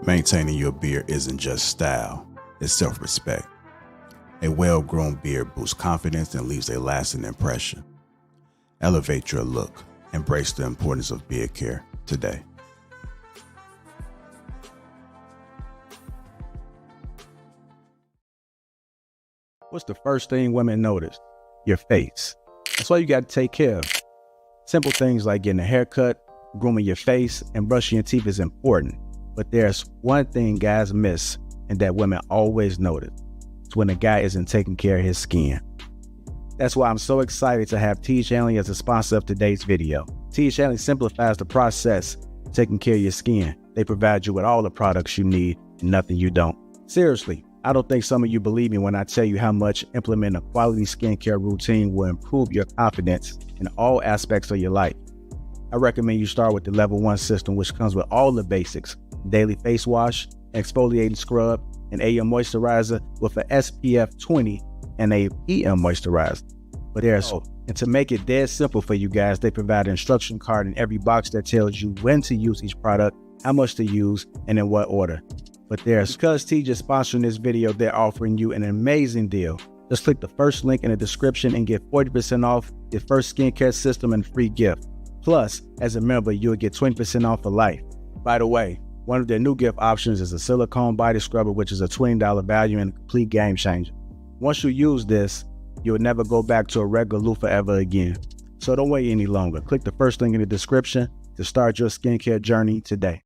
Maintaining your beard isn't just style, it's self-respect. A well-groomed beard boosts confidence and leaves a lasting impression. Elevate your look. Embrace the importance of beard care today. What's the first thing women notice? Your face. That's why you got to take care of it. Simple things like getting a haircut, grooming your face, and brushing your teeth is important. But there's one thing guys miss and that women always notice. It's when a guy isn't taking care of his skin. That's why I'm so excited to have T. Shanley as a sponsor of today's video. T. Shanley simplifies the process of taking care of your skin. They provide you with all the products you need and nothing you don't. Seriously, I don't think some of you believe me when I tell you how much implementing a quality skincare routine will improve your confidence in all aspects of your life. I recommend you start with the Level 1 system, which comes with all the basics: daily face wash, exfoliating scrub, an AM moisturizer with an SPF 20 and a PM moisturizer. But and to make it dead simple for you guys, they provide an instruction card in every box that tells you when to use each product, how much to use, and in what order. But because T just sponsoring this video, they're offering you an amazing deal. Just click the first link in the description and get 40% off your first skincare system and free gift. Plus, as a member, you'll get 20% off for life. By the way, one of their new gift options is a silicone body scrubber, which is a $20 value and a complete game changer. Once you use this, you'll never go back to a regular loofah ever again. So don't wait any longer. Click the first link in the description to start your skincare journey today.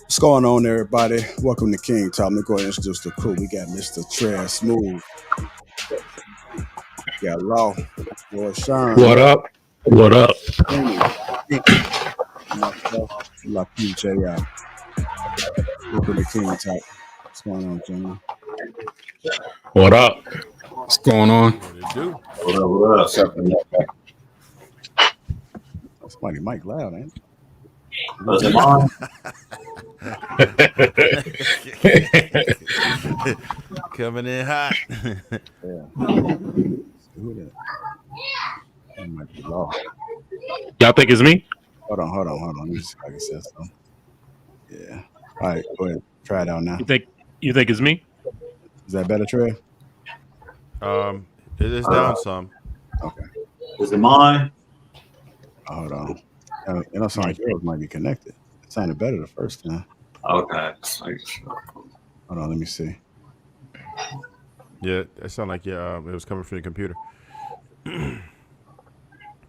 What's going on, everybody? Welcome to King Talk. Let me go ahead and introduce the crew. We got Mr. Trey Smooth. We got Law. Lord Sean. What up? What up? Lapeef Network. Welcome to King Talk. What's going on, gentlemen? What up? What's going on? What up? Somebody mic loud, ain't it? Was it on? Coming in hot. Yeah. Who that? That might be Law. Y'all think it's me? Hold on. Let me see if I can say something. Yeah. All right, go ahead. Try it out now. You think it's me? Is that better, Trey? It is down some. Okay. Is it mine? Hold on. It don't sound like yours might be connected. It sounded better the first time. Okay. Hold on, let me see. Yeah, it sounded like it was coming from your computer.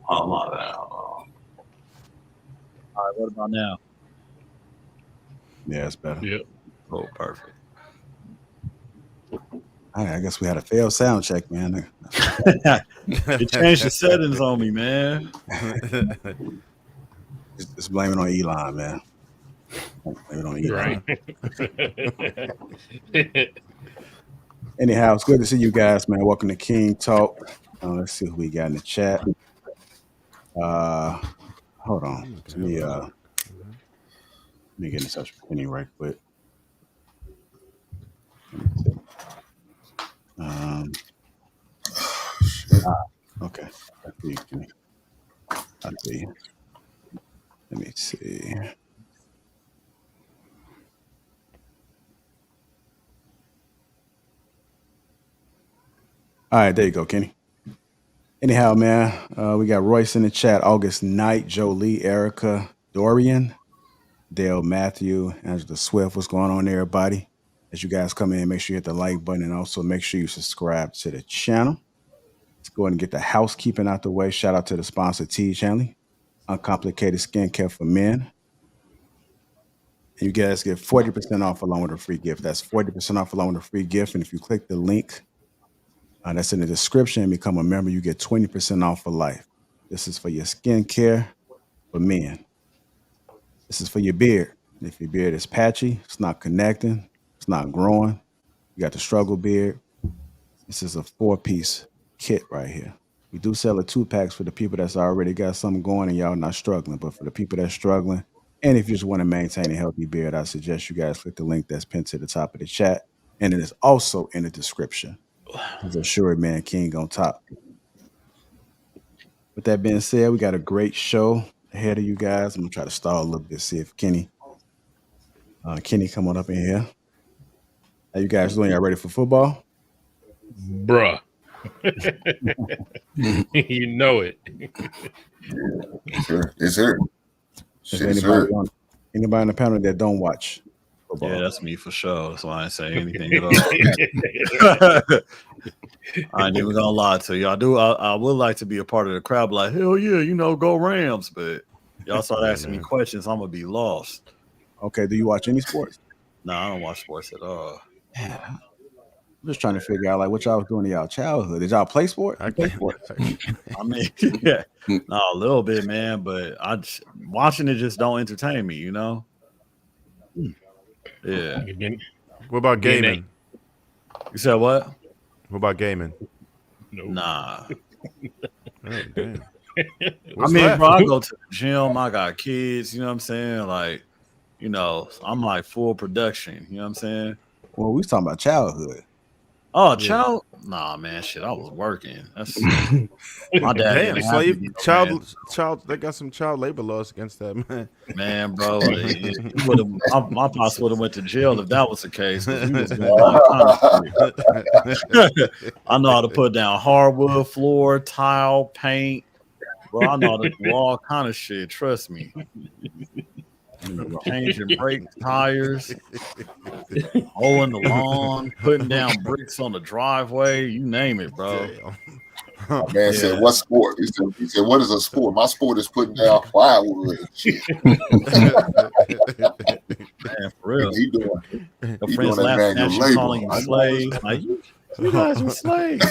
Oh my bad. All right, what about now? Yeah, it's better. Yep. Oh, perfect. All right, I guess we had a failed sound check, man. You changed the settings on me, man. Just blame it on Elon, man. Blame it on Elon. Right. Anyhow, it's good to see you guys, man. Welcome to King Talk. Let's see who we got in the chat. Hold on. Let me get in touch with Kenny right quick. Okay. I see you, Kenny. I see you. Let me see. All right, there you go, Kenny. Anyhow, man, we got Royce in the chat, August Knight, Jolie, Erica, Dorian, Dale, Matthew, Angela Swift. What's going on, everybody? As you guys come in, make sure you hit the like button and also make sure you subscribe to the channel. Let's go ahead and get the housekeeping out the way. Shout out to the sponsor, T. Chanley, Uncomplicated Skincare for Men. You guys get 40% off along with a free gift. That's 40% off along with a free gift. And if you click the link that's in the description and become a member, you get 20% off for life. This is for your skincare for men. This is for your beard. If your beard is patchy, it's not connecting, it's not growing, you got the struggle beard, this is a 4-piece kit right here. We do sell a 2-packs for the people that's already got something going and y'all not struggling. But for the people that's struggling, and if you just want to maintain a healthy beard, I suggest you guys click the link that's pinned to the top of the chat. And it is also in the description. There's a Assured Man King on top. With that being said, we got a great show ahead of you guys. I'm going to try to stall a little bit, see if Kenny come on up in here. How you guys doing? Y'all ready for football? Bruh. You know it. It's here. Anybody on the panel that don't watch football? Yeah, that's me for sure. That's why I ain't say anything at all. I ain't even gonna lie to you. I would like to be a part of the crowd, like, hell yeah, go Rams. But y'all start asking me questions, I'm gonna be lost. Okay, do you watch any sports? No, I don't watch sports at all. Yeah. I'm just trying to figure out like what y'all was doing in y'all childhood. Did y'all play sports? I play sports. I mean, yeah, no, a little bit, man. But watching it just don't entertain me, Yeah. What about gaming? You said what? What about gaming? No. Nah. Oh, damn. I mean, bro, I go to the gym. I got kids. You know what I'm saying? Like, I'm like full production. You know what I'm saying? Well, we was talking about childhood. Oh, child? Nah, man, shit. I was working. That's my dad. Damn, slave, child. They got some child labor laws against that, man. Man, bro, my pops would have went to jail if that was the case. He was doing all kind of shit. I know how to put down hardwood floor, tile, paint. Bro, I know how to do all kind of shit. Trust me. Changing brake tires, hoeing the lawn, putting down bricks on the driveway, you name it, bro. Man said, "What sport?" He said, "What is a sport? My sport is putting down plywood and shit." Man, for real. He doing that manual labor. Calling you slaves. Like, you guys are slaves.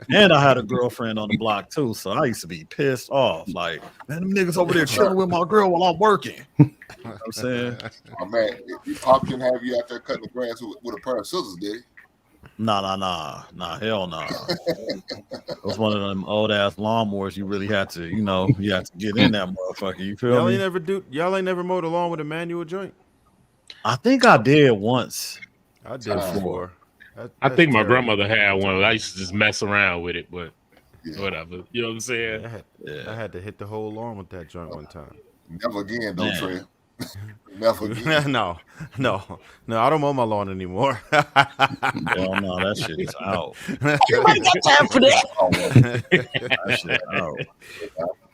And I had a girlfriend on the block too, so I used to be pissed off. Like, man, them niggas over there chilling with my girl while I'm working. You know what I'm saying? Oh, man, your pop didn't have you out there cutting the grass with a pair of scissors, did he? Nah, hell no. It was one of them old ass lawnmowers. You really had to, you had to get in that motherfucker. You feel me? Y'all ain't never mowed a lawn with a manual joint? I think I did once. I did before. I think my grandmother had one. I used to just mess around with it, but whatever. You know what I'm saying? I had to hit the whole lawn with that joint one time. Never again, though, Trey. Never again. No, I don't mow my lawn anymore. Hell no, that shit is out. Everybody got time for that. That shit out.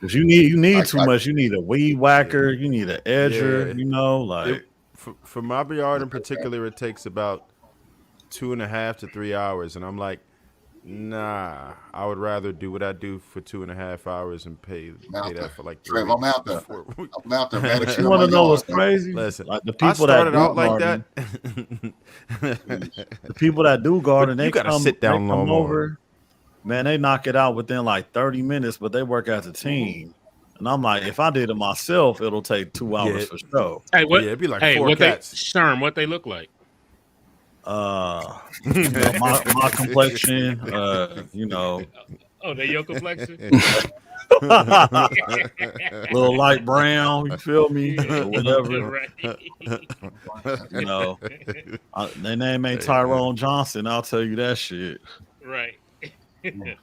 Because you need too much. You need a weed whacker. You need an edger. For my yard in particular, it takes about 2.5 to 3 hours, and I'm like, nah, I would rather do what I do for 2.5 hours and pay that for like 3 weeks. I'm out there, man. You want to know what's crazy? Listen, like the people I started out like that. The people that do garden, they gotta sit down come over. Man, they knock it out within like 30 minutes, but they work as a team. And I'm like, if I did it myself, it'll take 2 hours for sure. Hey, what? Yeah, it'd be like 4 cats. Sherm, what they look like? My complexion, Oh, they your complexion? Little light brown, you feel me? Or whatever. Right. Their name ain't Tyrone Johnson, I'll tell you that shit. Right. The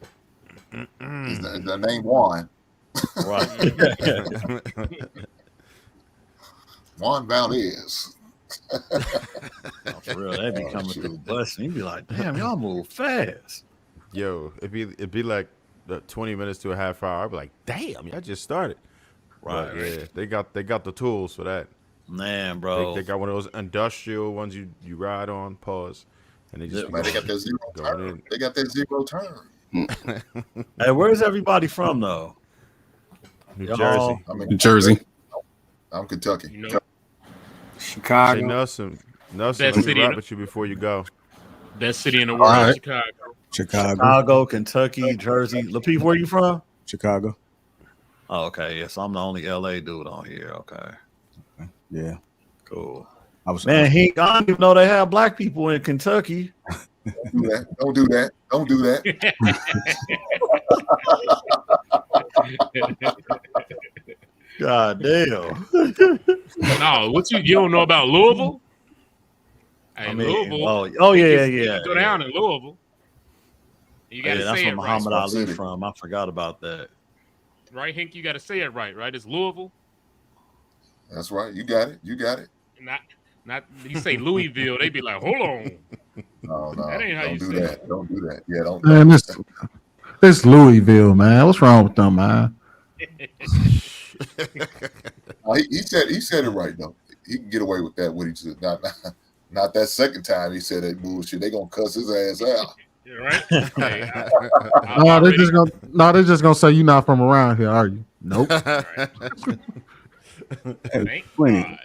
name Juan. Right. Juan Valdez. For real, they be coming through busting. You be like, damn, y'all move fast. Yo, it'd be like 20 minutes to a half hour. I'd be like, damn, y'all just started. Right. But yeah, they got the tools for that. Man, bro. They got one of those industrial ones you ride on. Pause. And they just Man, they got that zero going turn. in. They got that zero turn. Hey, where's everybody from though? New Y'all- Jersey. I'm in New Jersey. I'm Kentucky. You know, Hey, Chicago. Nelson, That let me city rap in- with you before you go. best city in the world, right. Chicago. Chicago, Kentucky, Jersey. Lapeef, where you from? Chicago. Oh, okay. Yes, I'm the only LA dude on here. Okay, Yeah. cool. I was Man, I don't even know they have black people in Kentucky. Don't do that. Don't do that. God damn. No, what you don't know about Louisville? Hey, I mean, Louisville. oh you yeah, can- you yeah. can go down in Louisville. You got to Yeah, that's say where it right, Muhammad right. Ali City. from. I forgot about that. right, Hink? You got to say it right, right? It's Louisville. That's right. You got it. You got it. Not you say Louisville, they be like, hold on. No, That ain't how don't you do say that. Don't do that. Yeah, don't. Man, this Louisville, man. What's wrong with them, man? He said it right though. He can get away with that when he said not that second time he said that bullshit. They gonna cuss his ass out. Yeah, right? Hey, No, they're just gonna say you're not from around here, are you? Nope. Hey, thank God.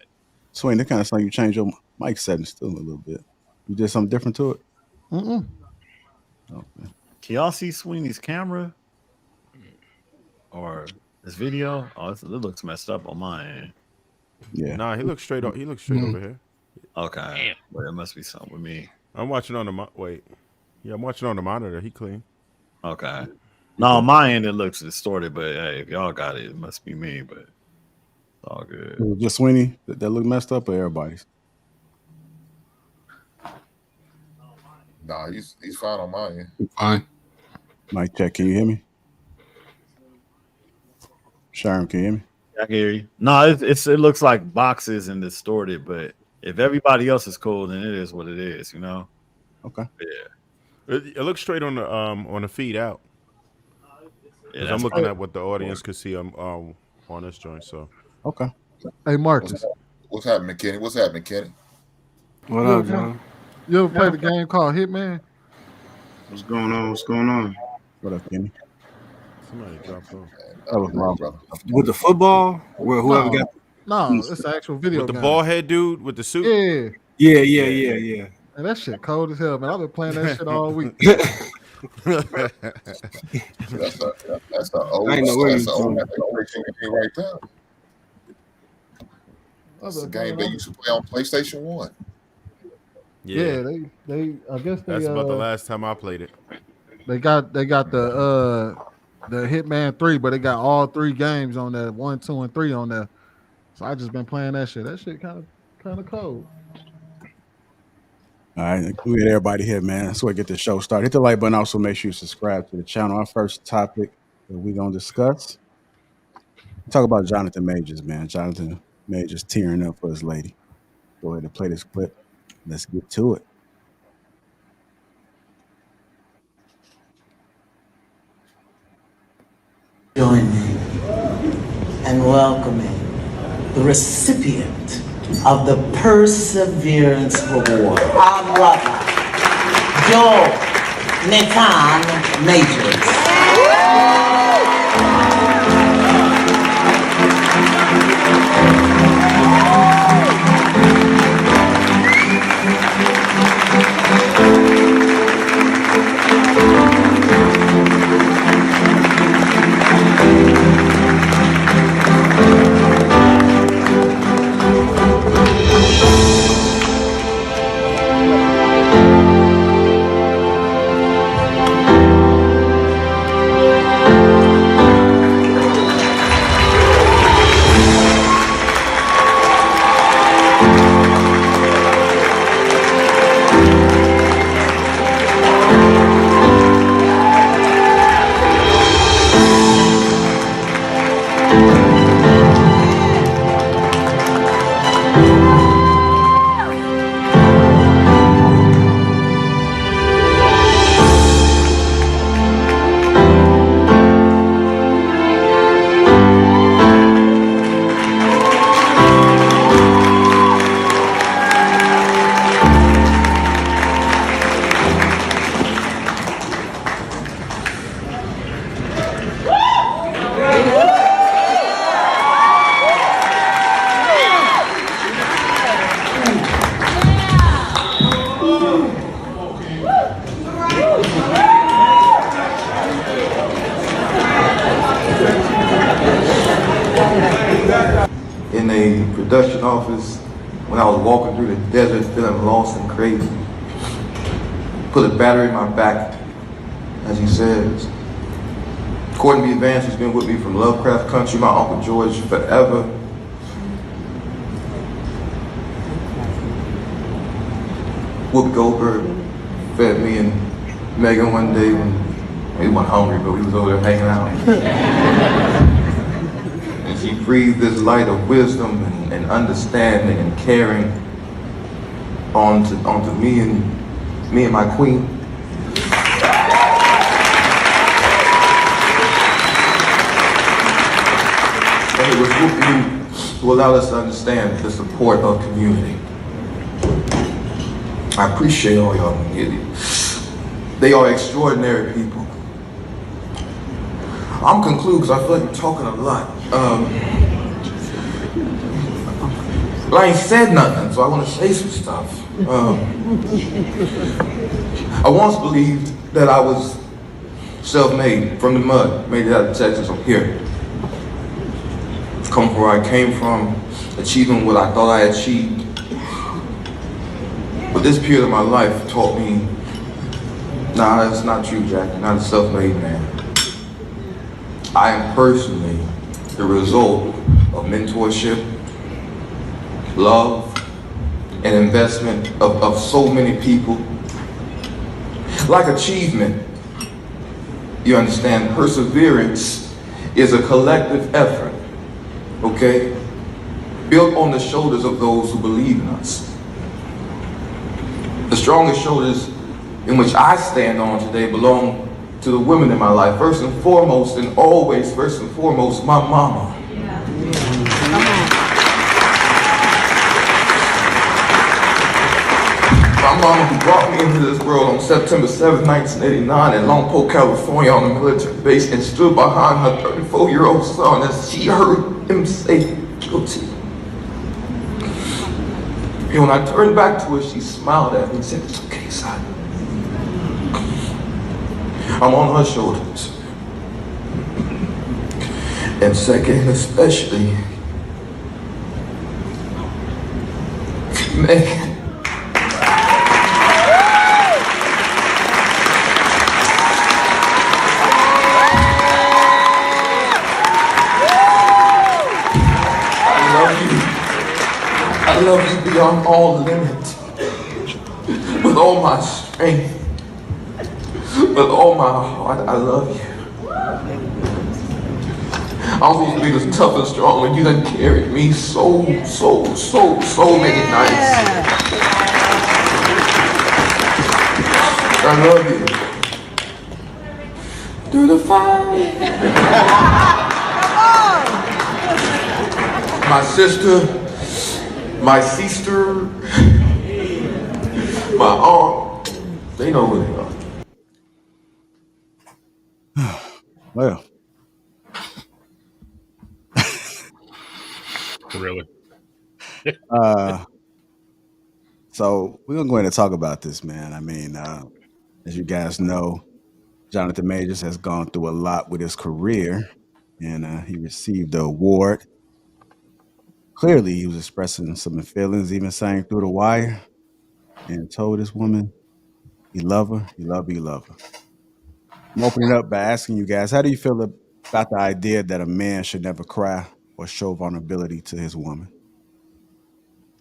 Swing, that kind of sound you change your mic settings still a little bit. You did something different to it? Mm-mm. Okay. Can y'all see Sweeney's camera or this video? Oh, it looks messed up on my end. Yeah. Nah, he looks straight. He looks straight over here. Okay, Damn. well, it must be something with me. I'm watching on the wait. Yeah, I'm watching on the monitor. He clean. Okay, no, on my end it looks distorted, but hey, if y'all got it, it must be me. But it's all good. Was it just Sweeney that looked messed up, or everybody's? Nah, he's fine on my end. Fine. Mic check. Can you hear me? Sharon, can you hear me? I can hear you. No, it looks like boxes and distorted, but if everybody else is cool, then it is what it is, you know. Okay. Yeah. It looks straight on the feed out. Yeah, I'm that's looking at what the audience could see on this joint. So Okay. Hey, Marcus, What's happening, Kenny? What's happening, Kenny? What up, John? you ever played the game called Hitman? What's going on? What's going on? What up, Kenny? somebody dropped off. That was wrong. brother. With the football, where whoever No. got No, it's an actual video With the game. bald head dude with the suit. Yeah, Yeah. and that shit cold as hell, man. I've been playing that shit all week. That's an old. I ain't know where That's you an old from. application game right there. That's a game they used to play on PlayStation 1. Yeah, they I guess they That's about the last time I played it. they got the Hitman 3, but they got all 3 games on there, 1, 2, and 3 on there. So I just been playing that shit. That shit kind of cold. All right, we get everybody here, man. So we get the show started. Hit the like button. Also, make sure you subscribe to the channel. Our first topic that we're gonna discuss. Talk about Jonathan Majors, man. Jonathan Majors tearing up for his lady. Go ahead and play this clip. Let's get to it. Join me in welcoming the recipient of the Perseverance Award, our brother, Joe Nathan Majors. production office when I was walking through the desert feeling lost and crazy. Put a battery in my back, as he says. Courtney B. Vance has been with me from Lovecraft Country, my Uncle George, forever. Whoop Goldberg fed me and Megan one day when he wasn't hungry, but we was over there hanging out. And she breathed this light of wisdom and understanding and caring onto me and my queen. And it was Whoop who allowed us to understand the support of community. I appreciate all y'all. They are extraordinary people. I'm concluding because I feel like I'm talking a lot. But I ain't said nothing, so I want to say some stuff. I once believed that I was self-made from the mud, made it out of Texas. I'm here. Come from where I came from, achieving what I thought I achieved. But this period of my life taught me, nah, that's not true, Jack. You're not a self-made man. I am personally the result of mentorship, love, and investment of so many people. Like achievement, you understand, perseverance is a collective effort, okay? Built on the shoulders of those who believe in us. The strongest shoulders in which I stand on today belong to the women in my life. First and foremost, and always first and foremost, my mama. My mama who brought me into this world on September 7, 1989 in Longport, California on a military base and stood behind her 34-year-old son as she heard him say guilty. And when I turned back to her, she smiled at me and said, "It's okay, son. I'm on her shoulders." And second, especially, Megan. I love you beyond all limit, with all my strength, with all my heart. I love you. I'm supposed to be this tough and strong, and you done carried me so many nights. I love you. Through the fire. My sister, my aunt, they know who they are. Well. Really? So we're gonna go ahead and talk about this, man. I mean, as you guys know, Jonathan Majors has gone through a lot with his career, and he received the award. Clearly, he was expressing some feelings, even sang through the wire, and told this woman he love her, he love her, he love her. I'm opening up by asking you guys, how do you feel about the idea that a man should never cry or show vulnerability to his woman?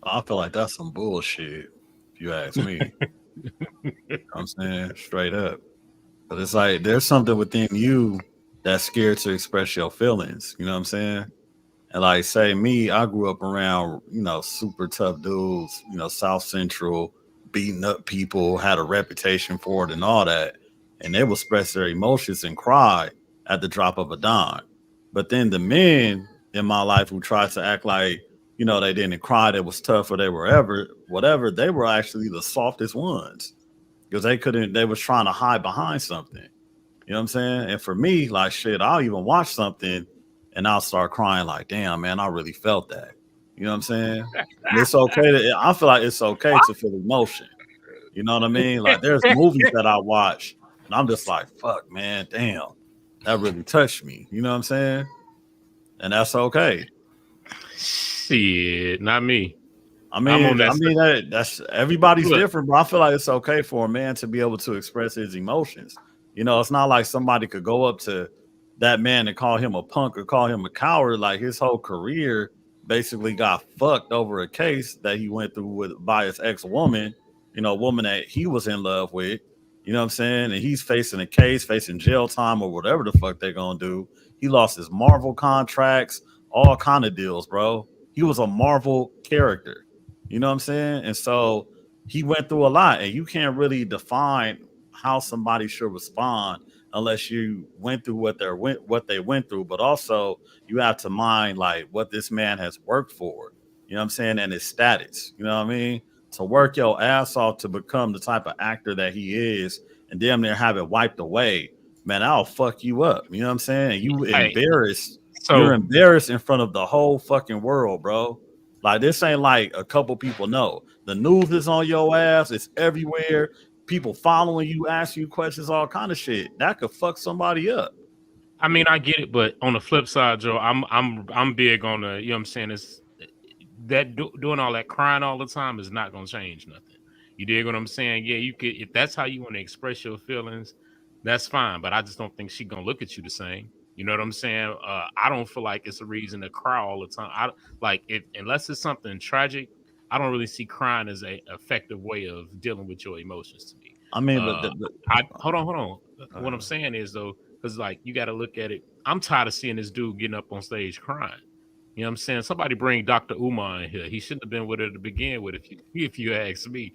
I feel like that's some bullshit, if you ask me. I'm saying straight up. But it's like there's something within you that's scared to express your feelings. You know what I'm saying? And like say me, I grew up around, super tough dudes, South Central, beating up people, had a reputation for it and all that. And they will express their emotions and cry at the drop of a dime. But then the men in my life who tried to act like, they didn't cry, they was tough or they were whatever, they were actually the softest ones. Because they was trying to hide behind something. You know what I'm saying? And for me, like shit, I'll even watch something and I'll start crying like, damn, man, I really felt that. You know what I'm saying? And it's okay I feel like it's okay to feel emotion. You know what I mean? Like there's movies that I watch and I'm just like, fuck, man, damn, that really touched me. You know what I'm saying? And that's okay. Shit, not me. I mean, on that that's everybody's Look. different, but I feel like it's okay for a man to be able to express his emotions. You know, it's not like somebody could go up to that man and call him a punk or call him a coward. Like his whole career basically got fucked over a case that he went through by his ex-woman, you know, a woman that he was in love with. You know what I'm saying? And he's facing a case, facing jail time or whatever the fuck they're gonna do. He lost his Marvel contracts, all kind of deals, bro. He was a Marvel character. You know what I'm saying? And so he went through a lot, and you can't really define how somebody should respond unless you went through what they went through. But also, you have to mind like what this man has worked for. You know what I'm saying? And his status. You know what I mean? To work your ass off to become the type of actor that he is, and damn near have it wiped away, man, I'll fuck you up. You know what I'm saying? You embarrassed. You're embarrassed in front of the whole fucking world, bro. Like this ain't like a couple people know. The news is on your ass. It's everywhere. People following you, asking you questions, all kind of shit. That could fuck somebody up. I mean, I get it, but on the flip side, Joe, I'm big on the, you know what I'm saying, is that doing all that crying all the time is not gonna change nothing. You dig what I'm saying? Yeah, you could, if that's how you want to express your feelings, that's fine. But I just don't think she's gonna look at you the same. You know what I'm saying? I don't feel like it's a reason to cry all the time. Unless it's something tragic, I don't really see crying as a effective way of dealing with your emotions to me. I mean, hold on. What I'm saying is though, because like you got to look at it. I'm tired of seeing this dude getting up on stage crying. You know what I'm saying? Somebody bring Dr. Umar in here. He shouldn't have been with her to begin with, if you ask me.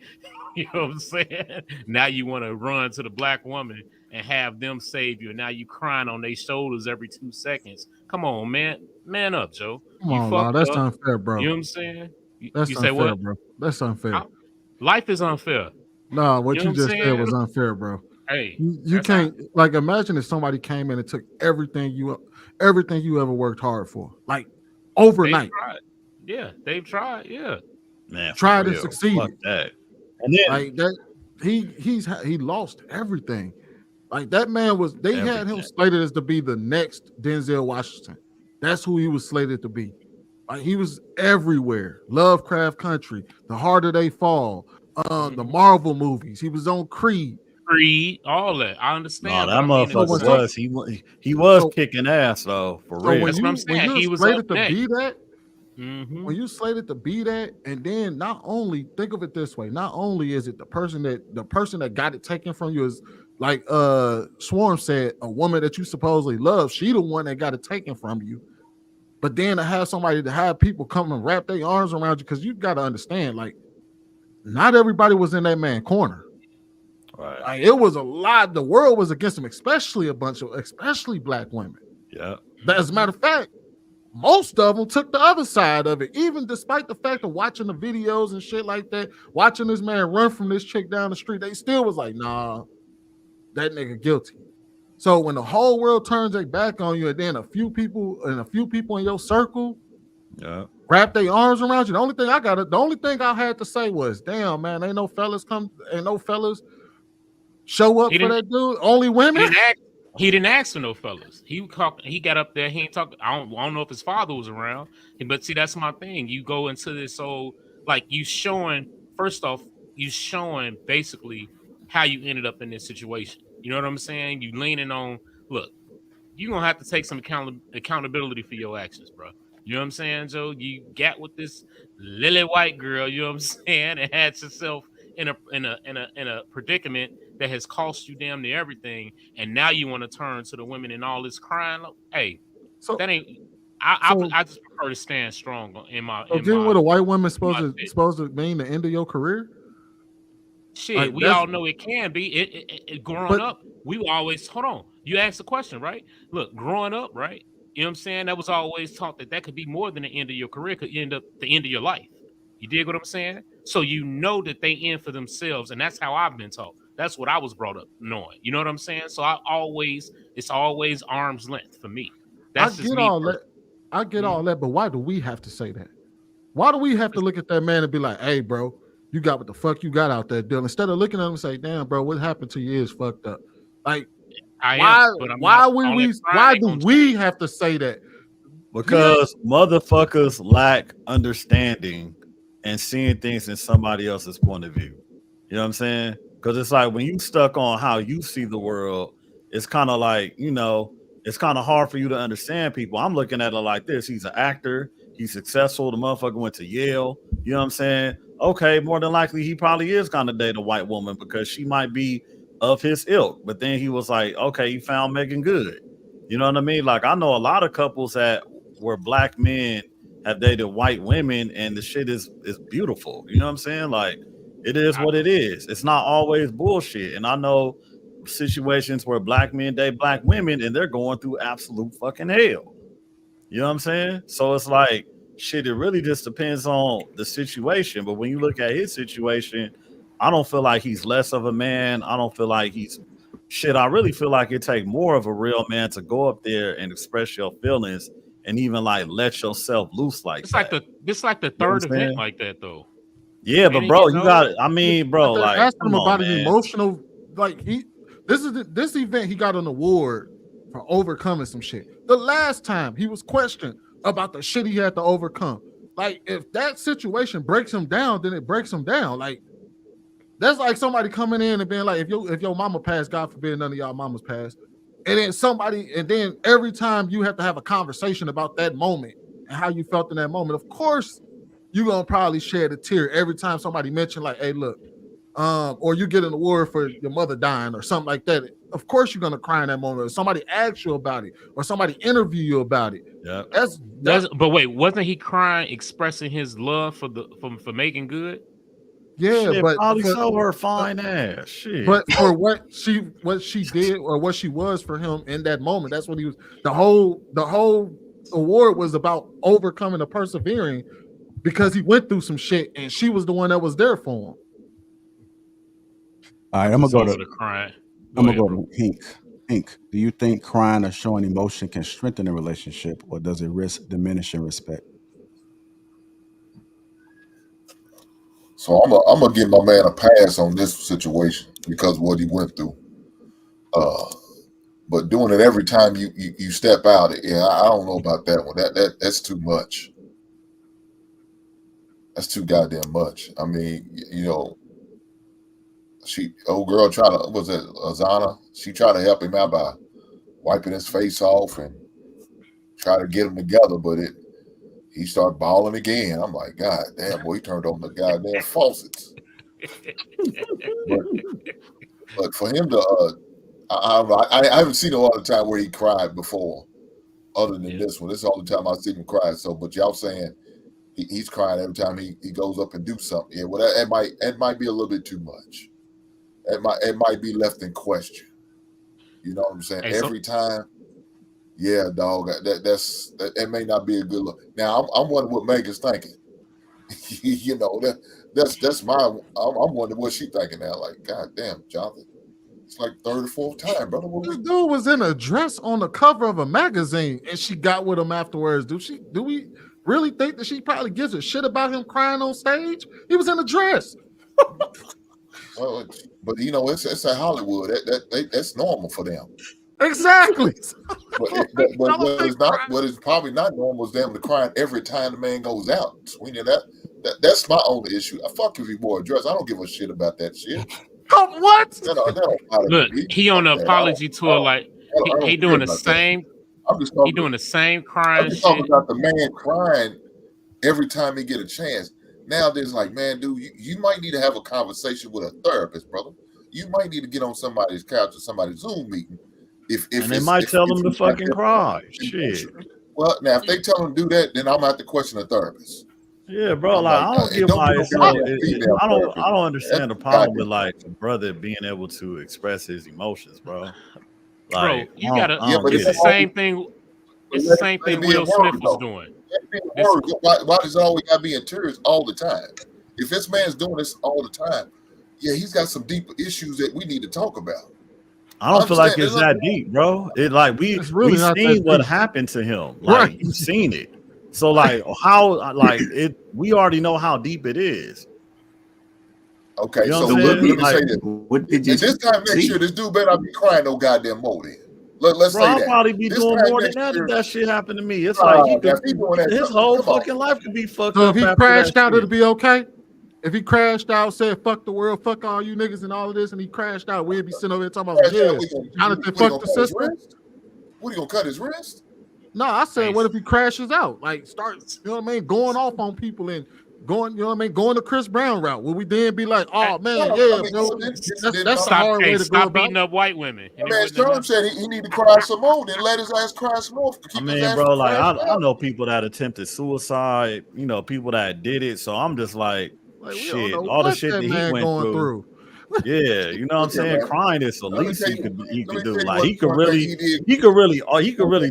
You know what I'm saying? Now you want to run to the black woman and have them save you, and now you crying on their shoulders every 2 seconds. Come on, man. Man up, Joe. Come on, that's unfair, bro. You know what I'm saying? That's you unfair, say what? Bro. That's unfair. Life is unfair. No, what You know you just what I'm said was saying? unfair, bro. Hey, you can't like imagine if somebody came in and took everything you ever worked hard for, like overnight. They've tried. Yeah, man, tried and succeeded. That. And then like that, he lost everything. Like that man was. They had him slated as to be the next Denzel Washington. That's who he was slated to be. Like he was everywhere. Lovecraft Country, The Harder They Fall, the Marvel movies. He was on Creed, all that. I understand. No, that motherfucker he was kicking ass though, for real. That's what I'm saying. He was slated to be that. Mm-hmm. When you slated to be that, and then not only think of it this way, not only is it the person that got it taken from you is like Swarm said, a woman that you supposedly love, she the one that got it taken from you. But then to have people come and wrap their arms around you, because you got to understand, like, not everybody was in that man's corner. Right. Like, it was a lot. The world was against him, especially black women. Yeah. As a matter of fact, most of them took the other side of it, even despite the fact of watching the videos and shit like that, watching this man run from this chick down the street, they still was like, nah, that nigga guilty. So when the whole world turns their back on you, and then a few people in your circle wrap their arms around you, the only thing I had to say was, damn, man, ain't no fellas show up for that dude. Only women. He didn't ask for no fellas. He got up there. He ain't talking. I don't know if his father was around. But see, that's my thing. You go into this whole like you showing basically how you ended up in this situation. You know what I'm saying? You leaning on. Look, you gonna have to take some accountability for your actions, bro. You know what I'm saying, Joe? You got with this lily white girl. You know what I'm saying? And had yourself in a predicament that has cost you damn near everything, and now you want to turn to the women and all this crying. Hey, so that ain't. I just prefer to stand strong in my. So dealing with a white woman supposed to mean the end of your career? Shit, like, we all know it can be. It growing up, we always hold on. You asked the question, right? Look, growing up, right? You know what I'm saying? That was always taught that could be more than the end of your career. Could end up the end of your life. You dig what I'm saying? So you know that they end for themselves, and that's how I've been taught. That's what I was brought up knowing. You know what I'm saying? So it's always arm's length for me. That's I get all that. I get all that, but why do we have to say that? Why do we have to look at that man and be like, "Hey, bro, you got what the fuck you got out there, deal?" Instead of looking at him and say, "Damn, bro, what happened to you is fucked up." Like, why do we have to say that? Because motherfuckers lack understanding and seeing things in somebody else's point of view. You know what I'm saying? Because it's like when you stuck on how you see the world, it's kind of like, you know, it's kind of hard for you to understand people. I'm looking at it like this. He's an actor. He's successful. The motherfucker went to Yale. You know what I'm saying? Okay, more than likely he probably is gonna date a white woman because she might be of his ilk. But then he was like, okay, he found Megan Good. You know what I mean? Like I know a lot of couples that where black men have dated white women and the shit is beautiful. You know what I'm saying? Like it is what it is. It's not always bullshit. And I know situations where black men date black women and they're going through absolute fucking hell. You know what I'm saying? So it's like shit, it really just depends on the situation. But when you look at his situation, I don't feel like he's less of a man. I don't feel like he's shit. I really feel like it take more of a real man to go up there and express your feelings and even like let yourself loose like it's that. like the third event like that though. Yeah, but bro, you got. I mean, bro, like ask him about an emotional. Like this event, he got an award for overcoming some shit. The last time he was questioned about the shit he had to overcome. Like if that situation breaks him down, then it breaks him down. Like that's like somebody coming in and being like, if your mama passed, God forbid none of y'all mamas passed. And then every time you have to have a conversation about that moment and how you felt in that moment, of course, you're gonna probably shed a tear every time somebody mentioned, like, hey, look, or you get an award for your mother dying or something like that. Of course, you're gonna cry in that moment. Or somebody asks you about it, or somebody interview you about it. Yeah, that's but wait, wasn't he crying, expressing his love for Megan Good? Yeah, shit, but probably so her fine ass. Shit. But for what she did or what she was for him in that moment, that's what he was. The whole award was about overcoming and persevering because he went through some shit, and she was the one that was there for him. All right, I'm gonna go to crying. I'm gonna go to Pink. Pink, do you think crying or showing emotion can strengthen a relationship, or does it risk diminishing respect? So I'm gonna give my man a pass on this situation because of what he went through. But doing it every time you step out, yeah, I don't know about that one. That's too much. That's too goddamn much. I mean, you know, old girl was it Azana? She tried to help him out by wiping his face off and try to get him together, but he started bawling again. I'm like, God damn, boy, he turned on the goddamn faucets. but for him to, I haven't seen a lot of time where he cried before, other than this one. This is the only time I've seen him cry. So, but y'all saying he's crying every time he goes up and do something. Yeah, well, it might be a little bit too much. It might be left in question. You know what I'm saying? Every time. Yeah, dog. That may not be a good look. Now I'm wondering what Megan's thinking. You know, that's my. I'm wondering what she's thinking now. Like, God damn, Jonathan, it's like third or fourth time, brother. This dude was in a dress on the cover of a magazine, and she got with him afterwards. Do we really think that she probably gives a shit about him crying on stage? He was in a dress. Well, but you know, it's a Hollywood. That's normal for them. Exactly. But what is probably not normal is them to crying every time the man goes out. Swinging that's my only issue. I fuck if he wore a dress. I don't give a shit about that shit. What? Look, he on the apology tour, like he doing the same. He doing the same crying. I'm just talking about the man crying every time he get a chance. Now there's like, man, dude, you might need to have a conversation with a therapist, brother. You might need to get on somebody's couch or somebody's Zoom meeting. If they might tell them to fucking cry. Shit. Well, now if they tell them to do that, then I'm gonna have to question a therapist. Yeah, bro. Like I don't get why it's so. I don't understand the problem with like a brother being able to express his emotions, bro. Like, bro, you gotta. It's the same thing. It's the same thing Will Smith was doing. Why does it always gotta be in tears all the time? If this man's doing this all the time, yeah, he's got some deeper issues that we need to talk about. I don't feel like it's that deep, bro. It like we seen what happened to him. Like you've seen it. So like how like it we already know how deep it is. Okay, you know so let me say this. What did you this time next year, this dude better not be crying no goddamn more then. Let's Bro, say I'll that. probably be This doing time more than next that year- if that shit happened to me. It's like he could, if he doing that, his come whole on. fucking life could be fucked So up. if he after crashed that out, shit. it'll be okay. If he crashed out, said "fuck the world, fuck all you niggas" and all of this, and he crashed out, we'd be sitting over here talking about, yeah, Jonathan fucked the system. What, he gonna cut his wrist? No, I said, what if he crashes out? Like, start, you know what I mean, going off on people and going, you know what I mean, going the Chris Brown route. Will we then be like, oh man, yeah, bro, that's a hard way to go stop about beating up white women. Man, Sean said he need to cry some more. Then let his ass cry some more. I mean, bro, like I know people that attempted suicide, you know, people that did it. So I'm just like shit, all the shit that he went through. Yeah, you know what I'm saying? Crying is the least he could do. Like he could really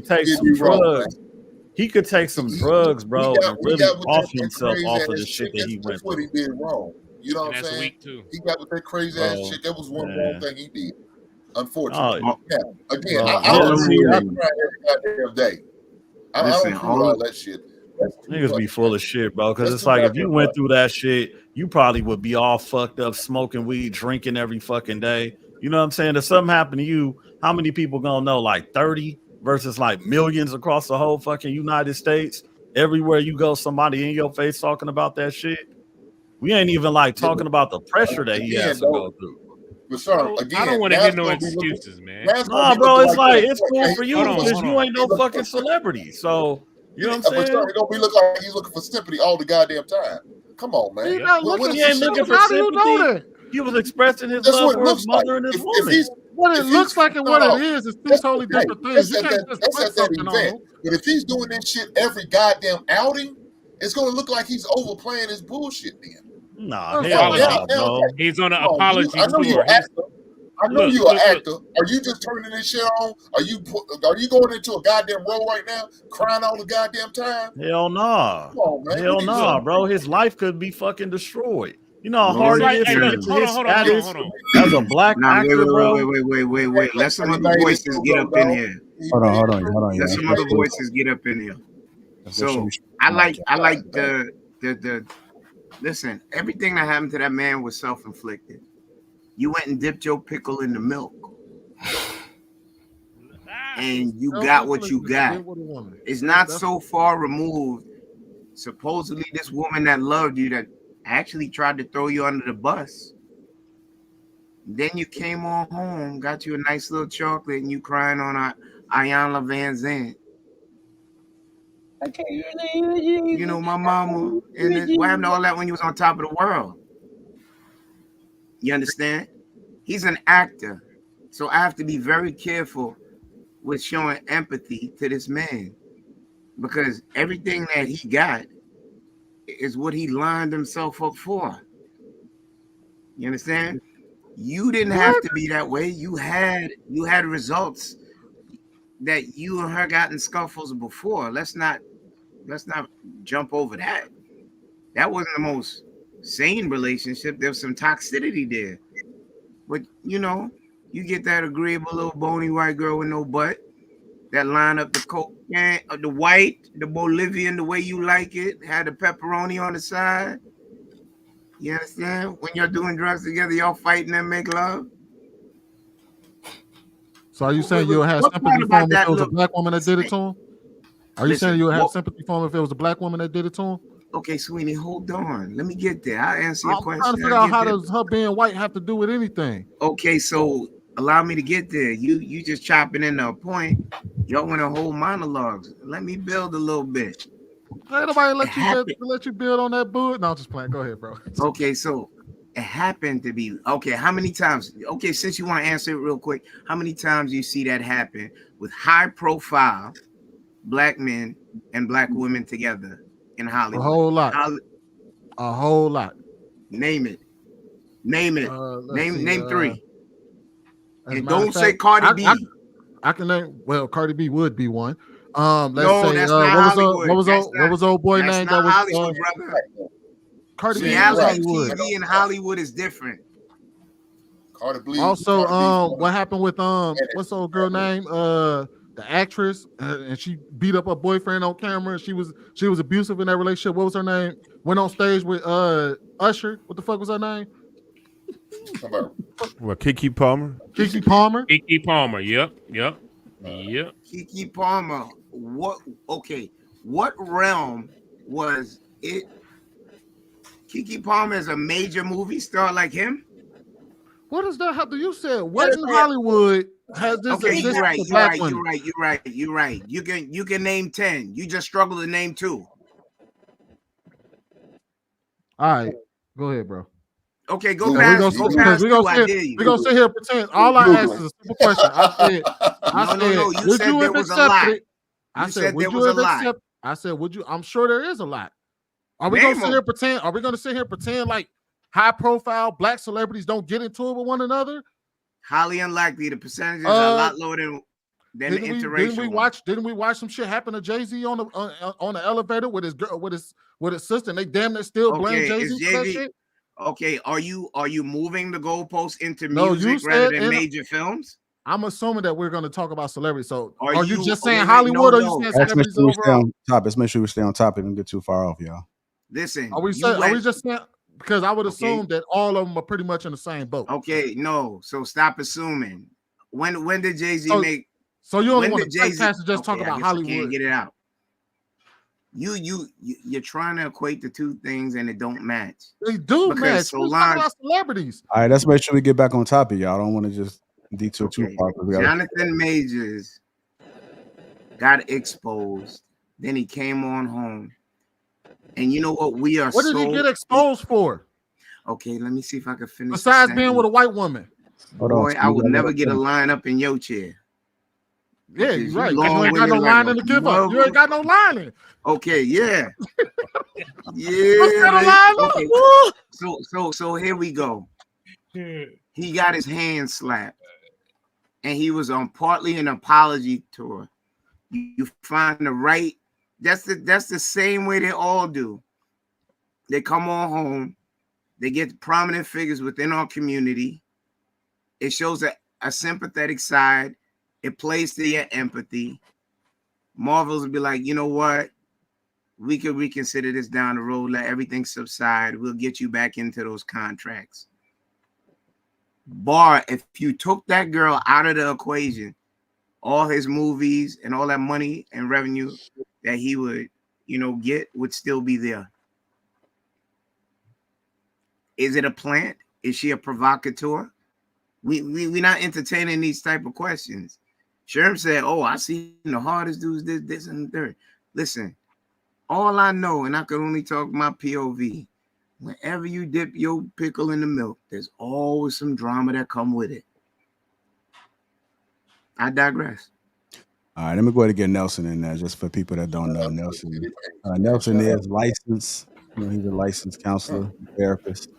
take some drugs. He could take some drugs, bro, and really off himself off of the shit that he went through. What he did wrong. You know what I'm saying? He got with that crazy ass shit. That was one wrong thing he did. Unfortunately. Again, I don't see that every goddamn day. I don't do all that shit. Niggas be full of shit, bro. Because it's like if you went through that shit, you probably would be all fucked up, smoking weed, drinking every fucking day. You know what I'm saying? If something happened to you, how many people gonna know? Like 30 versus like millions across the whole fucking United States. Everywhere you go, somebody in your face talking about that shit. We ain't even like talking about the pressure that he has to go through. But sir, again, I don't want to get no excuses, man. Nah, bro, it's like it's cool for you because you ain't no fucking celebrity. So you know what I'm saying? It's gonna be looking like he's looking for sympathy all the goddamn time. Come on, man. He's not looking, he ain't looking for sympathy. He was expressing his love for his mother and his woman. What it looks like and what it is two totally different things. You can't just put something on him. But if he's doing this shit every goddamn outing, it's gonna look like he's overplaying his bullshit then. Nah, hell no, bro. He's on an apology I know you're tour. an actor. I know you're an actor. Are you just turning this shit on? Are you going into a goddamn role right now, crying all the goddamn time? Hell nah. Come on, man. Hell nah, bro. His life could be fucking destroyed. You know how hard it is to get to his status as a black actor, bro. Wait. Let some other voices get up in here. Hold on. Let some other voices get up in here. So I like the listen, everything that happened to that man was self-inflicted. You went and dipped your pickle in the milk. And you got what you got. It's not so far removed. Supposedly this woman that loved you that actually tried to throw you under the bus. Then you came on home, got you a nice little chocolate, and you crying on Ayanna Van Zandt. You know, my mama. And what happened to all that when you was on top of the world? You understand? He's an actor. So I have to be very careful with showing empathy to this man. Because everything that he got is what he lined himself up for. You understand? You didn't have to be that way. You had results that you and her got in scuffles before. Let's not jump over that. That wasn't the most sane relationship. There was some toxicity there. But you know, you get that agreeable little bony white girl with no butt that line up the coke can, the white, the Bolivian, the way you like it, had the pepperoni on the side. You understand? When you're doing drugs together, y'all fighting and make love. So are you saying you'll have sympathy for him if it was a black woman that did it to him? Are you saying you'll have sympathy for him if it was a black woman that did it to him? Okay, Sweeney, hold on. Let me get there. I'll answer your question. I'm trying to figure out how does her being white have to do with anything. Okay, so allow me to get there. You just chopping in a point. Y'all want to hold monologues. Let me build a little bit. Ain't nobody let you build on that boot. No, I'm just playing. Go ahead, bro. Okay, so it happened to be okay. How many times? Okay, since you want to answer it real quick, how many times do you see that happen with high-profile black men and black women together in Hollywood? A whole lot. A whole lot. Name it. Name three. And don't say fact, Cardi B. I can name. Well, Cardi B would be one. No, that's not Hollywood. What was old boy name that was Hollywood, brother? Cardi B. Reality TV in Hollywood is different. Cardi B. Also, what happened with what's the old girl name? The actress, and she beat up her boyfriend on camera. She was abusive in that relationship. What was her name? Went on stage with Usher. What the fuck was her name? What, Keke Palmer? Keke Palmer. Keke Palmer. Yep. Yep. Keke Palmer. What realm was it? Keke Palmer is a major movie star like him. What does that have to? You said what in Hollywood has this Okay, existed you're right. for You're black right. women? You're right. You can name 10. You just struggle to name 2. All right, go ahead, bro. Okay, go Google. past We're two. We're I dare you. gonna sit here and pretend. All I asked is a simple question. No. You would said you there have was a accepted lot. it? I said, would you have accepted? I said, would you? I'm sure there is a lot. Are we gonna sit here and pretend? Are we gonna sit here and pretend like high profile black celebrities don't get into it with one another? Highly unlikely. The percentages are a lot lower than the interracial. Didn't we watch some shit happen to Jay-Z on the elevator with his girl with his sister? And they damn near still blame Jay-Z for that shit. Okay, are you moving the goalposts into music rather than major films? I'm assuming that we're going to talk about celebrities. So are you just saying Hollywood or you saying celebrities overall? Let's make sure we stay on topic and get too far off, y'all. Listen, are we just saying, because I would assume that all of them are pretty much in the same boat. Okay, no. So stop assuming. When did Jay-Z make? So you only want to just talk about Hollywood? I can't get it out. You're trying to equate the two things and it don't match. They do match. Solange, talking about celebrities. All right, let's make sure we get back on topic, y'all. I don't want to just detour too far. Jonathan Majors got exposed. Then he came on home. And you know what? What did he get exposed for? Okay, let me see if I can finish. Besides being with a white woman. Boy, I would never get a line up in your chair. Yeah, you're right. You ain't got no line in the give up. You ain't got no line in. Okay, yeah. Yeah. Okay. So here we go. He got his hand slapped. And he was on partly an apology tour. You find the right. That's the same way they all do. They come on home. They get prominent figures within our community. It shows a sympathetic side. It plays to your empathy. Marvels will be like, you know what? We could reconsider this down the road. Let everything subside. We'll get you back into those contracts. Bar, if you took that girl out of the equation, all his movies and all that money and revenue that he would, get would still be there. Is it a plant? Is she a provocateur? We're not entertaining these type of questions. Sherm said, "Oh, I see the hardest dudes this and the third." Listen, all I know, and I can only talk my POV. Whenever you dip your pickle in the milk, there's always some drama that come with it. I digress. All right, let me go ahead and get Nelson in there, just for people that don't know Nelson. Nelson is licensed. He's a licensed counselor, therapist.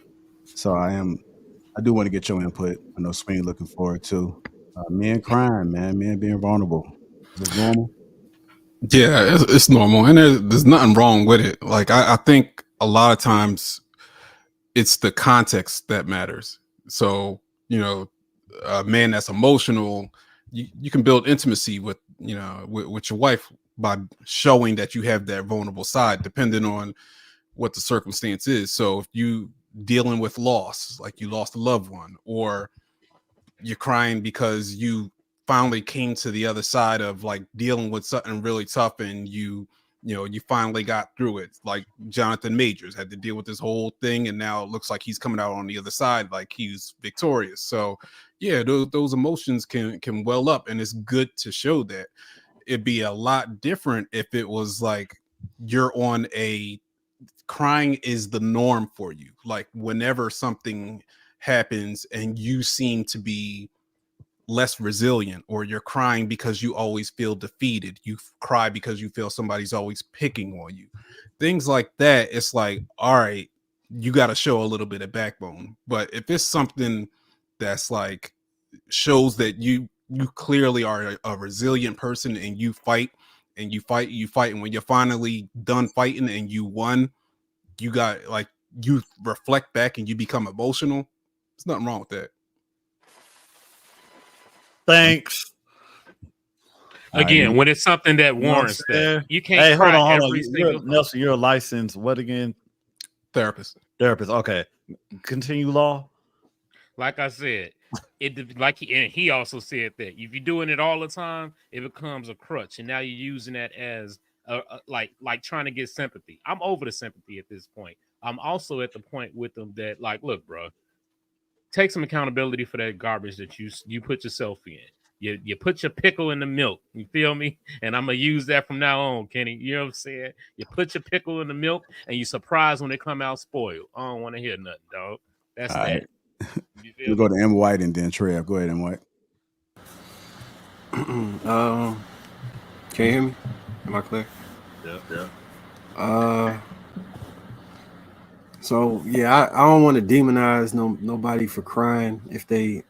So I do want to get your input. I know Swing looking forward to men crying, man, men being vulnerable. Is it normal? Yeah, it's normal, and there's nothing wrong with it. Like I think a lot of times it's the context that matters. So a man that's emotional, you can build intimacy with with your wife by showing that you have that vulnerable side, depending on what the circumstance is. So if you dealing with loss, like you lost a loved one, or you're crying because you finally came to the other side of like dealing with something really tough, and you finally got through it. Like Jonathan Majors had to deal with this whole thing, and now it looks like he's coming out on the other side like he's victorious. So yeah, those emotions can well up, and it's good to show that. It'd be a lot different if it was like you're on a crying is the norm for you. Like whenever something happens and you seem to be less resilient, or you're crying because you always feel defeated, you cry because you feel somebody's always picking on you, things like that. It's like, all right, you got to show a little bit of backbone. But if it's something that's like shows that you clearly are a resilient person, and you fight and you fight, and when you're finally done fighting and you won, you got like, you reflect back and you become emotional. There's nothing wrong with that. Thanks. Again, when it's something that warrants that, you can't. Hey, hold on. Single... Nelson, you're a licensed what again? Therapist. Okay. Continue, Law. Like I said, he also said that if you're doing it all the time, it becomes a crutch, and now you're using that as like trying to get sympathy. I'm over the sympathy at this point. I'm also at the point with them that like, look, bro, take some accountability for that garbage that you put yourself in. You put your pickle in the milk. You feel me? And I'm gonna use that from now on, Kenny. You know what I'm saying? You put your pickle in the milk, and you surprised when they come out spoiled. I don't want to hear nothing, dog. That's All that. right. You We feel go me? to M. White and then Trev. Go ahead, M. White. Can you hear me? Am I clear? Yeah. So yeah, I don't want to demonize nobody for crying if they.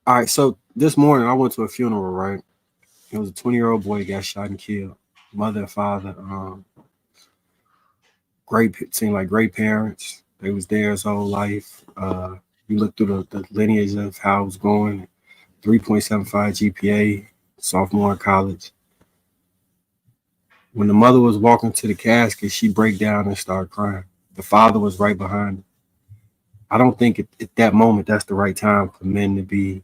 All right, so this morning I went to a funeral. Right, it was a 20-year-old boy got shot and killed. Mother and father, seemed like great parents. They was there his whole life. You look through the lineage of how it was going. 3.75 GPA, sophomore in college. When the mother was walking to the casket, she break down and started crying. The father was right behind her. I don't think at that moment that's the right time for men to be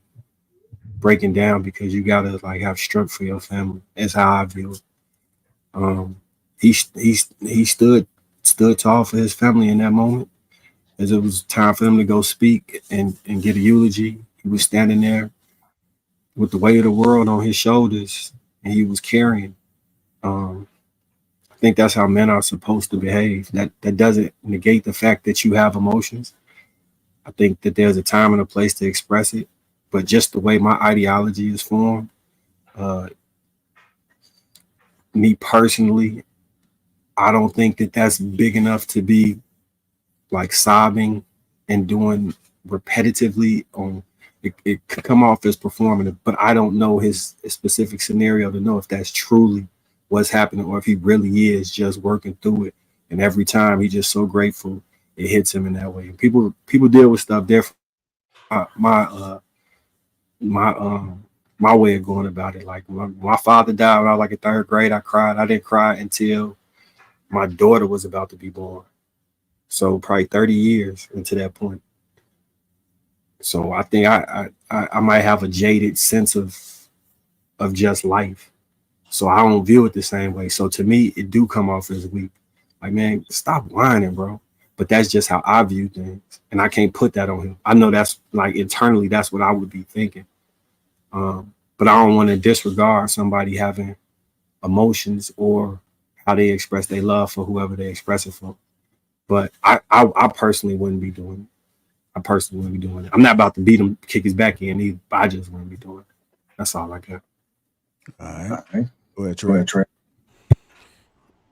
breaking down because you gotta like have strength for your family. That's how I view it. He stood tall for his family in that moment. As it was time for him to go speak and get a eulogy, he was standing there with the weight of the world on his shoulders, and he was carrying. I think that's how men are supposed to behave. That doesn't negate the fact that you have emotions. I think that there's a time and a place to express it, but just the way my ideology is formed, me personally, I don't think that that's big enough to be like sobbing and doing repetitively on. It could come off as performative, but I don't know his specific scenario to know if that's truly what's happening or if he really is just working through it. And every time he's just so grateful it hits him in that way. People deal with stuff different. My way of going about it. Like when my father died when I was like in third grade, I cried. I didn't cry until my daughter was about to be born. So probably 30 years into that point. So I think I might have a jaded sense of just life. So I don't view it the same way. So to me, it do come off as weak. Like, man, stop whining, bro. But that's just how I view things. And I can't put that on him. I know that's like internally, that's what I would be thinking. But I don't want to disregard somebody having emotions or how they express their love for whoever they express it for. But I personally wouldn't be doing it. I'm not about to beat him, kick his back in either, but I just wouldn't be doing it. That's all I got. All right. Go ahead, Trey.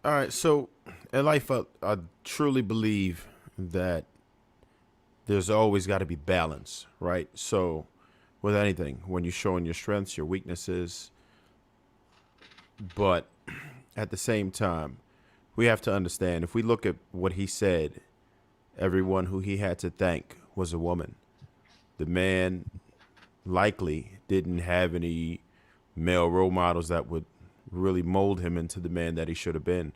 All right. So in life, I truly believe that there's always got to be balance, right? So with anything, when you're showing your strengths, your weaknesses, but at the same time, we have to understand, if we look at what he said, everyone who he had to thank was a woman. The man likely didn't have any male role models that would really mold him into the man that he should have been.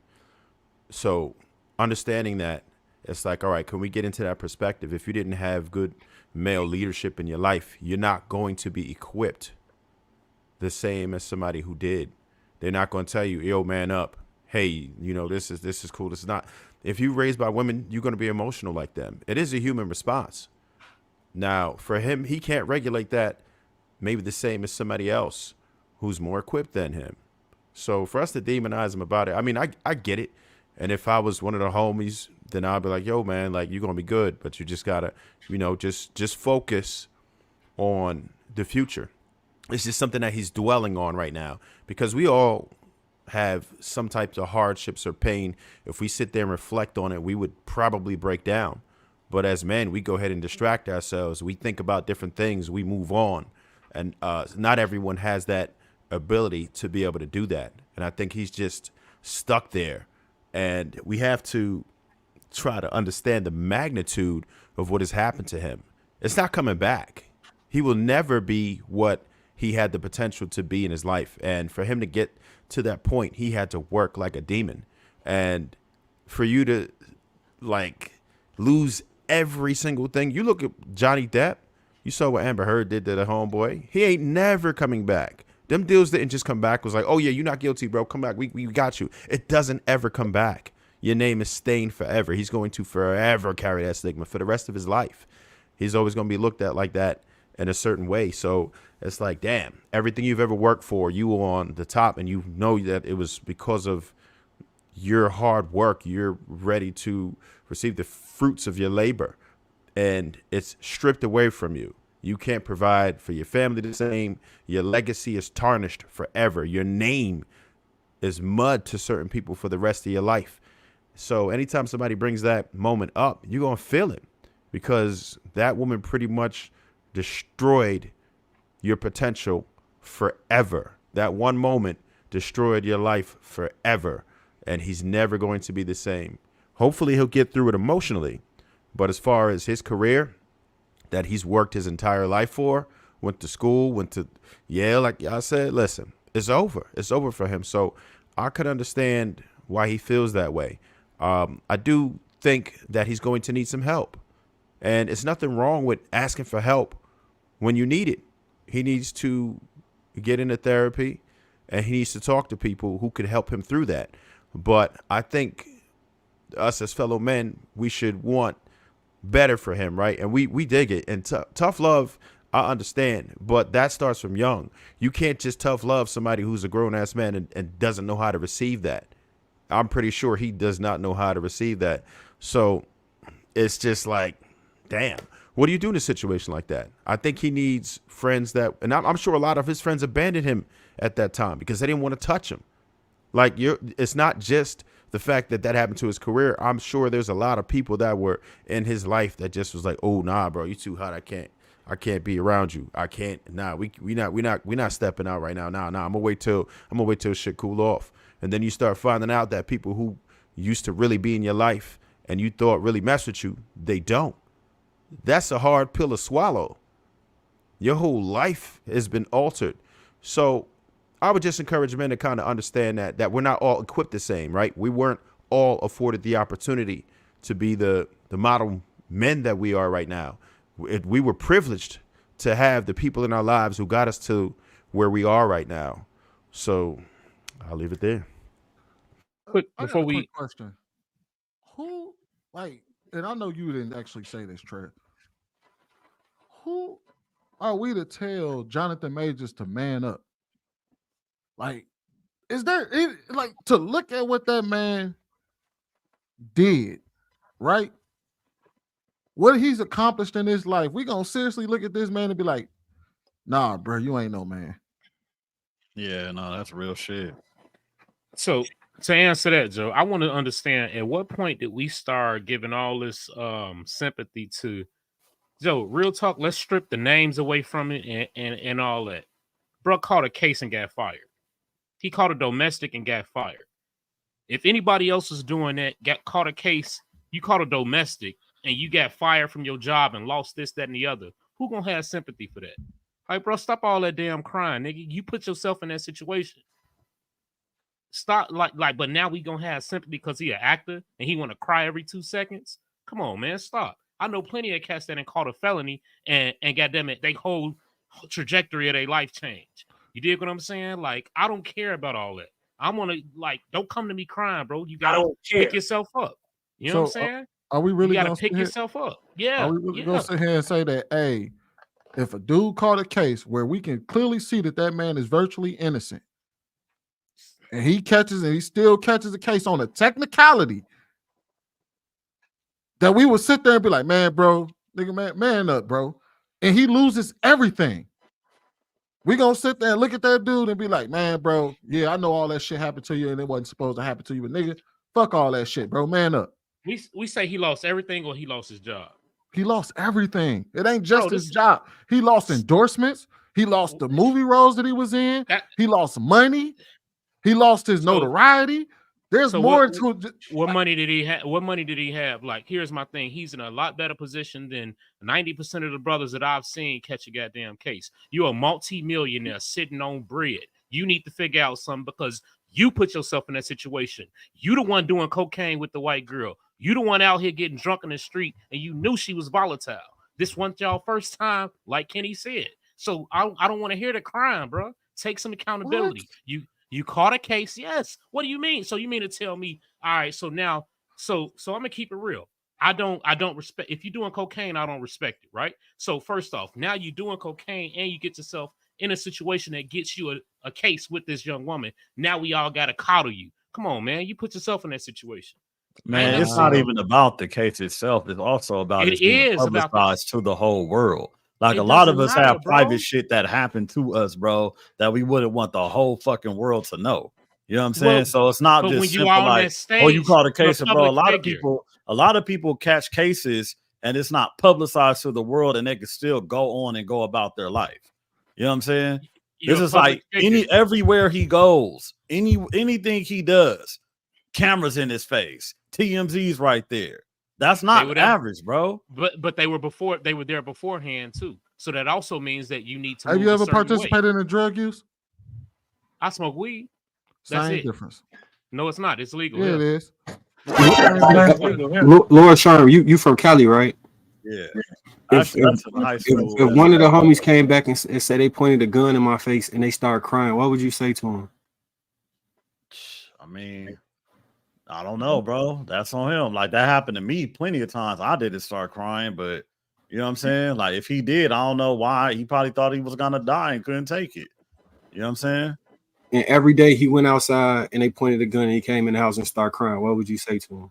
So understanding that, it's like, all right, can we get into that perspective? If you didn't have good male leadership in your life, you're not going to be equipped the same as somebody who did. They're not going to tell you, yo, man up. Hey, you know, this is cool. This is not. If you're raised by women, you're going to be emotional like them. It is a human response. Now, for him, he can't regulate that maybe the same as somebody else who's more equipped than him. So for us to demonize him about it, I mean, I get it. And if I was one of the homies, then I'd be like, yo, man, like, you're going to be good. But you just got to, you know, just focus on the future. It's just something that he's dwelling on right now, because we all have some types of hardships or pain. If we sit there and reflect on it, we would probably break down. But as men, we go ahead and distract ourselves. We think about different things. We move on. And not everyone has that ability to be able to do that. And I think he's just stuck there. And we have to try to understand the magnitude of what has happened to him. It's not coming back. He will never be what he had the potential to be in his life. And for him to get to that point, he had to work like a demon. And for you to like lose every single thing, you look at Johnny Depp, You saw what Amber Heard did to the homeboy. He ain't never coming back. Them deals didn't just come back. Was like, oh yeah, you're not guilty, bro. Come back. We got you. It doesn't ever come back. Your name is stained forever. He's going to forever carry that stigma for the rest of his life. He's always going to be looked at like that in a certain way. So it's like, damn, everything you've ever worked for, you were on the top, and you know that it was because of your hard work. You're ready to receive the fruits of your labor, and it's stripped away from you. You can't provide for your family the same. Your legacy is tarnished forever. Your name is mud to certain people for the rest of your life. So anytime somebody brings that moment up, you're going to feel it, because that woman pretty much destroyed your potential forever. That one moment destroyed your life forever, and he's never going to be the same. Hopefully he'll get through it emotionally, but as far as his career that he's worked his entire life for, went to school, went to Yale, like I said, listen, it's over. It's over for him. So I could understand why he feels that way. I do think that he's going to need some help, and it's nothing wrong with asking for help when you need it. He needs to get into therapy, and he needs to talk to people who could help him through that. But I think us as fellow men, we should want better for him, right? And we dig it. And tough love, I understand, but that starts from young. You can't just tough love somebody who's a grown-ass man and doesn't know how to receive that. I'm pretty sure he does not know how to receive that. So it's just like, damn, what do you do in a situation like that? I think he needs friends that, and I'm sure a lot of his friends abandoned him at that time because they didn't want to touch him. Like, it's not just the fact that happened to his career. I'm sure there's a lot of people that were in his life that just was like, oh, nah, bro, you too hot. I can't be around you. I can't. Nah, we not stepping out right now. Nah, I'm gonna wait till shit cool off. And then you start finding out that people who used to really be in your life and you thought really mess with you, they don't. That's a hard pill to swallow. Your whole life has been altered. So I would just encourage men to kind of understand that we're not all equipped the same, right? We weren't all afforded the opportunity to be the model men that we are right now. We were privileged to have the people in our lives who got us to where we are right now. So I'll leave it there. Quick, before we quick question, who, like, and I know you didn't actually say this, Trev, who are we to tell Jonathan Majors to man up? Like, is there, like, to look at what that man did, right? What he's accomplished in his life, we gonna seriously look at this man and be like, nah, bro, you ain't no man. Yeah, no, that's real shit. So to answer that, Joe, I want to understand at what point did we start giving all this sympathy to Joe? Real talk, let's strip the names away from it and all that. Bro caught a case and got fired. He caught a domestic and got fired. If anybody else was doing that, caught a case, you caught a domestic and you got fired from your job and lost this, that, and the other, who gonna have sympathy for that? Like, bro, stop all that damn crying, nigga. You put yourself in that situation. Stop, but now we gonna have sympathy because he an actor and he want to cry every 2 seconds. Come on, man, stop. I know plenty of cats that ain't caught a felony and goddamn it, they whole trajectory of their life change. You dig what I'm saying? Like, I don't care about all that. I want to, like, don't come to me crying, bro. You gotta pick yourself up. You know what I'm saying? Are we really gonna pick yourself up? Yeah. Are we really gonna sit here and say that, hey, if a dude caught a case where we can clearly see that man is virtually innocent, and he still catches a case on a technicality, that we would sit there and be like, man, bro, nigga, man up, bro, and he loses everything. We gonna sit there and look at that dude and be like, man, bro, yeah, I know all that shit happened to you and it wasn't supposed to happen to you, but nigga, fuck all that shit, bro, man up. We say he lost everything or he lost his job. He lost everything. It ain't just his job. He lost endorsements. He lost the movie roles that he was in. He lost money. He lost his notoriety. There's more to what money did he have? What money did he have? Like, here's my thing. He's in a lot better position than 90% of the brothers that I've seen catch a goddamn case. You're a multi-millionaire sitting on bread. You need to figure out something because you put yourself in that situation. You the one doing cocaine with the white girl. You the one out here getting drunk in the street and you knew she was volatile. This wasn't y'all first time, like Kenny said. So I don't want to hear the crime, bro. Take some accountability. You caught a case, yes. What do you mean? So you mean to tell me, all right, so now, so I'm gonna keep it real. I don't respect, if you're doing cocaine, I don't respect it, right? So first off, now you're doing cocaine and you get yourself in a situation that gets you a case with this young woman. Now we all gotta coddle you. Come on, man. You put yourself in that situation. Man, it's not even about the case itself. It's also about it being publicized to the whole world. Like a lot of us have private shit that happened to us, bro, that we wouldn't want the whole fucking world to know. You know what I'm saying? Well, so it's not but just when you simple are on like, that stage, oh, you caught a case, you're a bro. public A lot of people catch cases and it's not publicized to the world, and they can still go on and go about their life. You know what I'm saying? You're This a is like public figure. everywhere he goes, anything he does, cameras in his face, TMZ's right there. That's not average, bro. But they were there beforehand too. So that also means that you need to. Have move you a ever certain participated way. in drug use? I smoke weed. That's Same it. difference. No, it's not. It's legal. Yeah, it is. Lord Sharm, you from Cali, right? Yeah. If High school. if one of the homies came back and said they pointed a gun in my face and they started crying, what would you say to him? I mean, I don't know, bro. That's on him. Like that happened to me plenty of times. I didn't start crying, but you know what I'm saying? Like if he did, I don't know why. He probably thought he was gonna die and couldn't take it. You know what I'm saying? And every day he went outside and they pointed a gun and he came in the house and started crying. What would you say to him?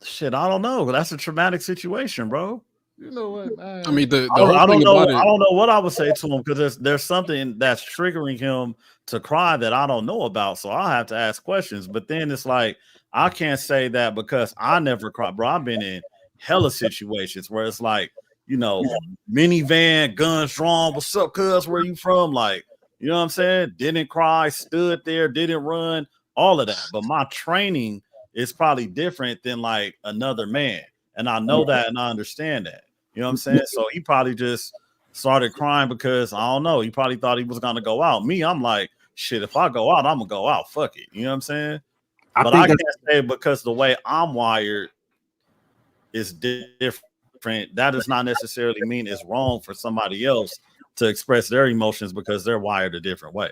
Shit, I don't know. That's a traumatic situation, bro. You know what, man? I mean, the I whole don't thing know. about it. I don't know what I would say to him because there's something that's triggering him to cry that I don't know about. So I have to ask questions. But then it's like I can't say that because I never cried, bro. I've been in hella situations where it's like, you know, minivan, guns drawn. What's up, cuz? Where you from? Like, you know what I'm saying? Didn't cry, stood there, didn't run, all of that. But my training is probably different than like another man. And I know that and I understand that. You know what I'm saying? So he probably just started crying because I don't know. He probably thought he was gonna go out. Me, I'm like, shit, if I go out, I'm gonna go out. Fuck it. You know what I'm saying? But I can't say because the way I'm wired is different. That does not necessarily mean it's wrong for somebody else to express their emotions because they're wired a different way.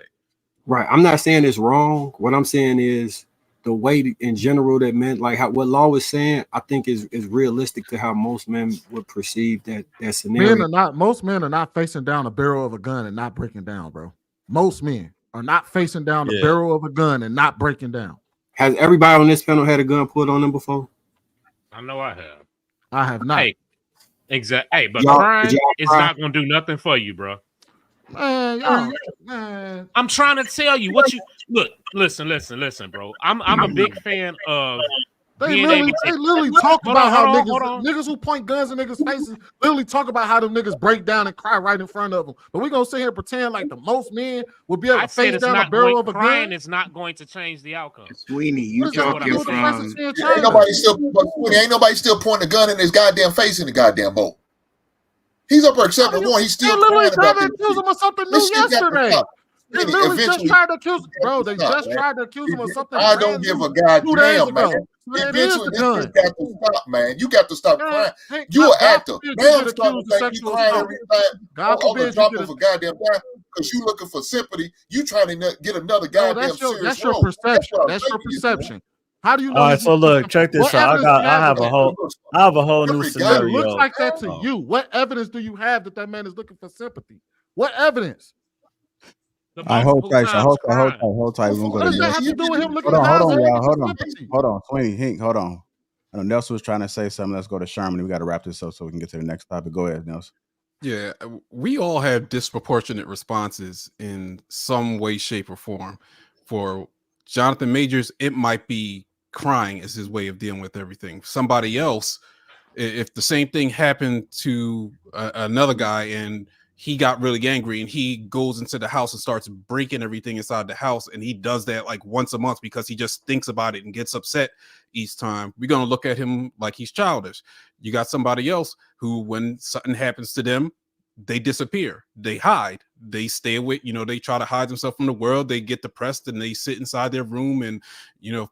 Right. I'm not saying it's wrong. What I'm saying is the way in general that men, like how what Law was saying, I think is realistic to how most men would perceive that scenario. Most men are not facing down a barrel of a gun and not breaking down, bro. Most men are not facing down the barrel of a gun and not breaking down. Has everybody on this panel had a gun pulled on them before? I know I have. I have not. Hey, exactly. Hey, but Y'all crying is cry? not gonna do nothing for you, bro. Man, I'm trying to tell you what you look. Listen, bro. I'm a big fan of. They literally talk about how niggas who point guns in niggas' faces literally talk about how them niggas break down and cry right in front of them. But we gonna sit here and pretend like the most men would be able to face down a barrel of a gun. It's not going to change the outcome. Sweeney, you talking from? Ain't nobody still pointing a gun in his goddamn face in the goddamn boat. He's up there accepting one. He's still literally crying tried to accuse him of something new yesterday. They literally just tried to accuse him, bro. They just tried to accuse him of something. I don't give a goddamn, man. Eventually, this got to stop, man. You got to stop crying. You an actor. Now I'm starting to think you crying every time. God forbid you get a goddamn time because you looking for sympathy. You trying to get another goddamn serious That's your perception. That's your perception. How do you know? All right, so look, check this out. I have a whole new scenario. It looks like that to you. What evidence do you have that man is looking for sympathy? What evidence? Hold tight. What does that have to do with him looking Hold on, Sweeney, Hink, hold on. I know Nelson was trying to say something. Let's go to Sherman. We got to wrap this up so we can get to the next topic. Go ahead, Nelson. Yeah, we all have disproportionate responses in some way, shape, or form. For Jonathan Majors, it might be crying as his way of dealing with everything. Somebody else, if the same thing happened to another guy and he got really angry and he goes into the house and starts breaking everything inside the house, and he does that like once a month because he just thinks about it and gets upset each time, we're going to look at him like he's childish. You got somebody else who, when something happens to them, they disappear, they hide, they stay away, they try to hide themselves from the world, they get depressed and they sit inside their room and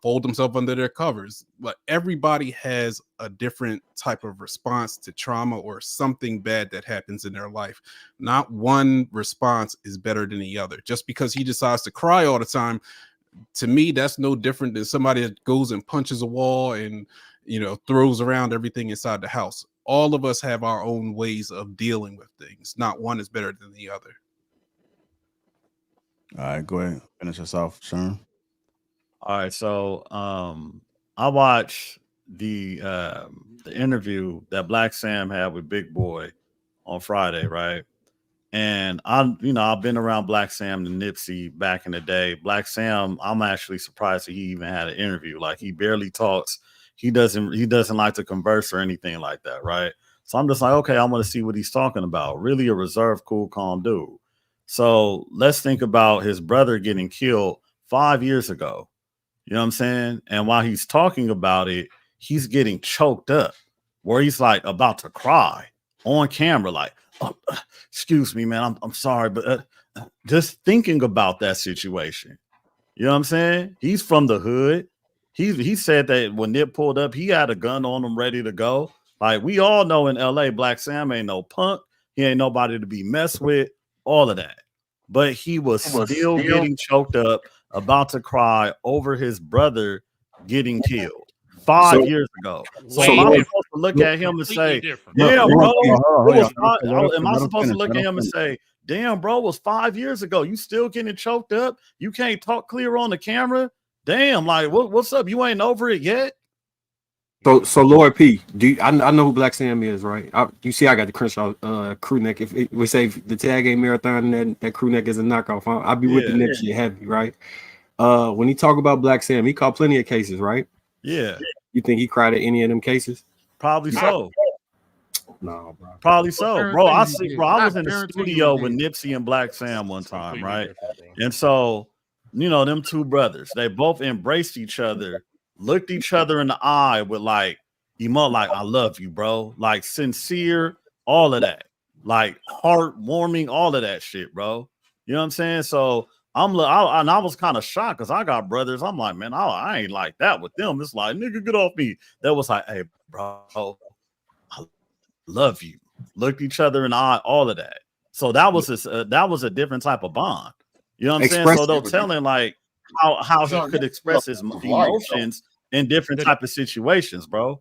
fold themselves under their covers. But everybody has a different type of response to trauma or something bad that happens in their life. Not one response is better than the other. Just because he decides to cry all the time, to me, that's no different than somebody that goes and punches a wall and throws around everything inside the house. All of us have our own ways of dealing with things. Not one is better than the other. All right, go ahead. Finish us off, Sherm. All right, so I watched the interview that Black Sam had with Big Boy on Friday, right? And I've been around Black Sam and Nipsey back in the day. Black Sam, I'm actually surprised that he even had an interview. Like, he barely talks. He doesn't like to converse or anything like that, right? So I'm just like, okay, I want to see what he's talking about. Really a reserved, cool, calm dude. So let's think about his brother getting killed 5 years ago. You know what I'm saying? And while he's talking about it, he's getting choked up where he's like about to cry on camera, like, oh, excuse me, man, I'm sorry, but just thinking about that situation. You know what I'm saying? He's from the hood. He said that when Nip pulled up, he had a gun on him ready to go. Like, we all know in LA, Black Sam ain't no punk. He ain't nobody to be messed with, all of that. But he was still getting choked up, about to cry over his brother getting killed 5 years ago. So am I supposed to look at him and say, damn, bro, am I supposed to look at him and say, damn, bro, it was 5 years ago. You still getting choked up? You can't talk clear on the camera? Damn, like, what's up? You ain't over it yet? So Lord P, I know who Black Sam is, right? You see, I got the Crenshaw crew neck. If we say the tag game marathon and that crew neck is a knockoff, I'll be with the neck shit heavy, right? When he talk about Black Sam, he caught plenty of cases, right? Yeah. You think he cried at any of them cases? Probably so. No, bro. Probably so, bro. I was in the studio with Nipsey and Black Sam one time, right? And so, them two brothers, they both embraced each other, looked each other in the eye with like, I love you, bro. Like, sincere, all of that. Like, heartwarming, all of that shit, bro. You know what I'm saying? So I was kind of shocked because I got brothers. I'm like, man, I ain't like that with them. It's like, nigga, get off me. That was like, hey, bro, I love you. Looked each other in the eye, all of that. So that was a different type of bond. You know what I'm saying? So they're telling like how he could express his emotions in different type of situations, bro.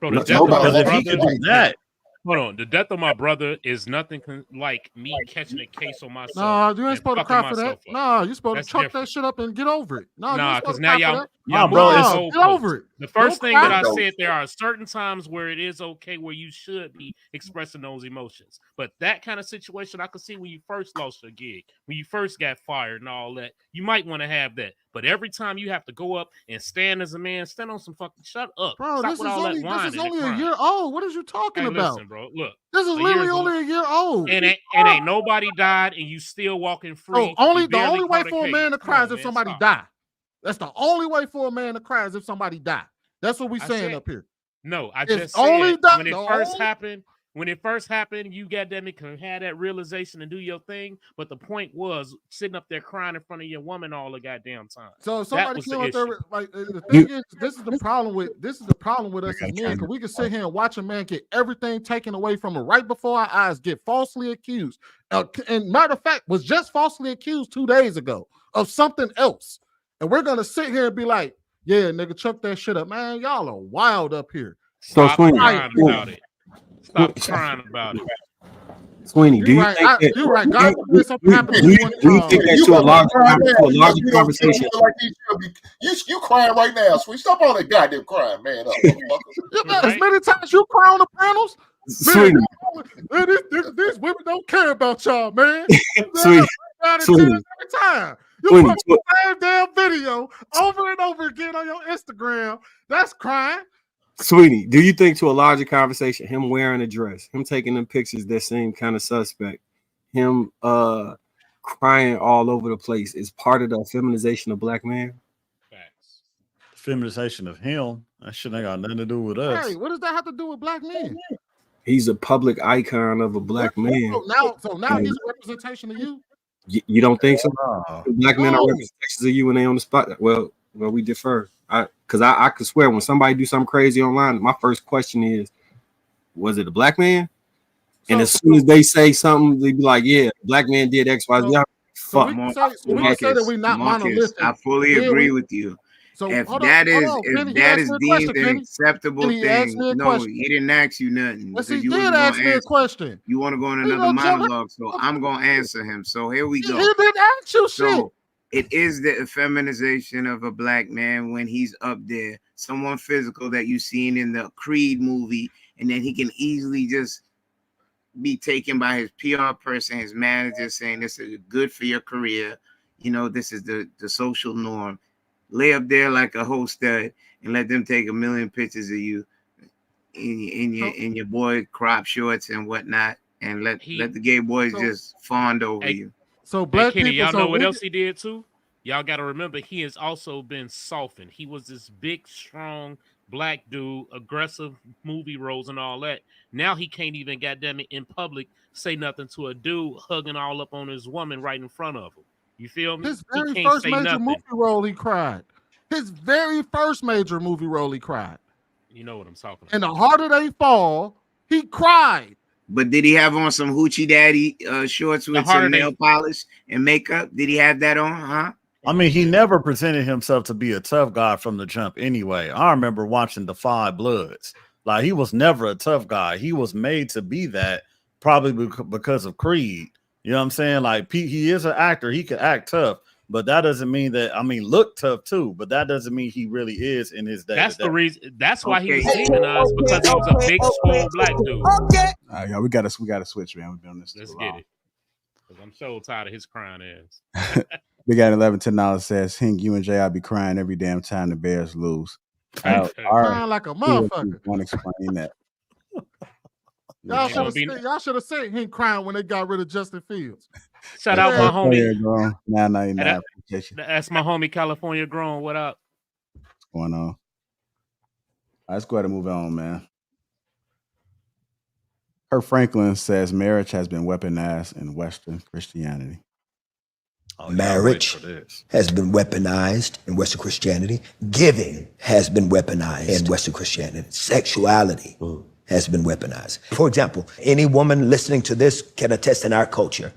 Bro, the death of my if he could do that. Hold on, the death of my brother is nothing like me catching a case on myself. No, you ain't supposed to cry for that. No, you're supposed to chuck that shit up and get over it. No, because now y'all get over it. The first thing that I said, there are certain times where it is okay, where you should be expressing those emotions. But that kind of situation, I could see when you first lost your gig, when you first got fired and all that, you might want to have that. But every time you have to go up and stand as a man, stand on some fucking shut up. Bro, Stop this with is all only, that whining. this is only a year old. What are you talking about? Listen, bro, look. This is literally only a year old. And ain't nobody died, and you still walking free. The only way for a man to cry is if somebody die. That's the only way for a man to cry is if somebody die. That's what we saying up here. No, I just said when it first happened, you goddamn it can have that realization and do your thing. But the point was sitting up there crying in front of your woman all the goddamn time. So if somebody came up there, like the thing is, this is the problem with us as men, because we can sit here and watch a man get everything taken away from him right before our eyes, get falsely accused. And matter of fact, was just falsely accused 2 days ago of something else. And we're gonna sit here and be like, yeah, nigga, chuck that shit up. Man, y'all are wild up here. Stop crying about it. Stop crying about it. Sweeney, do you think that you're right? God forbid something happened to you think that's to a larger conversation? You crying right now, Sweeney. Stop all that goddamn crying, man. As many times you cry on the panels, man, these women don't care about y'all, man. Sweeney. Every time. You put the same damn video over and over again on your Instagram. That's crying. Sweeney, do you think to a larger conversation, him wearing a dress, him taking them pictures that seem kind of suspect, him crying all over the place is part of the feminization of black man? Facts. Feminization of him? That shit ain't got nothing to do with us. Hey, what does that have to do with black men? He's a public icon of a black man. So now he's a representation of you. You don't think so? Black men are No. representations of you when they on the spot. Well, we defer. Because I could swear when somebody do something crazy online, my first question is, was it a black man? And as soon as they say something, they be like, "Yeah, black man did X, Y, Z." So we can say that we're not monolithic. I fully agree with you. So if hold that on, is hold on. if Kenny, that is he asked me a deemed question, an Kenny. acceptable Kenny, he asked me a thing, no, question. he didn't ask you nothing. Yes, because he you did wasn't ask gonna me a answer. question. You want to go on He another gonna jump- monologue, so I'm gonna answer him. So here we go. He didn't ask you shit. So it is the effeminization of a black man when he's up there, someone physical that you've seen in the Creed movie, and then he can easily just be taken by his PR person, his manager, saying this is good for your career. You know, this is the social norm. Lay up there like a whole stud and let them take a million pictures of you in your boy crop shorts and whatnot, and let the gay boys just fawn over you. So black Kenny, y'all know what else he did too? Y'all got to remember he has also been softened. He was this big, strong black dude, aggressive movie roles and all that. Now he can't even, goddamn it, in public say nothing to a dude hugging all up on his woman right in front of him. You feel me? His very he can't first say major nothing. movie role, he cried. His very first major movie role, he cried. You know what I'm talking about. And the harder they fall, he cried. But did he have on some hoochie daddy shorts with some nail polish and makeup? Did he have that on? Huh? I mean, he never presented himself to be a tough guy from the jump anyway. I remember watching The Five Bloods. Like, he was never a tough guy. He was made to be that probably because of Creed. You know what I'm saying? Like, he is an actor. He can act tough. But that doesn't mean that, I mean, look tough too, but that doesn't mean he really is in his day. That's the reason. That's why he was demonized, because he was a big, swole black dude. Yeah, we gotta switch, man. We've been on this. Let's get it. Because I'm so tired of his crying ass. We got $11 says, Hink, you and Jay, I be crying every damn time the Bears lose. Crying like a motherfucker. Want to explain that? Y'all should have seen him crying when they got rid of Justin Fields. Shout out my homie. $9.99. That's my homie California Grown. What up? What's going on? All right, let's go ahead and move on, man. Kirk Franklin says marriage has been weaponized in Western Christianity. Marriage has been weaponized in Western Christianity. Giving has been weaponized in Western Christianity. Sexuality has been weaponized. For example, any woman listening to this can attest in our culture.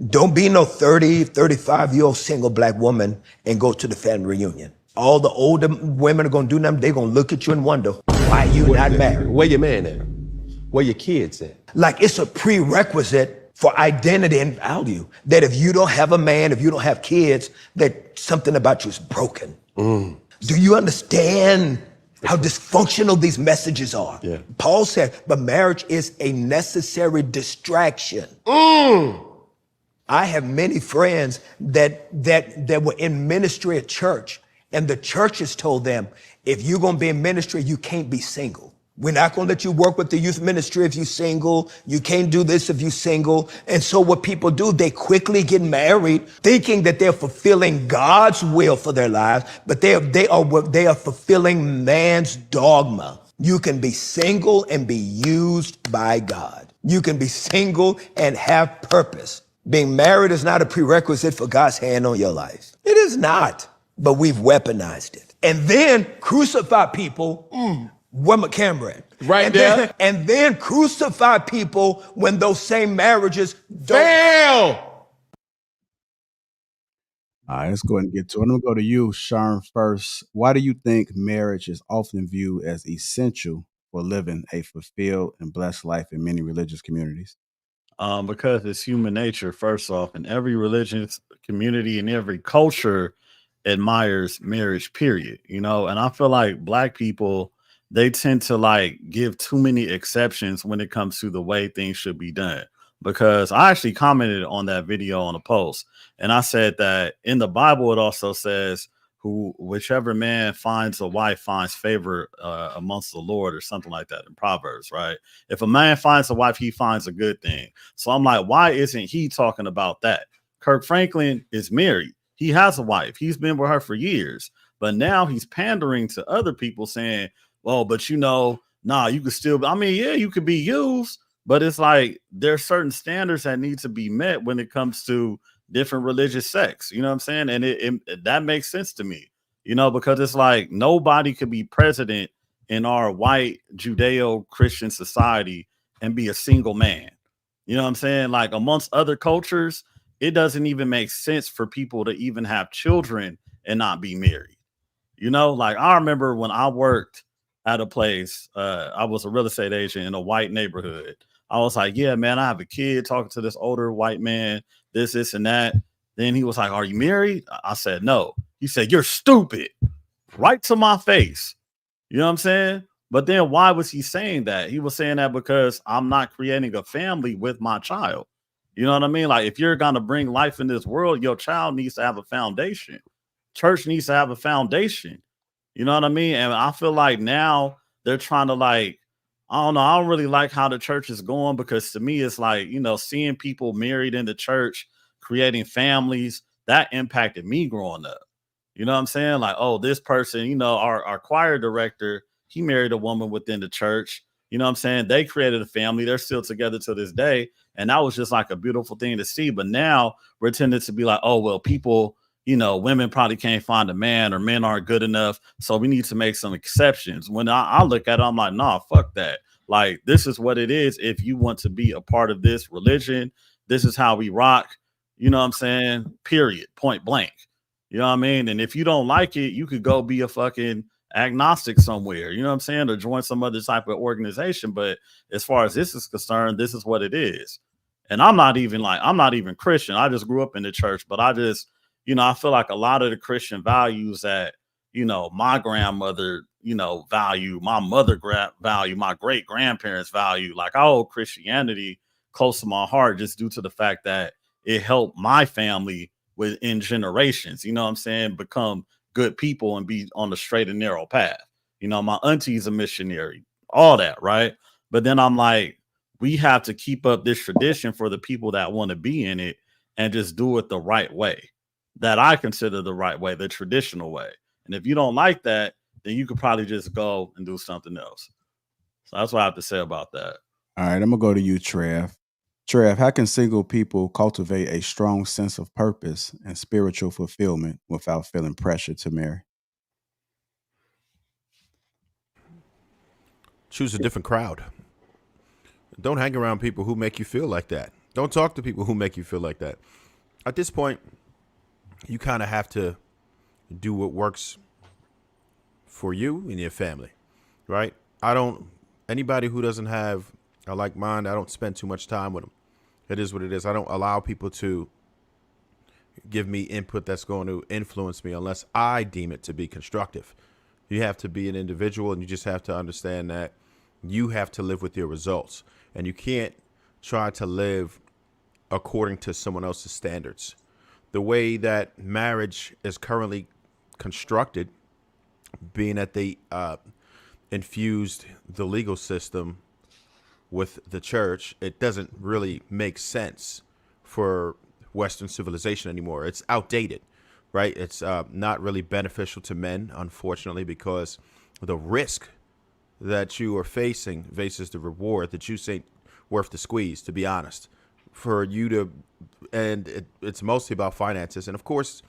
Don't be no 30, 35-year-old single black woman and go to the family reunion. All the older women are going to do them. They're going to look at you and wonder, why you not married? Where your man at? Where your kids at? Like, it's a prerequisite for identity and value, that if you don't have a man, if you don't have kids, that something about you is broken. Do you understand how dysfunctional these messages are? Yeah. Paul said, but marriage is a necessary distraction. I have many friends that were in ministry at church, and the church has told them, if you're going to be in ministry, you can't be single. We're not going to let you work with the youth ministry if you're single. You can't do this if you're single. And so what people do, they quickly get married thinking that they're fulfilling God's will for their lives, but they are fulfilling man's dogma. You can be single and be used by God. You can be single and have purpose. Being married is not a prerequisite for God's hand on your life. It is not, but we've weaponized it. And then crucify people. Where my camera at? Right there. And then crucify people when those same marriages fail. All right, let's go ahead and get to it. I'm going to go to you, Sharn, first. Why do you think marriage is often viewed as essential for living a fulfilled and blessed life in many religious communities? Because it's human nature, first off, and every religious community and every culture admires marriage, period. You know, and I feel like black people, they tend to like give too many exceptions when it comes to the way things should be done. Because I actually commented on that video on a post, and I said that in the Bible, it also says whichever man finds a wife finds favor amongst the Lord, or something like that in Proverbs, right? If a man finds a wife, he finds a good thing. So I'm like, why isn't he talking about that? Kirk Franklin is married. He has a wife. He's been with her for years, but now he's pandering to other people saying, well, but you know, nah, you could still. I mean, yeah, you could be used, but it's like there's certain standards that need to be met when it comes to different religious sects. You know what I'm saying? And it that makes sense to me. You know, because it's like nobody could be president in our white Judeo-Christian society and be a single man. You know what I'm saying? Like amongst other cultures, it doesn't even make sense for people to even have children and not be married. You know, like I remember when I worked at a place, I was a real estate agent in a white neighborhood. I was like, yeah, man, I have a kid talking to this older white man, this, and that. Then he was like, are you married? I said, no. He said, you're stupid. Right to my face. You know what I'm saying? But then why was he saying that? He was saying that because I'm not creating a family with my child. You know what I mean? Like if you're going to bring life in this world, your child needs to have a foundation. Church needs to have a foundation. You know what I mean? And I feel like now they're trying to like, I don't know. I don't really like how the church is going because to me, it's like, you know, seeing people married in the church, creating families, that impacted me growing up. You know what I'm saying? Like, oh, this person, you know, our choir director, he married a woman within the church. You know what I'm saying? They created a family. They're still together to this day. And that was just like a beautiful thing to see. But now we're tended to be like, oh, well, people, you know, women probably can't find a man or men aren't good enough. So we need to make some exceptions. When I look at it, I'm like, nah, fuck that. Like, this is what it is. If you want to be a part of this religion, this is how we rock. You know what I'm saying? Period. Point blank. You know what I mean? And if you don't like it, you could go be a fucking agnostic somewhere. You know what I'm saying? Or join some other type of organization. But as far as this is concerned, this is what it is. And I'm not even Christian. I just grew up in the church, but I just, you know, I feel like a lot of the Christian values that, you know, my grandmother, you know, value, my mother value, my great grandparents value. Like I hold Christianity close to my heart just due to the fact that it helped my family within generations, you know what I'm saying, become good people and be on the straight and narrow path. You know, my auntie's a missionary, all that, right? But then I'm like, we have to keep up this tradition for the people that want to be in it and just do it the right way, that I consider the right way, the traditional way. And if you don't like that, then you could probably just go and do something else. So that's what I have to say about that. All right, I'm gonna go to you, Trev. Trev, how can single people cultivate a strong sense of purpose and spiritual fulfillment without feeling pressure to marry? Choose a different crowd. Don't hang around people who make you feel like that. Don't talk to people who make you feel like that. At this point, you kind of have to do what works for you and your family, right? Anybody who doesn't have a like mind, I don't spend too much time with them. It is what it is. I don't allow people to give me input that's going to influence me unless I deem it to be constructive. You have to be an individual, and you just have to understand that you have to live with your results, and you can't try to live according to someone else's standards. The way that marriage is currently constructed, being that they infused the legal system with the church, it doesn't really make sense for Western civilization anymore. It's outdated, right? It's not really beneficial to men, unfortunately, because the risk that you are facing versus the reward, the juice ain't worth the squeeze, to be honest. For you to, and it's mostly about finances. And of course,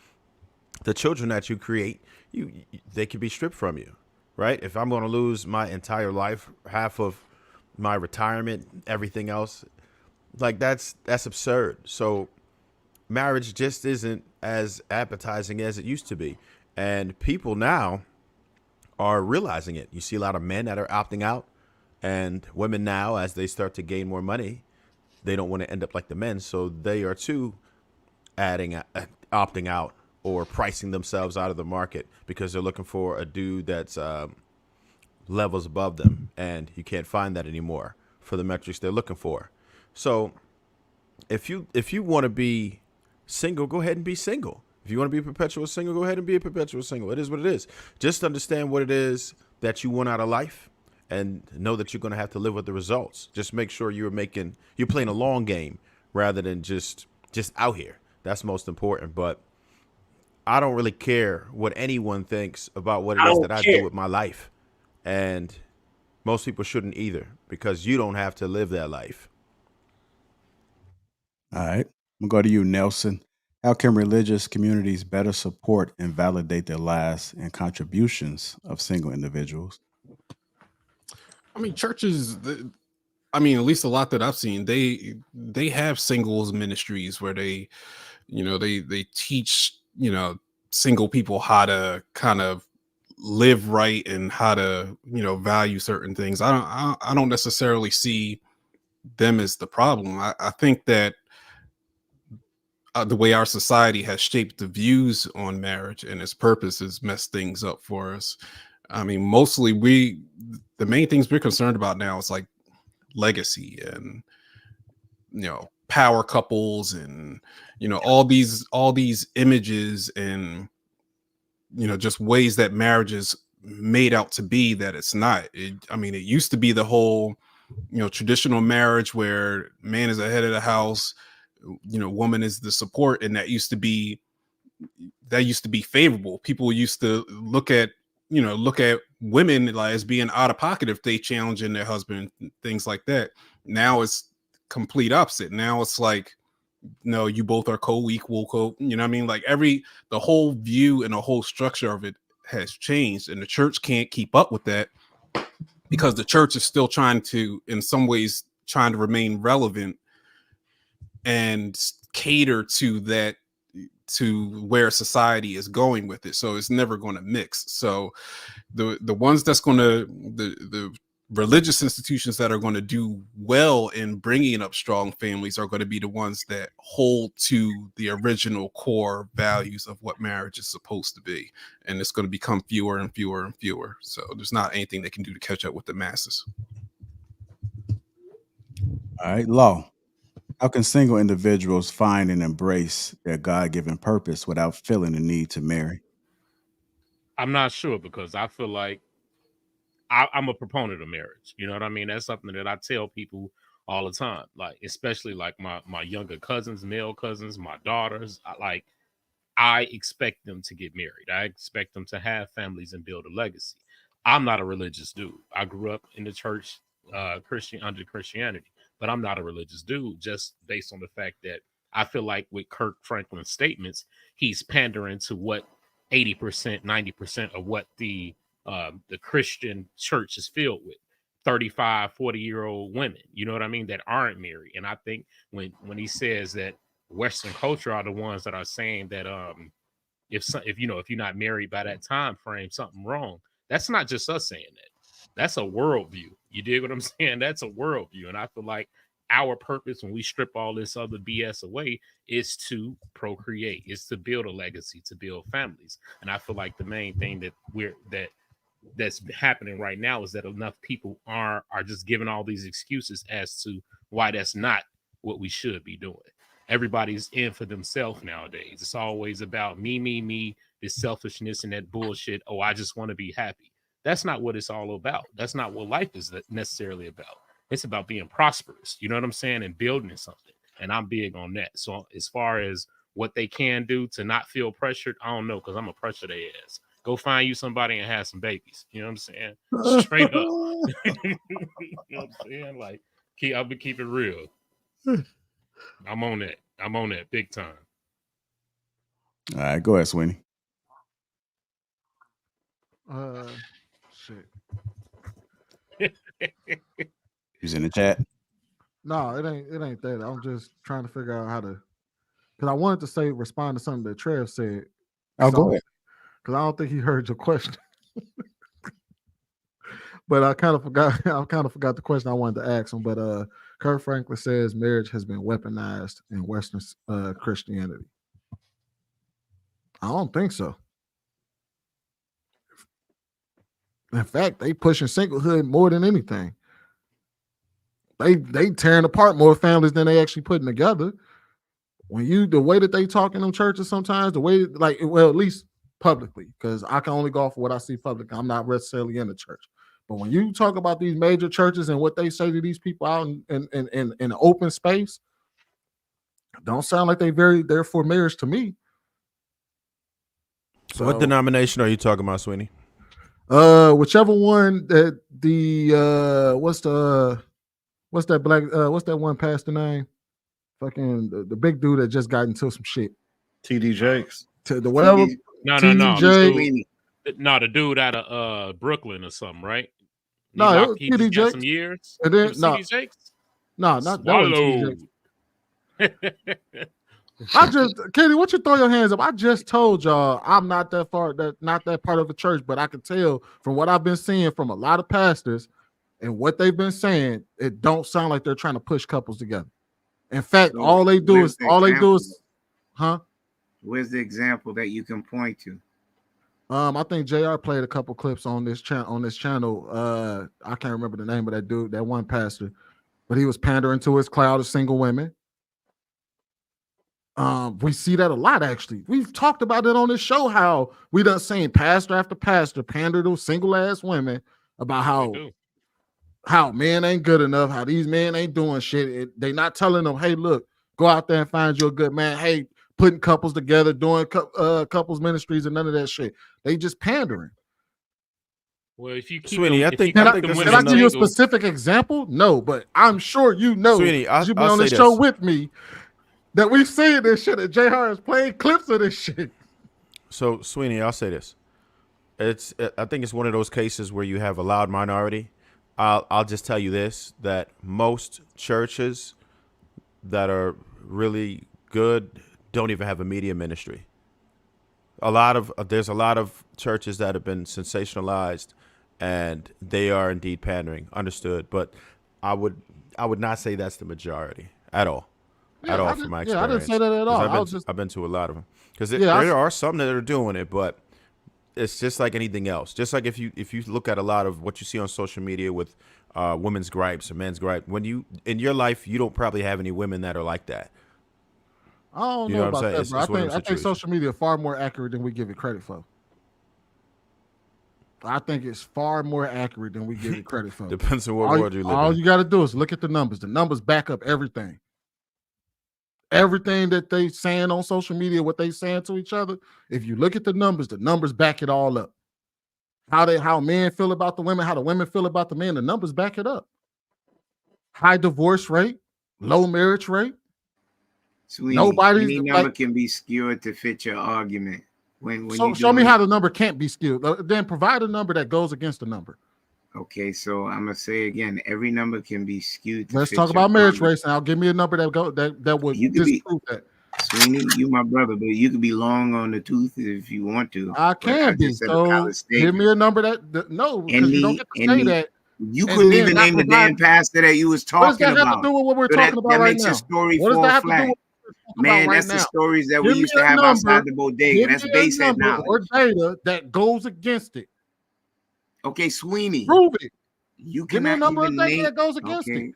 the children that you create, they can be stripped from you, right? If I'm going to lose my entire life, half of my retirement, everything else, like that's absurd. So marriage just isn't as appetizing as it used to be. And people now are realizing it. You see a lot of men that are opting out, and women now, as they start to gain more money, they don't want to end up like the men. So they are too opting out or pricing themselves out of the market because they're looking for a dude that's levels above them, and you can't find that anymore for the metrics they're looking for. So if you want to be single, go ahead and be single. If you want to be a perpetual single, go ahead and be a perpetual single. It is what it is. Just understand what it is that you want out of life, and know that you're going to have to live with the results. Just make sure you're playing a long game rather than just out here. That's most important. But I don't really care what anyone thinks about what it is that I do with my life. And most people shouldn't either, because you don't have to live that life. All right. I'm going to go to you, Nelson. How can religious communities better support and validate the lives and contributions of single individuals? I mean, churches. I mean, at least a lot that I've seen, they have singles ministries where they, they teach, single people how to kind of live right and how to, value certain things. I don't necessarily see them as the problem. I think that the way our society has shaped the views on marriage and its purpose has messed things up for us. I mean, mostly the main things we're concerned about now is like legacy and, power couples and, all these images and, just ways that marriage is made out to be that it's not. It used to be the whole, traditional marriage where man is the head of the house, woman is the support, and that used to be favorable. People used to look at women like as being out of pocket if they challenge in their husband, things like that. Now it's complete opposite. Now it's like, no, you both are co-equal, like the whole view and the whole structure of it has changed, and the church can't keep up with that because the church is still in some ways trying to remain relevant and cater to that, to where society is going with it. So it's never going to mix. So the ones that's going to, the religious institutions that are going to do well in bringing up strong families are going to be the ones that hold to the original core values of what marriage is supposed to be. And it's going to become fewer and fewer and fewer. So there's not anything they can do to catch up with the masses. All right, Law. How can single individuals find and embrace their God-given purpose without feeling the need to marry? I'm not sure, because I feel like I'm a proponent of marriage. You know what I mean? That's something that I tell people all the time. Like, especially like my younger cousins, male cousins, my daughters. I expect them to get married. I expect them to have families and build a legacy. I'm not a religious dude. I grew up in the church, under Christianity, but I'm not a religious dude, just based on the fact that I feel like with Kirk Franklin's statements, he's pandering to what 80%, 90% of what the Christian church is filled with. 35, 40-year-old women, you know what I mean, that aren't married. And I think when he says that Western culture are the ones that are saying that if you're not married by that time frame, something wrong. That's not just us saying that. That's a worldview. You dig what I'm saying? That's a worldview. And I feel like our purpose when we strip all this other BS away is to procreate, is to build a legacy, to build families. And I feel like the main thing that's happening right now is that enough people are just giving all these excuses as to why that's not what we should be doing. Everybody's in for themselves nowadays. It's always about me, this selfishness and that bullshit. Oh, I just want to be happy. That's not what it's all about. That's not what life is necessarily about. It's about being prosperous. You know what I'm saying? And building something. And I'm big on that. So as far as what they can do to not feel pressured, I don't know, because I'm a pressure their ass. Go find you somebody and have some babies. You know what I'm saying? Straight up. You know what I'm saying? Like, I'll keep it real. I'm on that. I'm on that big time. All right, go ahead, Sweeney. Shit. Who's in the chat? No, it ain't that. I'm just trying to figure out how to, because I wanted to respond to something that Trev said. Oh, go ahead. Because I don't think he heard your question. But I kind of forgot the question I wanted to ask him. But Kirk Franklin says marriage has been weaponized in Western Christianity. I don't think so. In fact, they pushing singlehood more than anything. They tearing apart more families than they actually putting together. The way that they talk in them churches sometimes, the way at least publicly, because I can only go off of what I see publicly. I'm not necessarily in the church. But when you talk about these major churches and what they say to these people out in open space, don't sound like they're for marriage to me. So what denomination are you talking about, Sweeney? Whichever one that the what's that one pastor name? Fucking the big dude that just got into some shit. TD Jakes. To the whatever. No. TD The dude out of Brooklyn or something, right? No, he just got some years. And then TD Jakes. No, not that one. Katie, what you throw your hands up? I just told y'all I'm not that part of the church, but I can tell from what I've been seeing from a lot of pastors and what they've been saying, it don't sound like they're trying to push couples together. In fact, all they do is, huh? Where's the example that you can point to? I think JR played a couple clips on this channel. I can't remember the name of that dude, that one pastor, but he was pandering to his crowd of single women. We see that a lot, actually. We've talked about it on this show, how we done seen pastor after pastor pander to single ass women about how men ain't good enough, how these men ain't doing shit. They not telling them, hey, look, go out there and find you a good man. Hey, putting couples together, doing couples ministries and none of that shit. They just pandering. Well, if you keep Sweeney, can I give you a specific example? No, but I'm sure you know. Sweeney, you've been on this show with me that we've seen this shit. And JR has played clips of this shit. So, Sweeney, I'll say this. I think it's one of those cases where you have a loud minority. I'll just tell you this, that most churches that are really good don't even have a media ministry. There's a lot of churches that have been sensationalized, and they are indeed pandering. Understood, but I would not say that's the majority at all. From my experience. Yeah, I didn't say that at all. I've been to a lot of them because there are some that are doing it, but it's just like anything else. Just like if you look at a lot of what you see on social media with women's gripes or men's gripes, when you in your life you don't probably have any women that are like that. I don't know about that, bro. I think social media is far more accurate than we give it credit for. I think it's far more accurate than we give it credit for. Depends on what world you live in. All you got to do is look at the numbers. The numbers back up everything. Everything that they saying on social media, what they saying to each other, if you look at the numbers back it all up. How men feel about the women, how the women feel about the men, the numbers back it up. High divorce rate, low marriage rate. Sweetie, any number can be skewed to fit your argument. Show me how the number can't be skewed. Then provide a number that goes against the number. Okay, so I'm gonna say again, every number can be skewed. Let's talk about marriage rates now. Give me a number that would disprove that. Sweeney, you my brother, but you could be long on the tooth if you want to. I can be. So give me a number that no, because you don't get to say that. You couldn't even name the damn pastor that you was talking about. What does that have to do with what we're talking about right now? That makes a story fall flat. Man, that's the stories that we used to have outside the bodega. That's basic knowledge. Or data that goes against it. Okay, Sweeney. Prove it. You give me a number of data that goes against it.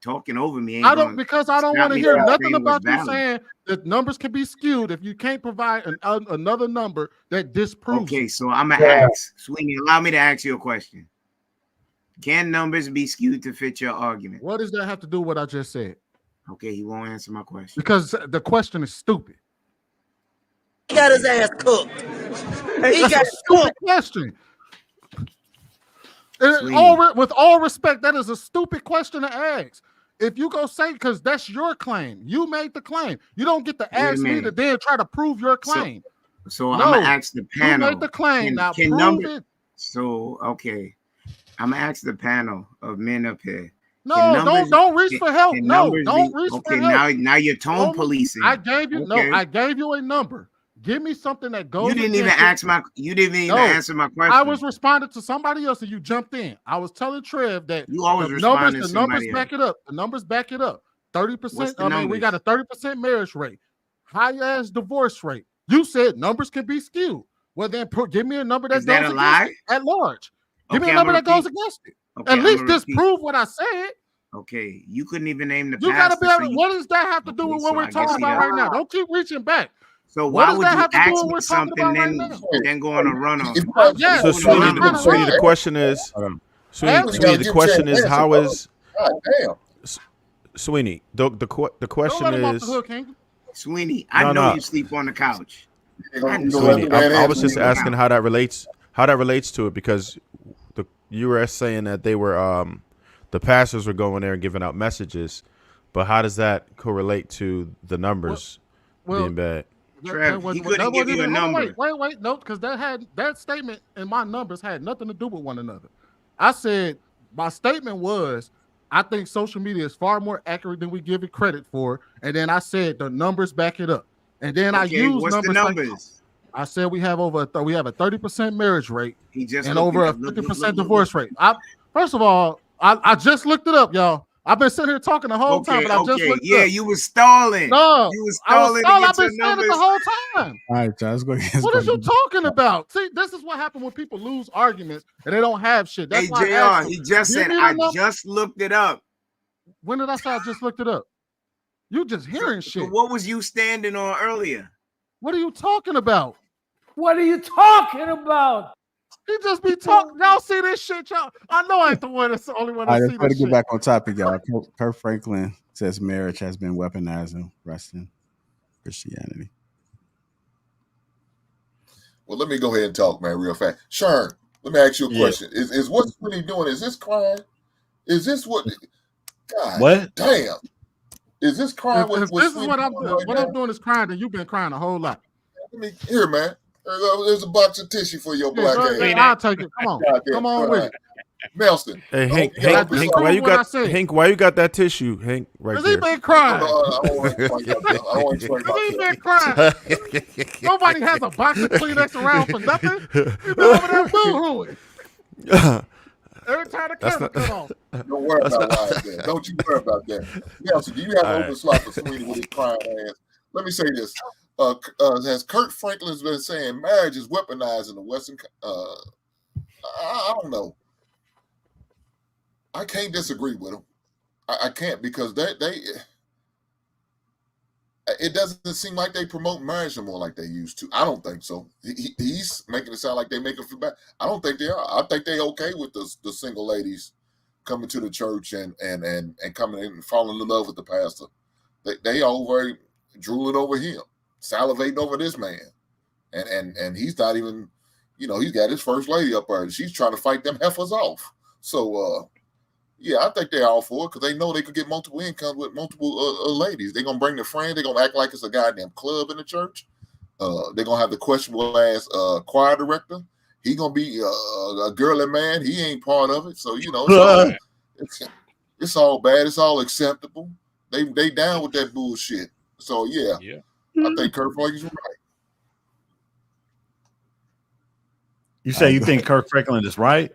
Talking over me. I don't want to hear nothing about you saying that numbers can be skewed if you can't provide another number that disproves. Okay, so I'm gonna ask Sweeney. Allow me to ask you a question. Can numbers be skewed to fit your argument? What does that have to do with what I just said? Okay, he won't answer my question. Because the question is stupid. He got his ass cooked. He got a stupid question. With all respect, that is a stupid question to ask. If you go say, because that's your claim, you made the claim. You don't get to ask me to then try to prove your claim. So I'm gonna ask the panel. You made the claim. Now prove it. So okay, I'm gonna ask the panel of men up here. No, don't reach for help. No, don't reach for help. Okay, now you're tone policing. I gave you I gave you a number. Give me something that goes. You didn't even answer my question. I was responding to somebody else and you jumped in. I was telling Trev that you always respond to numbers back it up. The numbers back it up. 30%. I mean, we got a 30% marriage rate, high ass divorce rate. You said numbers can be skewed. Well, then give me a number that goes against it at large. Give me a number that goes against it. Okay, at least disprove what I said. Okay, you couldn't even name the. You got to be able. What does that have to do with what we're talking about right now? Don't keep reaching back. So why would you ask me something then go on a run on? So Sweeney, the question is, how is Sweeney? The question is, Sweeney, I know you sleep on the couch. Sweeney, I was just asking how that relates how that relates to it, because you were saying that they were the pastors were going there and giving out messages, but how does that correlate to the numbers being bad? Trev, he couldn't give you a number. Wait, no, because that statement and my numbers had nothing to do with one another. I said my statement was, I think social media is far more accurate than we give it credit for, and then I said the numbers back it up, and then I used what's numbers. The numbers? I said we have a 30% marriage rate and over a 50% divorce rate. First of all, I just looked it up, y'all. I've been sitting here talking the whole time, but I just looked it up. You was stalling. No, you was stalling. I've been saying it the whole time. All right, Josh, go ahead. What are you talking about? See, this is what happened when people lose arguments and they don't have shit. That's why JR, he just said, I just looked it up. When did I say I just looked it up? You just hearing shit. So what was you standing on earlier? What are you talking about? What are you talking about? He just be talking. Y'all see this shit, y'all? I know I ain't the one that's the only one that see this to shit. get back on topic, y'all. Kirk Franklin says marriage has been weaponizing Western Christianity. Well, let me go ahead and talk, man, real fast. Sharon, let me ask you a question. Is what's really doing? Is this crime? Is this what? God, what? Damn. Is this crime? This is what I'm doing. What I'm doing is crying, and you've been crying a whole lot. Let me here, man. There's a box of tissue for your black ass. I'll take it. Come on with it. Nelson. Hey, Hank, why you got that tissue, Hank? Right there. Because he been crying. He been crying. Nobody has a box of Kleenex around for nothing. He been over there boo-hooing. Every time the camera cut off. Don't worry about that. Don't you worry about that. Nelson, do you have an open slot for Sweeney with his crying ass? Let me say this. As Kirk Franklin's been saying, marriage is weaponized in the Western. I don't know. I can't disagree with him. I can't, because it doesn't seem like they promote marriage no more like they used to. I don't think so. He's making it sound like they make it feel bad. I don't think they are. I think they're okay with the single ladies coming to the church and coming in and falling in love with the pastor. They all very drooling over him, salivating over this man, and he's not even, he's got his first lady up there. She's trying to fight them heifers off. So yeah, I think they're all for it, because they know they could get multiple incomes with multiple ladies. They're gonna bring their friend. They're gonna act like it's a goddamn club in the church. They're gonna have the questionable ass choir director. He gonna be a girly man. He ain't part of it. So it's all bad. It's all acceptable. They down with that bullshit. So yeah. I think Kirk Franklin's right. You say you think Kirk Franklin is right?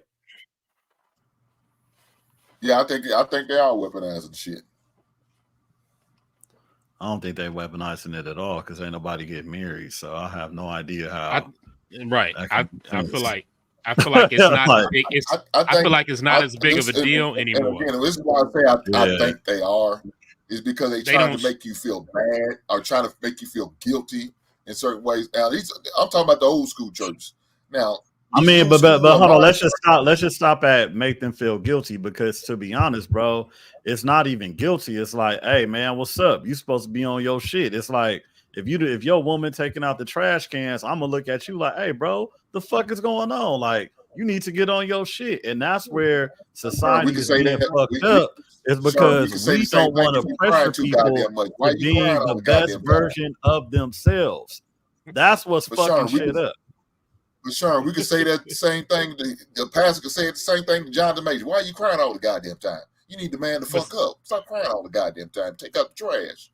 Yeah, I think they are weaponizing shit. I don't think they're weaponizing it at all, because ain't nobody getting married. So I have no idea how. I feel like it's not. I feel like it's not as big of a deal anymore. Again, this is why I say I think they are. Is because they trying to make you feel bad or trying to make you feel guilty in certain ways. Now, I'm talking about the old school churches. Now, I mean, but hold on. Let's just stop at make them feel guilty, because to be honest, bro, it's not even guilty. It's like, hey man, what's up? You supposed to be on your shit. It's like if your woman taking out the trash cans, I'm gonna look at you like, hey bro, the fuck is going on? Like, you need to get on your shit. And that's where society is being fucked up. It's because we don't want to pressure people to being the best version of themselves. That's what's fucking shit up. But Sean, we could say that the same thing. The pastor could say the same thing to John DeMasia. Why are you crying all the goddamn time? You need the man to fuck up. Stop crying all the goddamn time. Take out the trash.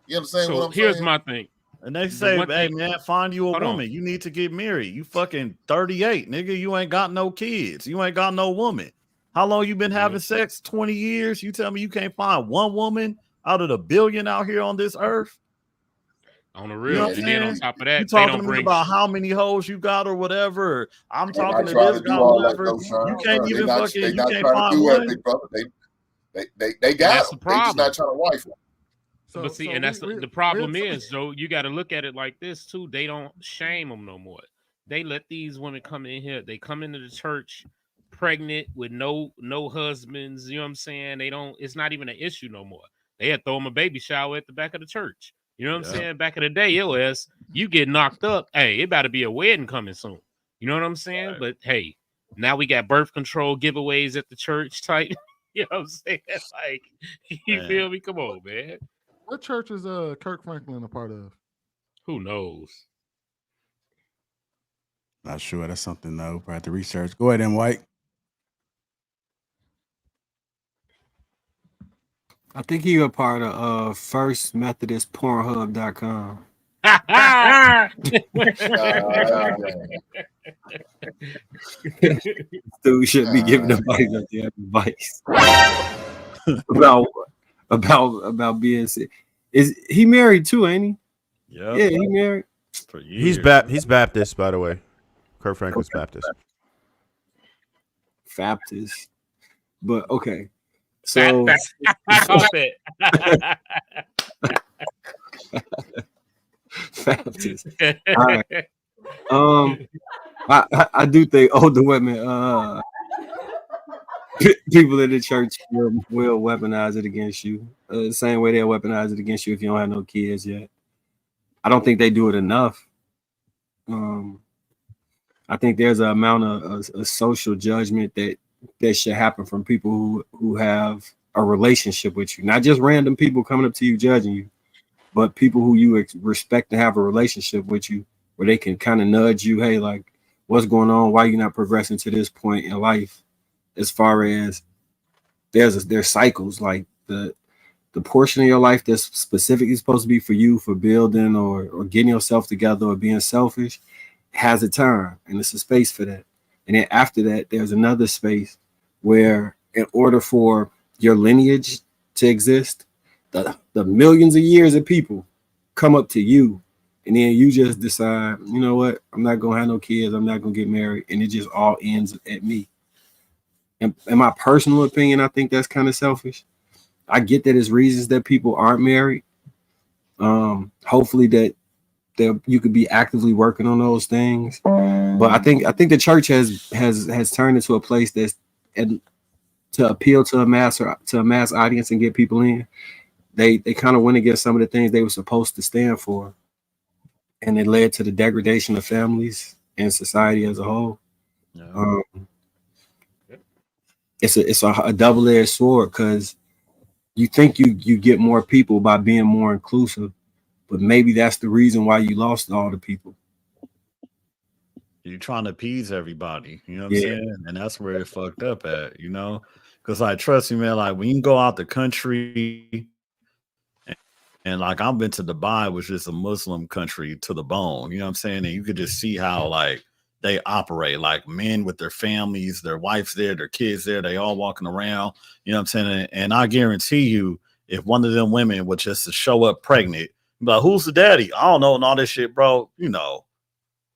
You understand what I'm saying? Here's my thing. And they say, hey man, find you a woman. You need to get married. You fucking 38, nigga. You ain't got no kids. You ain't got no woman. How long you been having sex? 20 years? You tell me you can't find one woman out of the billion out here on this earth? On the real, and then on top of that, you talking to me about how many hoes you got or whatever. I'm talking to this guy, whatever. You can't even fucking, you can't find one. They got them. They just not trying to wife them. But see, and that's the problem is, Joe, you got to look at it like this too. They don't shame them no more. They let these women come in here. They come into the church pregnant with no husbands. You know what I'm saying? They don't. It's not even an issue no more. They had throw them a baby shower at the back of the church. You know what I'm saying? Back in the day, it was you get knocked up. Hey, it better be a wedding coming soon. You know what I'm saying? But hey, now we got birth control giveaways at the church type. You know what I'm saying? Like, you feel me? Come on, man. What church is Kirk Franklin a part of? Who knows? Not sure. That's something though. Probably have to research. Go ahead, M. White. I think he a part of First Methodist Pornhub.com. Dude shouldn't be giving nobody that advice about being sick. Is he married too? Ain't he? Yep. Yeah, he married. For years. He's Baptist, by the way. Kirk Franklin's Baptist. Baptist. But okay. So Baptist. All right. I do think older women, people in the church will weaponize it against you. The same way they'll weaponize it against you if you don't have no kids yet. I don't think they do it enough. I think there's an amount of social judgment that should happen from people who have a relationship with you, not just random people coming up to you judging you, but people who you respect to have a relationship with you, where they can kind of nudge you, hey, like, what's going on? Why are you not progressing to this point in life? As far as there's cycles, like the portion of your life that's specifically supposed to be for you, for building or getting yourself together or being selfish, has a time, and it's a space for that. And then after that, there's another space where, in order for your lineage to exist, the millions of years of people come up to you, and then you just decide, you know what, I'm not gonna have no kids, I'm not gonna get married, and it just all ends at me. And in my personal opinion, I think that's kind of selfish. I get that there's reasons that people aren't married. Hopefully that you could be actively working on those things. But I think the church has turned into a place that's, and to appeal to a mass audience and get people in, they kind of went against some of the things they were supposed to stand for, and it led to the degradation of families and society as a whole. Yeah. It's a double-edged sword, because you think you get more people by being more inclusive, but maybe that's the reason why you lost all the people. You're trying to appease everybody, you know what I'm saying? And that's where it fucked up at, you know? Because, like, trust me, man, like, when you go out the country, and like, I've been to Dubai, which is a Muslim country to the bone, you know what I'm saying? And you could just see how, like, they operate, like men with their families, their wives there, their kids there, they all walking around, you know what I'm saying? And I guarantee you, if one of them women would just show up pregnant, be like, who's the daddy? I don't know, and all this shit, bro, you know,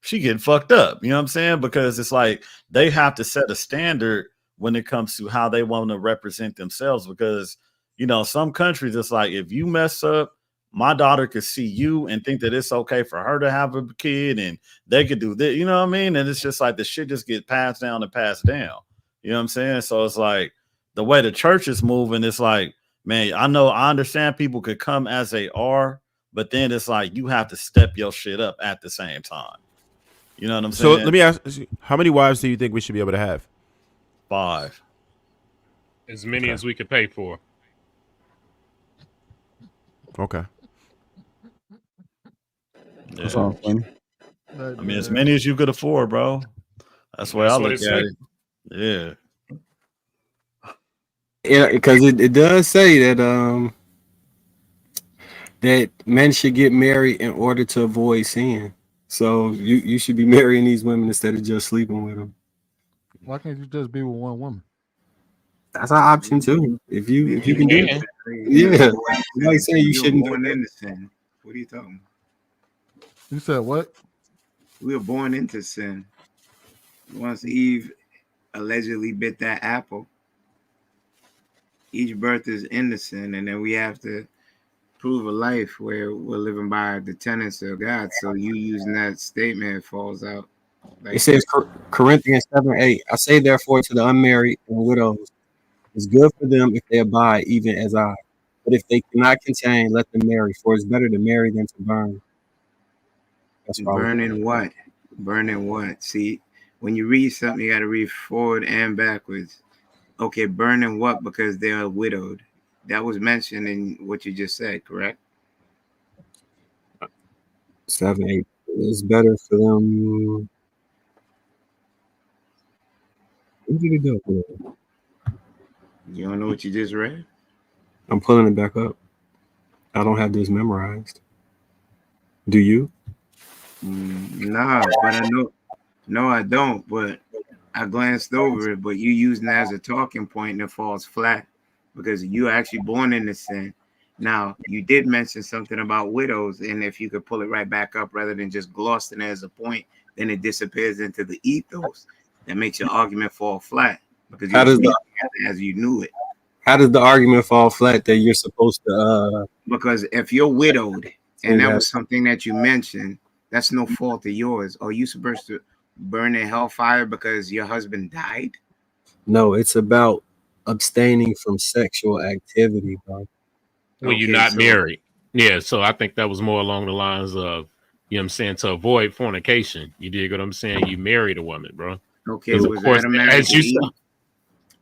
she getting fucked up, you know what I'm saying? Because it's like they have to set a standard when it comes to how they want to represent themselves. Because, you know, some countries, it's like, if you mess up, my daughter could see you and think that it's okay for her to have a kid, and they could do this, you know what I mean? And it's just like the shit just gets passed down and passed down. You know what I'm saying? So it's like the way the church is moving, it's like, man, I understand people could come as they are, but then it's like you have to step your shit up at the same time. You know what I'm saying? So let me ask, how many wives do you think we should be able to have? 5. As many as we could pay for. Okay. Yeah. That's all funny. I mean, as many as you could afford, bro. That's the way I look at it. Yeah. Yeah, because it does say that that men should get married in order to avoid sin. So you should be marrying these women instead of just sleeping with them. Why can't you just be with one woman? That's an option too. If you can do it. Yeah. Like saying you shouldn't born into sin. What are you talking about? You said what? We were born into sin. Once Eve allegedly bit that apple, each birth is into sin, and then we have to prove a life where we're living by the tenets of God. So you using that statement falls out. Like, it says Corinthians 7:8. I say therefore to the unmarried and widows, it's good for them if they abide, even as I. But if they cannot contain, let them marry, for it's better to marry than to burn. That's burning what? Burning what? See, when you read something, you got to read forward and backwards. Okay, burning what? Because they are widowed. That was mentioned in what you just said, correct? 7, 8. It's better for them. Where did it go? You don't know what you just read? I'm pulling it back up. I don't have this memorized. Do you? Nah, but I know. No, I don't. But I glanced over it. But you using it as a talking point and it falls flat because you are actually born into sin. Now, you did mention something about widows, and if you could pull it right back up rather than just glossing it as a point, then it disappears into the ethos. That makes your argument fall flat because you as you knew it. How does the argument fall flat that you're supposed to? Because if you're widowed, and that was something that you mentioned, that's no fault of yours. Are you supposed to burn in hellfire because your husband died? No, it's about abstaining from sexual activity, bro. Well, you're not married. Yeah, so I think that was more along the lines of, you know what I'm saying, to avoid fornication. You dig what I'm saying? You married a woman, bro. Okay, was Adam married to Eve?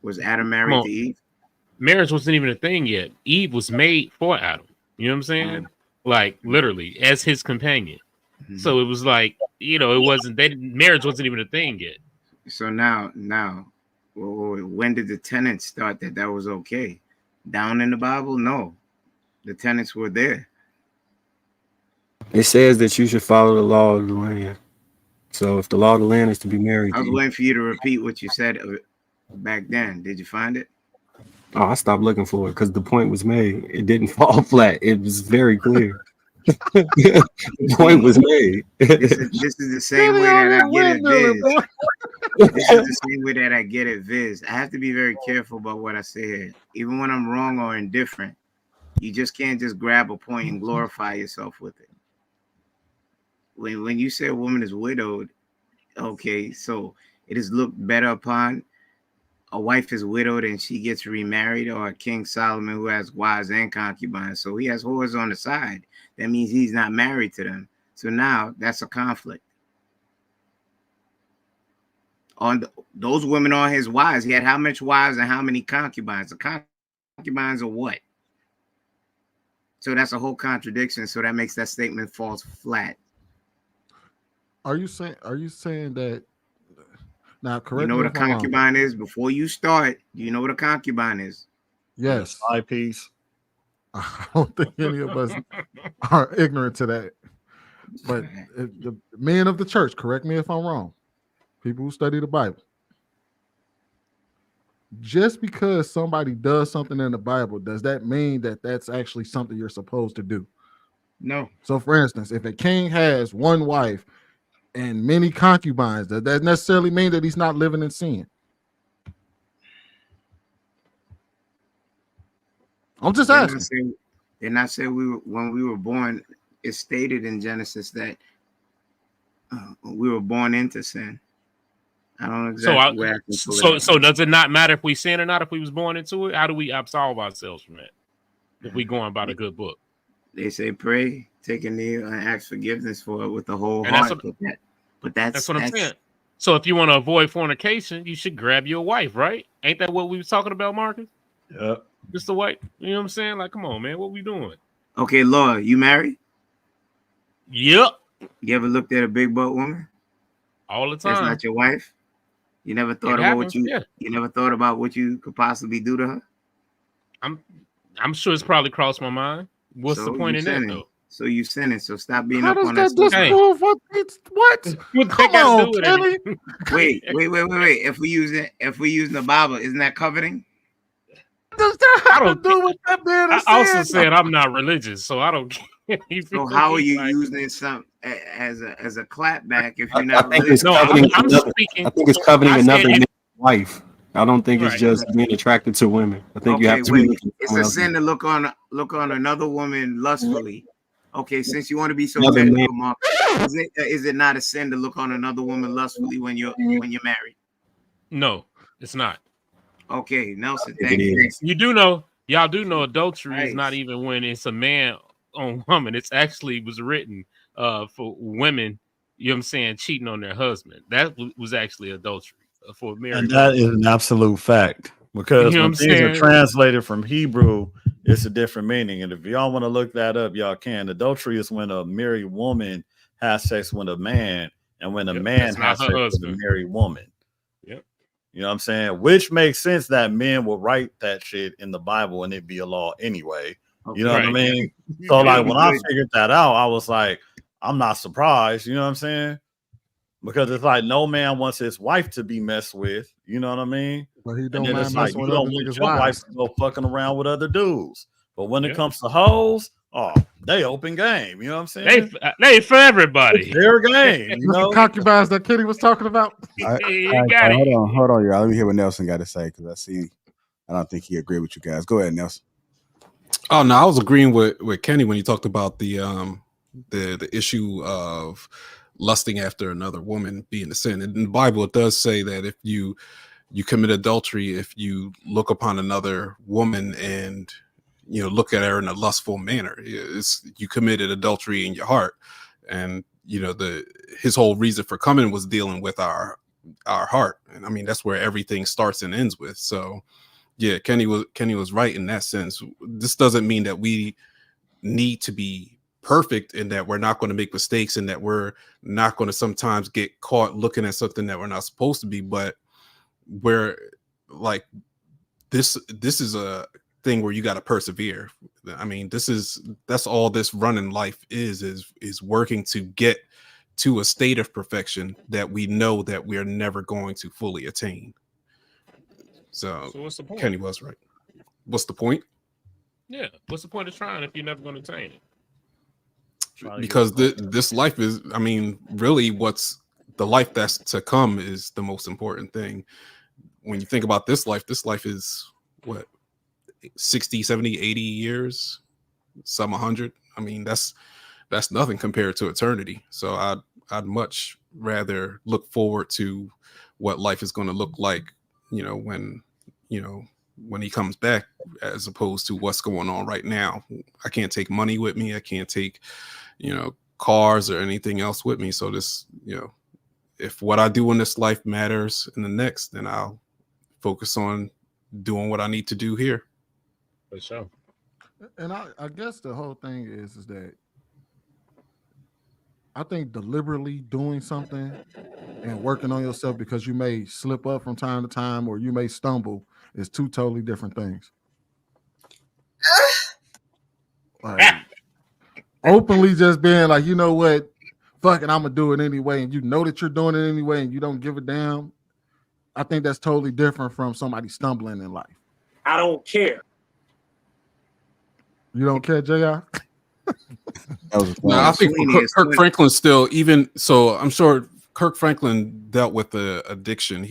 Was Adam married to Eve? Marriage wasn't even a thing yet. Eve was made for Adam. You know what I'm saying? Like literally as his companion. So it was like, you know, it wasn't. Marriage wasn't even a thing yet. So now, when did the tenants start that was okay? Down in the Bible, no, the tenants were there. It says that you should follow the law of the land. So if the law of the land is to be married, I was waiting for you to repeat what you said back then. Did you find it? Oh, I stopped looking for it because the point was made. It didn't fall flat. It was very clear. The point was made. This is the same way that I get it, Viz. This is the same way that I get it, Viz. I have to be very careful about what I say here. Even when I'm wrong or indifferent, you just can't just grab a point and glorify yourself with it. When you say a woman is widowed, okay, so it is looked better upon. A wife is widowed and she gets remarried, or a King Solomon who has wives and concubines. So he has whores on the side. That means he's not married to them. So now that's a conflict. Those women are his wives. He had how much wives and how many concubines? The concubines are what? So that's a whole contradiction. So that makes that statement falls flat. Are you saying that? Now, correct. You know what a concubine is? Before you start, do you know what a concubine is? Yes. Side piece. I don't think any of us are ignorant to that. But the men of the church, correct me if I'm wrong, people who study the Bible, just because somebody does something in the Bible, does that mean that that's actually something you're supposed to do? No. So, for instance, if a king has one wife and many concubines, does that necessarily mean that he's not living in sin? I'm just asking. They're not saying when we were born. It's stated in Genesis that we were born into sin. I don't know exactly. So does it not matter if we sin or not if we was born into it? How do we absolve ourselves from that if we going by the good book? They say pray, take a knee, and ask forgiveness for it with the whole heart. But that's what I'm saying. So if you want to avoid fornication, you should grab your wife, right? Ain't that what we was talking about, Marcus? Yeah. Just the wife. You know what I'm saying? Like, come on, man. What we doing? Okay, Laura, you married? Yep. You ever looked at a big butt woman? All the time. That's not your wife? You never thought about what you never thought about what you could possibly do to her? I'm sure it's probably crossed my mind. What's the point in that though? So you sinning. So stop being How up does on that that. disprove what? Come on, Kenny. Wait. If we use the Bible, isn't that coveting? Does that have to do with that being a sin? I also said I'm not religious, so I don't care. So how are you using it as a clapback if you're not religious? I think it's coveting another man's wife. I don't think it's just being attracted to women. I think you have to be looking. It's a sin to look on another woman lustfully. Okay, since you want to be so technical, Mark, is it not a sin to look on another woman lustfully when you're married? No, it's not. Okay, Nelson, thank you. Y'all do know adultery is not even when it's a man on woman. It's actually was written for women, you know what I'm saying, cheating on their husband. That was actually adultery for a married And that woman. is an absolute fact. Because You know when what I'm things are saying? translated from Hebrew, it's a different meaning. And if y'all want to look that up, y'all can. Adultery is when a married woman has sex with a man, and when a man that's not has her sex with a husband. married woman. Yep. You know what I'm saying? Which makes sense that men will write that shit in the Bible and it be a law anyway. You know what I mean? So like when I figured that out, I was like, I'm not surprised. You know what I'm saying? Because it's like no man wants his wife to be messed with. You know what I mean? But he And don't then mind it's like messing you with don't other want niggas' your wife wives. to go fucking around with other dudes. But when it comes to hoes, oh, they open game. You know what I'm saying? They for everybody. It's their game. You That's the know? concubines that Kenny was talking about. You got it. Hold on, y'all. Let me hear what Nelson got to say because I don't think he agreed with you guys. Go ahead, Nelson. Oh no, I was agreeing with Kenny when he talked about the issue of lusting after another woman being a sin. In the Bible, it does say that if you commit adultery, if you look upon another woman and look at her in a lustful manner, you committed adultery in your heart. And his whole reason for coming was dealing with our heart, and I mean that's where everything starts and ends with. So yeah, Kenny was right in that sense. This doesn't mean that we need to be perfect and that we're not going to make mistakes and that we're not going to sometimes get caught looking at something that we're not supposed to be, but we're like this is a thing where you got to persevere. I mean, that's all this running life is working to get to a state of perfection that we know that we are never going to fully attain. So what's the point? Kenny was right. What's the point? Yeah. What's the point of trying if you're never going to attain it? Because this life is, I mean, really what's the life that's to come is the most important thing. When you think about this life is what, 60, 70, 80 years, some 100. I mean, that's nothing compared to eternity. So I'd much rather look forward to what life is going to look like, when he comes back, as opposed to what's going on right now. I can't take money with me. I can't take, cars or anything else with me. So this, if what I do in this life matters in the next, then I'll focus on doing what I need to do here. For sure. And I guess the whole thing is that I think deliberately doing something and working on yourself because you may slip up from time to time or you may stumble is two totally different things. Like, openly just being like, you know what, fuck it, I'm gonna do it anyway, and you know that you're doing it anyway and you don't give a damn. I think that's totally different from somebody stumbling in life. I don't care. You don't care, JR? No, I think Kirk Franklin still, even so, I'm sure Kirk Franklin dealt with the addiction,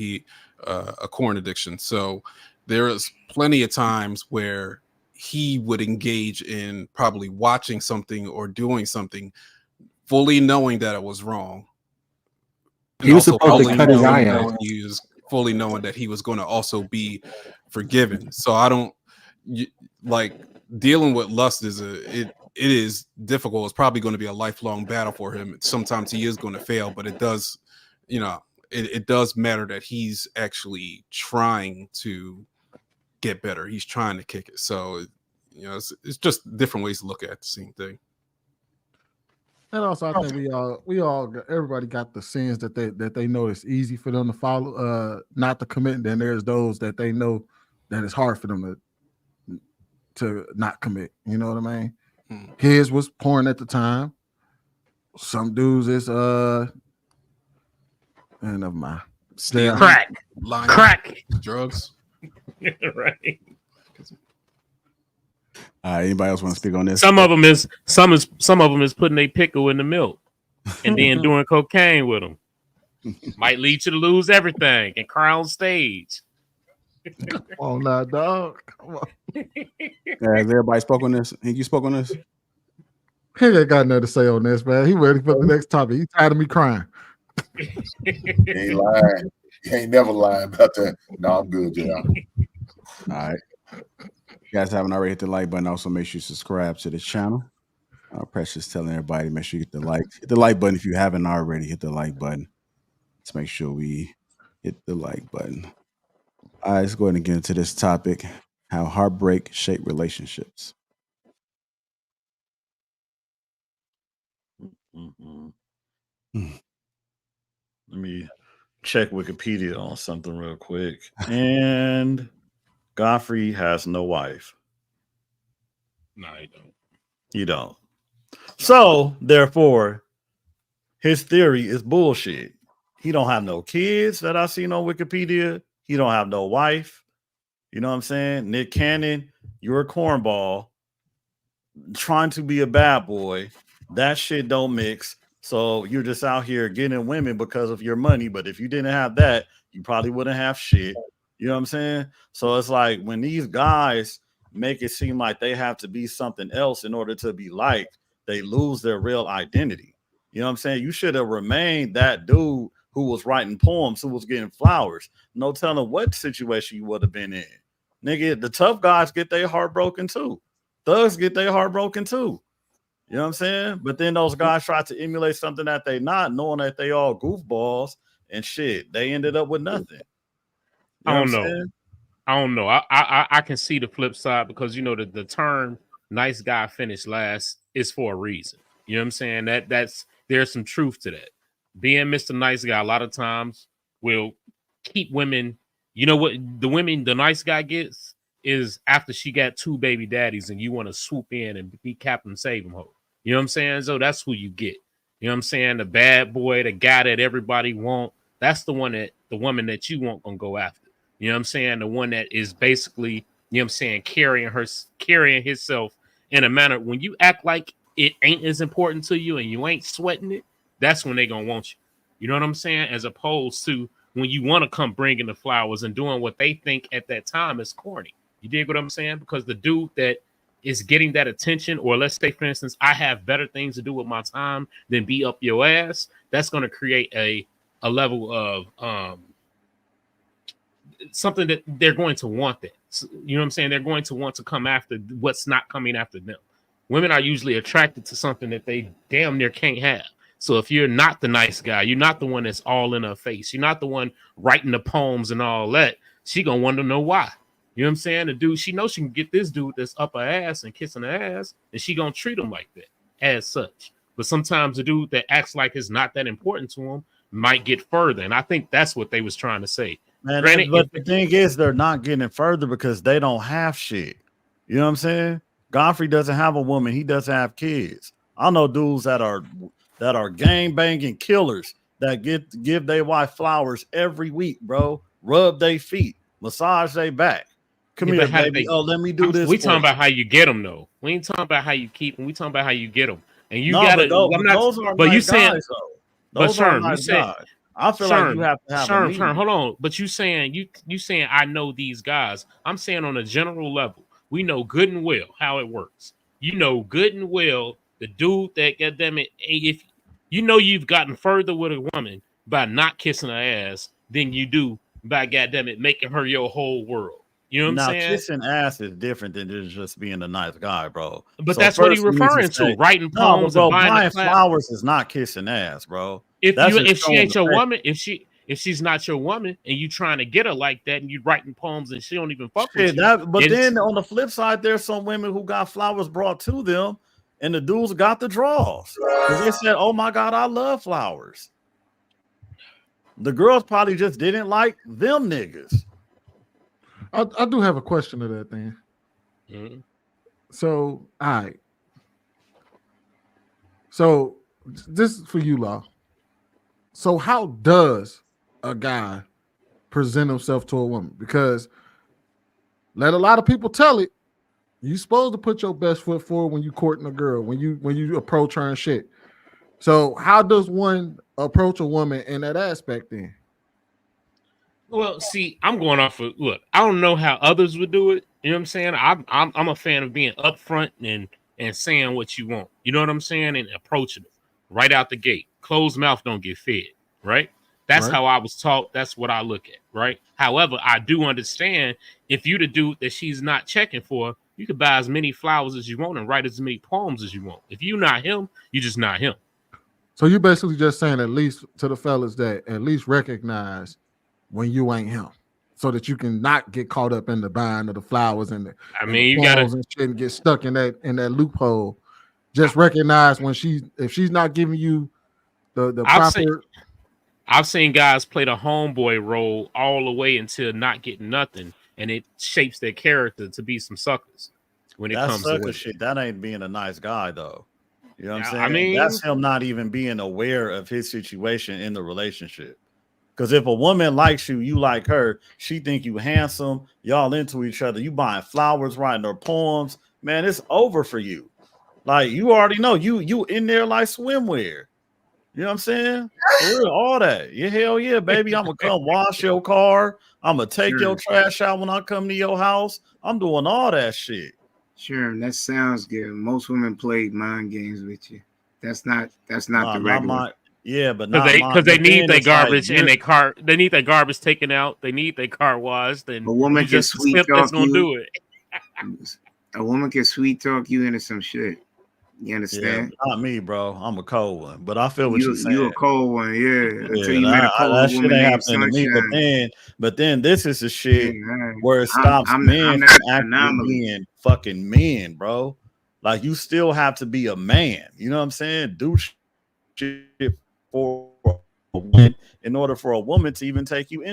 a corn addiction. So there is plenty of times where he would engage in probably watching something or doing something fully knowing that it was wrong. He was supposed to cut his eye out. He was fully knowing that he was going to also be forgiven. So I don't like dealing with lust it is difficult. It's probably going to be a lifelong battle for him. Sometimes he is going to fail, but it does, it does matter that he's actually trying to get better. He's trying to kick it. So, it's just different ways to look at the same thing. And also, I think everybody got the sins that they know it's easy for them to follow, not to commit. And then there's those that they know that it's hard for them to not commit. You know what I mean? His was porn at the time. Some dudes is never mind. Crack, drugs. Right. Anybody else want to speak on this? Some of them is putting a pickle in the milk and then doing cocaine with them. Might lead you to lose everything and cry on stage. Come on now, dog. Come on. Has everybody spoke on this? Think you spoke on this? He ain't got nothing to say on this, man. He ready for the next topic. He tired of me crying. He ain't lying. He ain't never lying about that. No, I'm good, yeah. All right. If you guys haven't already hit the like button, also make sure you subscribe to this channel. Precious telling everybody, make sure you hit the like button if you haven't already. Hit the like button. Let's make sure we hit the like button. All right, let's go ahead and get into this topic: how heartbreak shape relationships. Let me check Wikipedia on something real quick. And Godfrey has no wife. No, he don't. You don't. So, therefore, his theory is bullshit. He don't have no kids that I seen on Wikipedia. He don't have no wife. You know what I'm saying? Nick Cannon, you're a cornball trying to be a bad boy. That shit don't mix. So you're just out here getting women because of your money. But if you didn't have that, you probably wouldn't have shit. You know what I'm saying? So it's like when these guys make it seem like they have to be something else in order to be liked, they lose their real identity. You know what I'm saying? You should have remained that dude who was writing poems, who was getting flowers. No telling what situation you would have been in. Nigga, the tough guys get their heart broken too. Thugs get their heart broken too. You know what I'm saying? But then those guys try to emulate something that they not, knowing that they all goofballs and shit. They ended up with nothing. I don't know. I can see the flip side because you know the term "nice guy finished last" is for a reason. You know what I'm saying? There's some truth to that. Being Mr. Nice Guy a lot of times will keep women. You know what the nice guy gets is after she got 2 baby daddies and you want to swoop in and be Captain Save 'em ho. You know what I'm saying? So that's who you get. You know what I'm saying? The bad boy, the guy that everybody want. That's the woman that you want gonna go after. You know what I'm saying? The one that is basically, you know what I'm saying, carrying himself in a manner. When you act like it ain't as important to you and you ain't sweating it, that's when they gonna want you. You know what I'm saying? As opposed to when you want to come bringing the flowers and doing what they think at that time is corny. You dig what I'm saying? Because the dude that is getting that attention, or let's say, for instance, I have better things to do with my time than be up your ass. That's going to create a level of something that they're going to want that. You know what I'm saying? They're going to want to come after what's not coming after them. Women are usually attracted to something that they damn near can't have. So if you're not the nice guy, you're not the one that's all in her face, you're not the one writing the poems and all that, she gonna want to know why. You know what I'm saying? The dude, she knows she can get this dude that's up her ass and kissing her ass, and she gonna treat him like that as such. But sometimes the dude that acts like it's not that important to him might get further, and I think that's what they was trying to say. Man, Granted, but the thing is, they're not getting further because they don't have shit. You know what I'm saying? Godfrey doesn't have a woman. He doesn't have kids. I know dudes that are gang banging killers that give their wife flowers every week, bro. Rub their feet, massage their back. Come here, baby. Let me do this. We talking about how you get them, though. We ain't talking about how you keep them. We talking about how you get them. And you no, gotta. Those are but nice you saying, guys, though. But Sherm, you said. I feel like you have to have Sherm, hold on. But you saying I know these guys. I'm saying on a general level, we know good and well how it works. You know good and well the dude that goddamn it, if you know you've gotten further with a woman by not kissing her ass than you do by goddamn it making her your whole world. You know what I'm saying? Kissing ass is different than just being a nice guy, bro. But so that's what he's referring to. Writing poems and buying flowers is not kissing ass, bro. If she ain't your woman, if she's not your woman, and you trying to get her like that, and you writing poems and she don't even fuck with you. But then on the flip side, there's some women who got flowers brought to them, and the dudes got the draws because they said, "Oh my God, I love flowers." The girls probably just didn't like them niggas. I do have a question to that thing. Mm-hmm. So, all right. So, this is for you, Law. So, how does a guy present himself to a woman? Because let a lot of people tell it. You're supposed to put your best foot forward when you courting a girl, when you approach her and shit. So, how does one approach a woman in that aspect then? Well, see, I'm going off of look. I don't know how others would do it. You know what I'm saying? I'm a fan of being upfront and saying what you want. You know what I'm saying? And approaching it right out the gate. Closed mouth don't get fed, right? That's right. How I was taught. That's what I look at, right? However, I do understand if you the dude that she's not checking for, You could buy as many flowers as you want and write as many poems as you want. If you're not him, you're just not him. So you basically just saying, at least to the fellas, that at least recognize when you ain't him, so that you can not get caught up in the buying of the flowers and the, you gotta and shit and get stuck in that loophole. Just recognize when if she's not giving you the proper. I've seen guys play the homeboy role all the way until not getting nothing, and it shapes their character to be some suckers. When it comes to sucker shit, that ain't being a nice guy though. You know what I'm saying? I mean, that's him not even being aware of his situation in the relationship. Because if a woman likes you, you like her, she think you handsome, y'all into each other, you buying flowers, writing her poems, man, it's over for you. Like, you already know you in there like swimwear. You know what I'm saying? For real, all that. Yeah, hell yeah, baby. I'm gonna come wash your car. I'm gonna take your trash out when I come to your house. I'm doing all that shit. Sure, that sounds good. Most women play mind games with you. That's not the regular. Because they need their garbage in their car. They need their garbage taken out. They need their car washed. And a woman can sweet talk that's gonna do it. A woman can sweet talk you into some shit. You understand? Yeah, not me, bro. I'm a cold one, but I feel what you're saying. You a cold one, yeah. Until you met a cold that woman shit ain't named happening to Sunshine. me. But then this is the shit where it stops men from actually being fucking men, bro. Like, you still have to be a man. You know what I'm saying? Do shit for a woman in order for a woman to even take you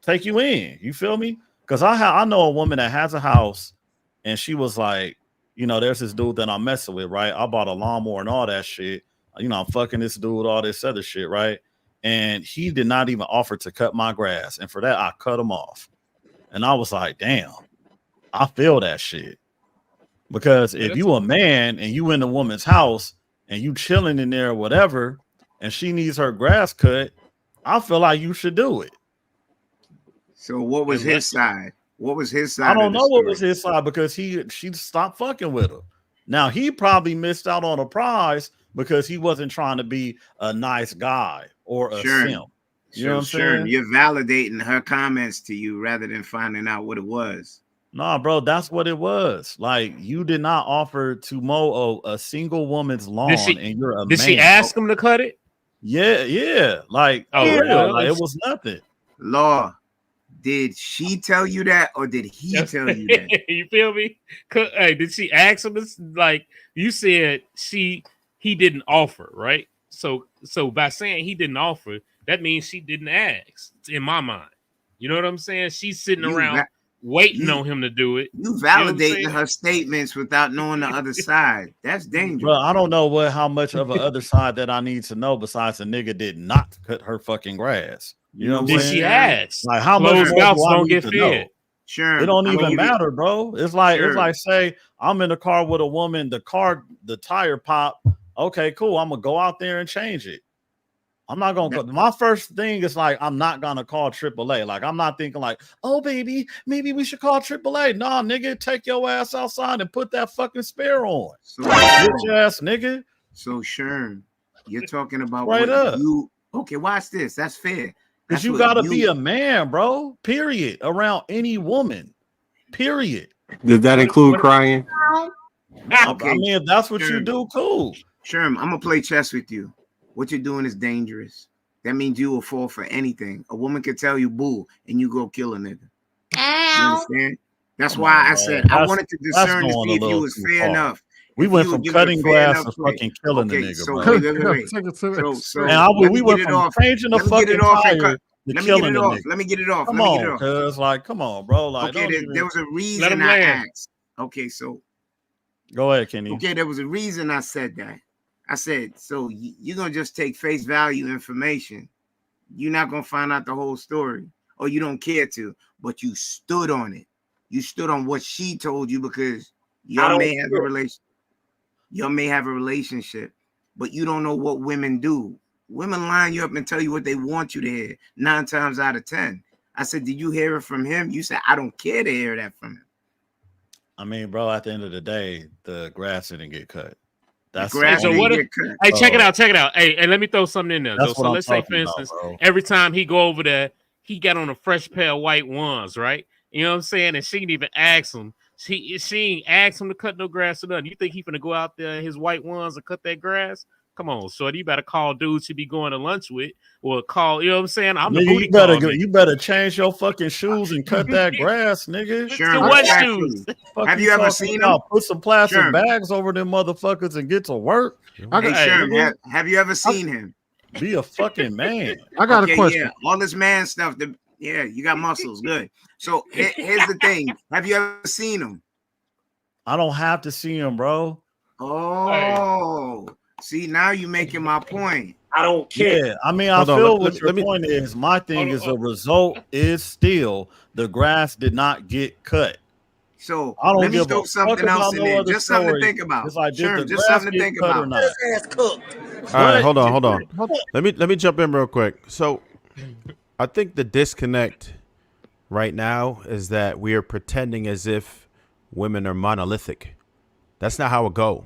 take you in. You feel me? Because I know a woman that has a house, and she was like, there's this dude that I'm messing with, right? I bought a lawnmower and all that shit. I'm fucking this dude, all this other shit, right? And he did not even offer to cut my grass. And for that, I cut him off. And I was like, damn, I feel that shit. Because if you a man and you in a woman's house and you chilling in there or whatever, and she needs her grass cut, I feel like you should do it. So what was his side? What was his side? I don't know what was his side, because she stopped fucking with him. Now, he probably missed out on a prize because he wasn't trying to be a nice guy or a simp. You know what I'm saying? You're validating her comments to you rather than finding out what it was. Nah, bro, that's what it was. Like, you did not offer to mow a single woman's lawn, and you're a man. Did she ask him to cut it? Yeah. Like, like, it was nothing. Law. Did she tell you that, or did he tell you that? You feel me? Hey, did she ask him? Like you said, he didn't offer, right? So by saying he didn't offer, that means she didn't ask. In my mind, you know what I'm saying? She's sitting around waiting on him to do it. You validating her statements without knowing the other side. That's dangerous. Bro, I don't know how much of a other side that I need to know besides a nigga did not cut her fucking grass. You know what I'm saying? She asked. Like, how much more mouths do I don't need get to fed. know? Sure. It don't even matter, bro. It's like say I'm in the car with a woman, the tire pop. Okay, cool. I'm gonna go out there and change it. I'm not gonna go. My first thing is like, I'm not gonna call AAA. Like, I'm not thinking like, oh baby, maybe we should call AAA. Nah, nigga, take your ass outside and put that fucking spare on. So, bitch ass nigga. So Sherm, you're talking about right up. Okay, watch this. That's fair. Because you gotta be a man, bro. Period. Around any woman. Period. Does that include crying? Okay. I mean, if that's what you do, cool. Sherm, I'm gonna play chess with you. What you're doing is dangerous. That means you will fall for anything. A woman can tell you boo, and you go kill a nigga. You understand? That's why I said I wanted to discern to see if you was fair enough. We went from cutting grass to fucking killing the nigga, bro. So we went from changing the fucking tire to killing the nigga. Let me get it off. Come on, cuz, like, come on, bro. Like, okay, there was a reason I asked. Okay, so go ahead, Kenny. Okay, there was a reason I said that. I said, so you're gonna just take face value information. You're not gonna find out the whole story, or you don't care to, but you stood on it. You stood on what she told you because y'all may have a relationship. Y'all may have a relationship, but you don't know what women do. Women line you up and tell you what they want you to hear 9 times out of 10. I said, did you hear it from him? You said, I don't care to hear that from him. I mean, bro, at the end of the day, the grass didn't get cut. That's grass. So what? Hey, check it out. Hey, and let me throw something in there. So let's say, for instance, every time he go over there, he got on a fresh pair of white ones, right? You know what I'm saying? And she didn't even ask him. She ain't asked him to cut no grass or nothing. You think he finna go out there in his white ones and cut that grass? Come on, shorty, you better call dudes you be going to lunch with, or call. You know what I'm saying? I'm the booty call. You better change your fucking shoes and cut that grass, nigga. Sherm, what shoes? Have you ever seen him? Put some plastic Sherm. bags over them motherfuckers and get to work. Hey, Sherm, have you ever seen him? Be a fucking man. I got a question. Yeah, all this man stuff. Yeah, you got muscles. Good. So here's the thing. Have you ever seen him? I don't have to see him, bro. Oh, see, now you're making my point. I don't care. Yeah, I mean, I feel what your point is. My thing is the result is still the grass did not get cut. So I don't let me give throw a something fuck else about in no there. other Just something to story. think about. If I did Sure, the just grass something to get think cut or about. not. Ass cooked. All right, hold on. Let me jump in real quick. So I think the disconnect right now is that we are pretending as if women are monolithic. That's not how it go.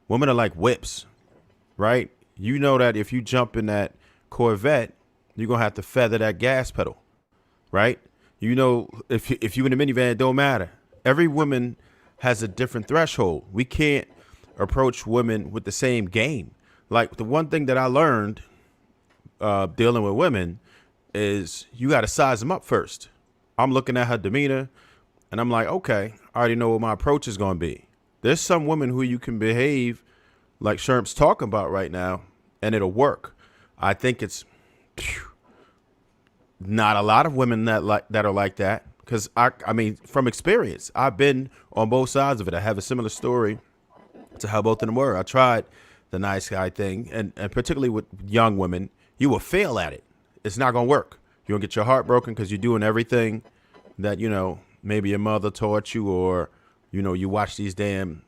Women are like whips, right? You know that if you jump in that Corvette, you're gonna have to feather that gas pedal, right? You know, if you in a minivan, it don't matter. Every woman has a different threshold. We can't approach women with the same game. Like the one thing that I learned dealing with women is you got to size them up first. I'm looking at her demeanor and I'm like, okay, I already know what my approach is going to be. There's some women who you can behave like Sherm's talking about right now and it'll work. I think it's not a lot of women that are like that. Because I mean, from experience, I've been on both sides of it. I have a similar story to how both of them were. I tried the nice guy thing, and particularly with young women, you will fail at it. It's not going to work. You're going to get your heart broken because you're doing everything that, you know, maybe your mother taught you, or, you know, you watch these damn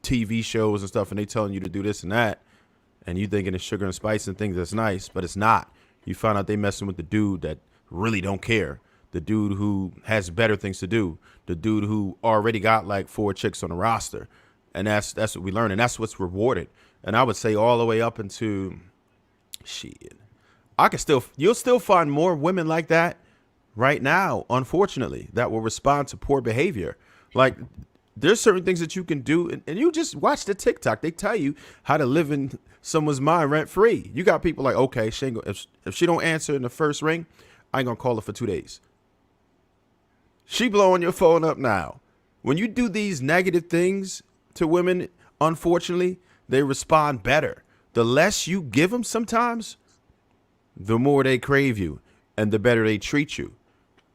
TV shows and stuff and they telling you to do this and that, and you thinking it's sugar and spice and things that's nice, but it's not. You find out they messing with the dude that really don't care. The dude who has better things to do, the dude who already got like 4 chicks on the roster. And that's what we learn. And that's what's rewarded. And I would say all the way up into shit. You'll still find more women like that right now, unfortunately, that will respond to poor behavior. Like there's certain things that you can do. And you just watch the TikTok. They tell you how to live in someone's mind rent free. You got people like, okay, if she don't answer in the first ring, I ain't gonna call her for 2 days. She blowing your phone up now. When you do these negative things to women, unfortunately, they respond better. The less you give them sometimes, the more they crave you and the better they treat you.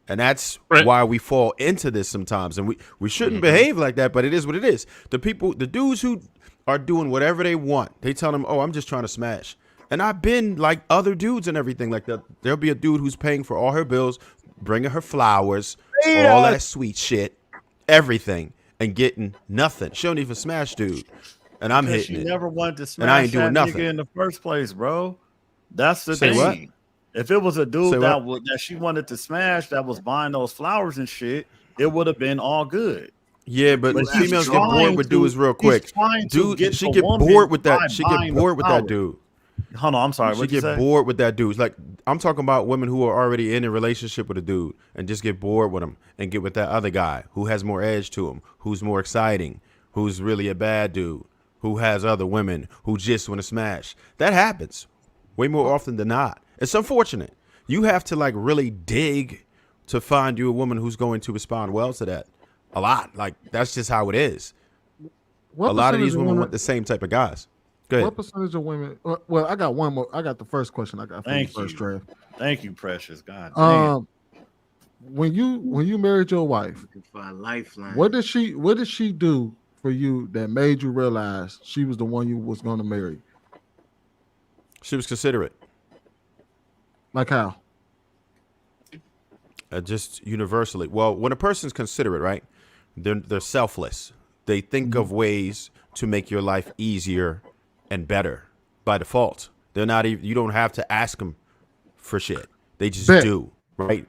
And that's why we fall into this sometimes. And we shouldn't behave like that, but it is what it is. The dudes who are doing whatever they want, they tell them, oh, I'm just trying to smash. And I've been like other dudes and everything like that. There'll be a dude who's paying for all her bills, bringing her flowers, all that sweet shit, everything, and getting nothing. She don't even smash dude. And I'm hitting it. She never wanted to smash and I ain't doing that nothing nigga in the first place, bro. That's the Say thing. what? If it was a dude Say that she wanted to smash, that was buying those flowers and shit, it would have been all good. Yeah, but females get bored with dudes real quick. Dude, she get bored with that. She get bored with that dude. Hold on, I'm sorry. She get bored with that dude. Like I'm talking about women who are already in a relationship with a dude and just get bored with him and get with that other guy who has more edge to him, who's more exciting, who's really a bad dude, who has other women who just want to smash. That happens way more often than not. It's unfortunate. You have to like really dig to find you a woman who's going to respond well to that. A lot. Like that's just how it is. A lot of these women want the same type of guys. Go ahead. What percentage of women? Well, I got one more. I got the first question. I got for the first draft. Thank you, Precious. God damn. When you married your wife, for a lifeline, what did she do for you that made you realize she was the one you was going to marry? She was considerate. Like how? Just universally. Well, when a person's considerate, right? They're selfless. They think of ways to make your life easier and better by default. They're not even. You don't have to ask them for shit. They just do, right?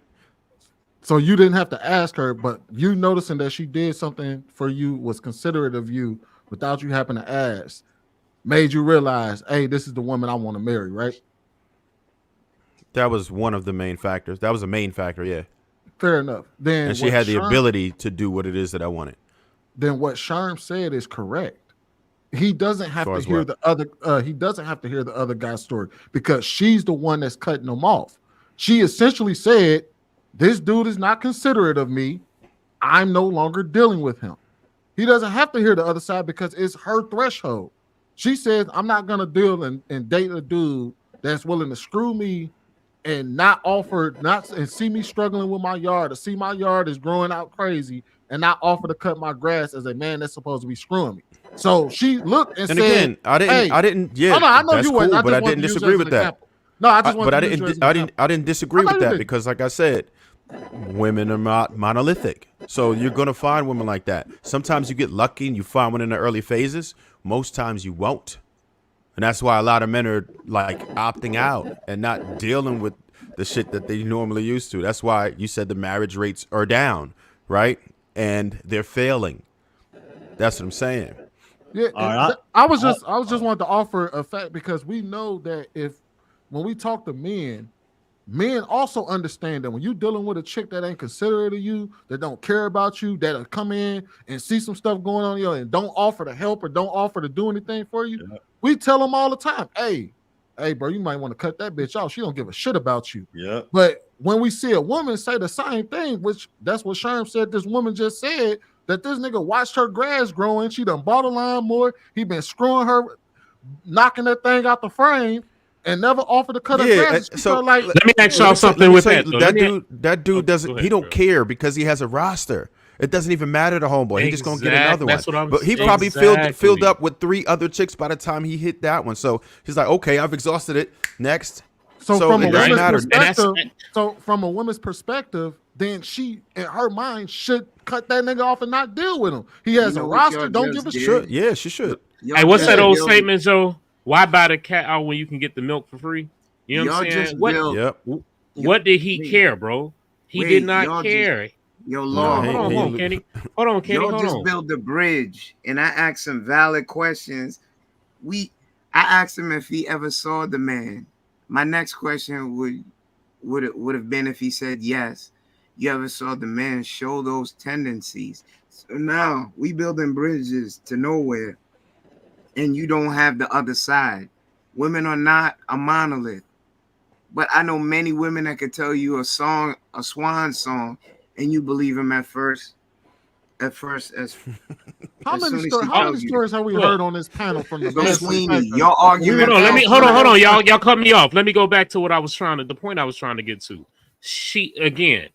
So you didn't have to ask her, but you noticing that she did something for you, was considerate of you without you having to ask, made you realize, hey, this is the woman I want to marry, right? That was one of the main factors. That was a main factor, yeah. Fair enough. Then and she had the ability to do what it is that I wanted. then what Sherm said is correct. He doesn't have to hear the other. He doesn't have to hear the other guy's story because she's the one that's cutting him off. She essentially said, "This dude is not considerate of me. I'm no longer dealing with him." He doesn't have to hear the other side because it's her threshold. She says, "I'm not gonna deal and date a dude that's willing to screw me and not offer, not and see me struggling with my yard, or see my yard is growing out crazy, and not offer to cut my grass as a man that's supposed to be screwing me." So she looked and said, again, I didn't. Yeah, I know that's you wouldn't. cool, I but just I wanted didn't to use disagree it as with an that. example. No, I just wanted But to I use it as didn't. an I didn't. example. I didn't disagree with you that didn't. because, like I said, women are not monolithic. So you're gonna find women like that. Sometimes you get lucky and you find one in the early phases. Most times you won't, and that's why a lot of men are like opting out and not dealing with the shit that they normally used to. That's why you said the marriage rates are down, right? And they're failing. That's what I'm saying. Yeah, I was just wanted to offer a fact because we know that when we talk to men also understand that when you're dealing with a chick that ain't considerate of you, that don't care about you, that'll come in and see some stuff going on here and don't offer to help or don't offer to do anything for you. Yeah. We tell them all the time, hey, bro, you might want to cut that bitch off. She don't give a shit about you. Yeah. But when we see a woman say the same thing, which that's what Sherm said, this woman just said, that this nigga watched her grass growing. She done bought a lawnmower. He been screwing her, knocking that thing out the frame, and never offered to cut her grass. So like, let me ask y'all something with that. That dude doesn't. He don't care because he has a roster. It doesn't even matter to homeboy. He just gonna get another one. But he probably filled up with 3 other chicks by the time he hit that one. So he's like, okay, I've exhausted it. Next. So from a woman's perspective, then she, in her mind, should cut that nigga off and not deal with him. He has a roster. Don't give a shit. Yeah, she should. Hey, what's that old statement, Joe? Why buy the cat out when you can get the milk for free? You know what I'm saying? What did he care, bro? He did not care. Lord, hold on, Kenny. Hold on, Kenny. Y'all just build the bridge, and I asked some valid questions. I asked him if he ever saw the man. My next question would have been if he said yes. You ever saw the man show those tendencies? So now we building bridges to nowhere, and you don't have the other side. Women are not a monolith, but I know many women that could tell you a swan song, and you believe him at first. How many stories have we heard on this panel from the Sweeney? Y'all arguing. Hold on. Y'all cut me off. Let me go back to the point I was trying to get to. She, again,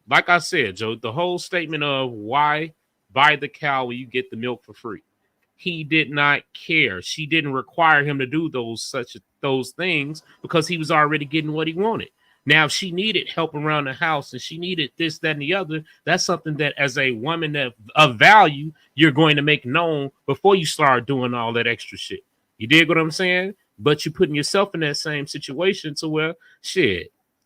like I said, Joe, the whole statement of why buy the cow when you get the milk for free. He did not care. She didn't require him to do those things because he was already getting what he wanted. Now, if she needed help around the house and she needed this, that, and the other, that's something that as a woman of value, you're going to make known before you start doing all that extra shit. You dig what I'm saying? But you're putting yourself in that same situation to where,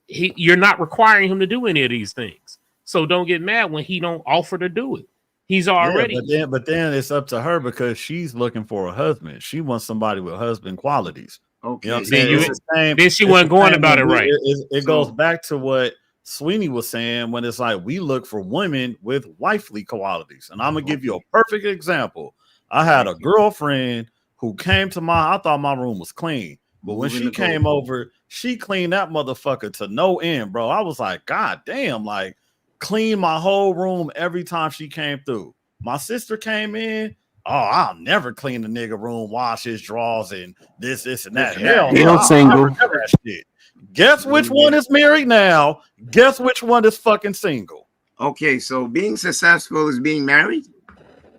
you're not requiring him to do any of these things. So don't get mad when he don't offer to do it. He's already. Yeah, but then it's up to her because she's looking for a husband. She wants somebody with husband qualities. Okay. You know what I'm saying? Then she wasn't going about it right. It goes back to what Sweeney was saying when it's like we look for women with wifely qualities. And I'm going to give you a perfect example. I had a girlfriend who came to I thought my room was clean. But when she came over, she cleaned that motherfucker to no end, bro. I was like, God damn, like clean my whole room every time she came through. My sister came in. Oh, I'll never clean the nigga room, wash his drawers and this and that. Hell no, single. That shit. Guess which one is married now? Guess which one is fucking single? Okay, so being successful is being married?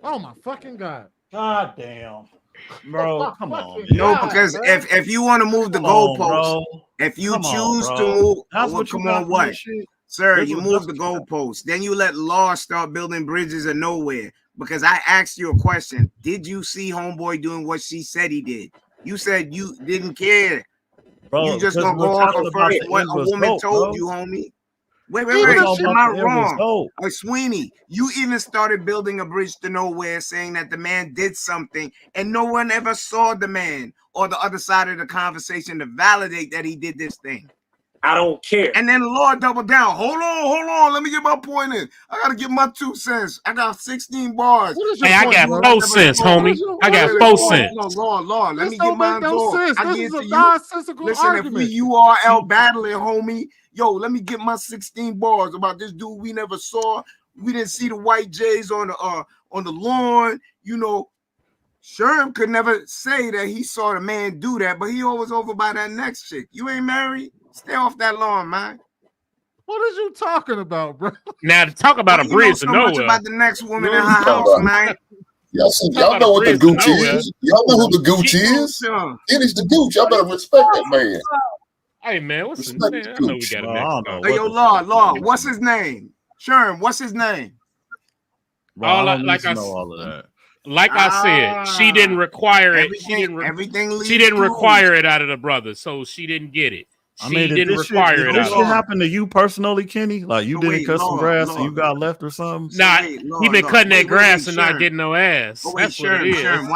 Oh my fucking God. God damn. Bro, come on. No, because if you want to move the goalpost, if you choose to move, sir, you move the goalpost. Then you let law start building bridges of nowhere. Because I asked you a question. Did you see homeboy doing what she said he did? You said you didn't care. Bro, you just gonna go off of first what a woman told you, homie. Wait. Am I wrong? Sweeney, you even started building a bridge to nowhere saying that the man did something and no one ever saw the man or the other side of the conversation to validate that he did this thing. I don't care. And then the Lord doubled down. Hold on. Let me get my point in. I gotta get my 2 cents. I got 16 bars. Hey, I got 4 cents, homie. I got 4 cents. Lord, let me get mine off. I This get is to a you. nonsensical Listen, argument. if we URL battling, homie, yo, let me get my 16 bars about this dude we never saw. We didn't see the white Jays on the lawn. You know, Sherm could never say that he saw the man do that, but he always over by that next chick. You ain't married? Stay off that lawn, man. What is you talking about, bro? Now to talk about a bridge to nowhere. Much about the next woman in her house, man. Y'all know what the gooch is. Y'all know who the gooch is. It is the gooch. Y'all better respect that man. Hey man, what's his name? I know we got a next. Hey, yo, Lord, what's his name? Sherm, what's his name? Like I know all of that. Like I said, she didn't require it. She didn't require it out of the brother, so she didn't get it. I mean, didn't require it. Did this shit happen to you personally, Kenny? Like you didn't cut some grass and you got left or something? Nah, he been cutting that grass and not getting no ass. That's what it is. Sherm,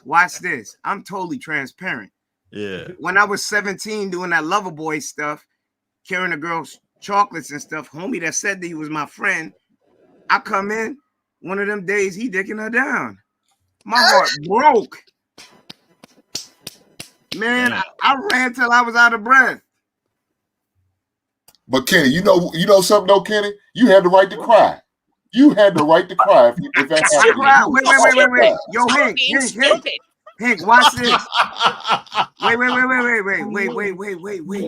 watch this. I'm totally transparent. Yeah. When I was 17 doing that lover boy stuff, carrying the girls chocolates and stuff, homie that said that he was my friend, I come in, one of them days he dicking her down. My heart broke. Man, I ran till I was out of breath. But Kenny, you know something though, Kenny? You had the right to cry. You had the right to cry if that happened. Wait. Yo, Hank, watch this.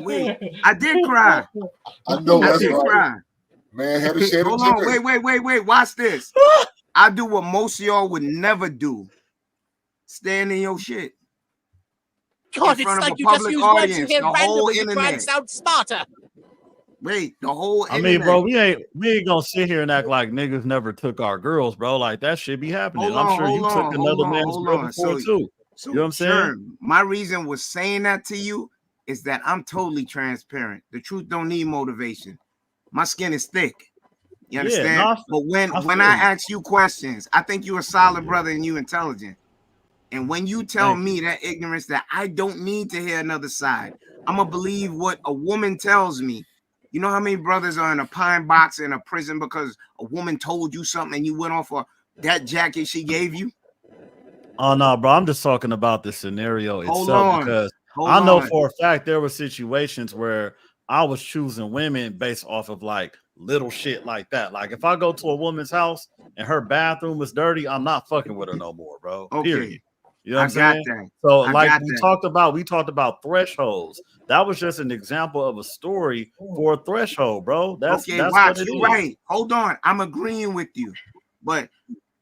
Wait. I did cry. I know that's did right. Cry. Man, had to shed a Hold tear. on, wait. Watch this. I do what most of y'all would never do. Stand in your shit. God, it's like you just use words in here randomly to try and sound smarter. Wait, the whole I mean, bro, we ain't gonna sit here and act like niggas never took our girls, bro. Like that shit be happening. I'm sure you took another man's girl before too. So, you know what I'm saying? My reason was saying that to you is that I'm totally transparent. The truth don't need motivation. My skin is thick. You understand? Yeah, but when I ask you questions, I think you're a solid brother and you intelligent. And when you tell me that ignorance that I don't need to hear another side, I'm gonna believe what a woman tells me. You know how many brothers are in a pine box in a prison because a woman told you something and you went off for that jacket she gave you? Oh no, bro. I'm just talking about the scenario itself because I know for a fact there were situations where I was choosing women based off of like little shit like that. Like if I go to a woman's house and her bathroom is dirty, I'm not fucking with her no more, bro. Okay. Period. You know what I'm saying? So like we talked about thresholds. That was just an example of a story for a threshold, bro. That's watch, you're right. Hold on. I'm agreeing with you. But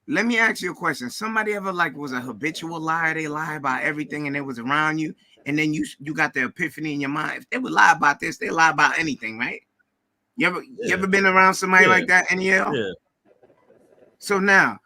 let me ask you a question. Somebody ever was a habitual liar? They lie about everything and it was around you, and then you got the epiphany in your mind. If they would lie about this, they lie about anything, right? You ever been around somebody like that, NEL? Yeah. So now,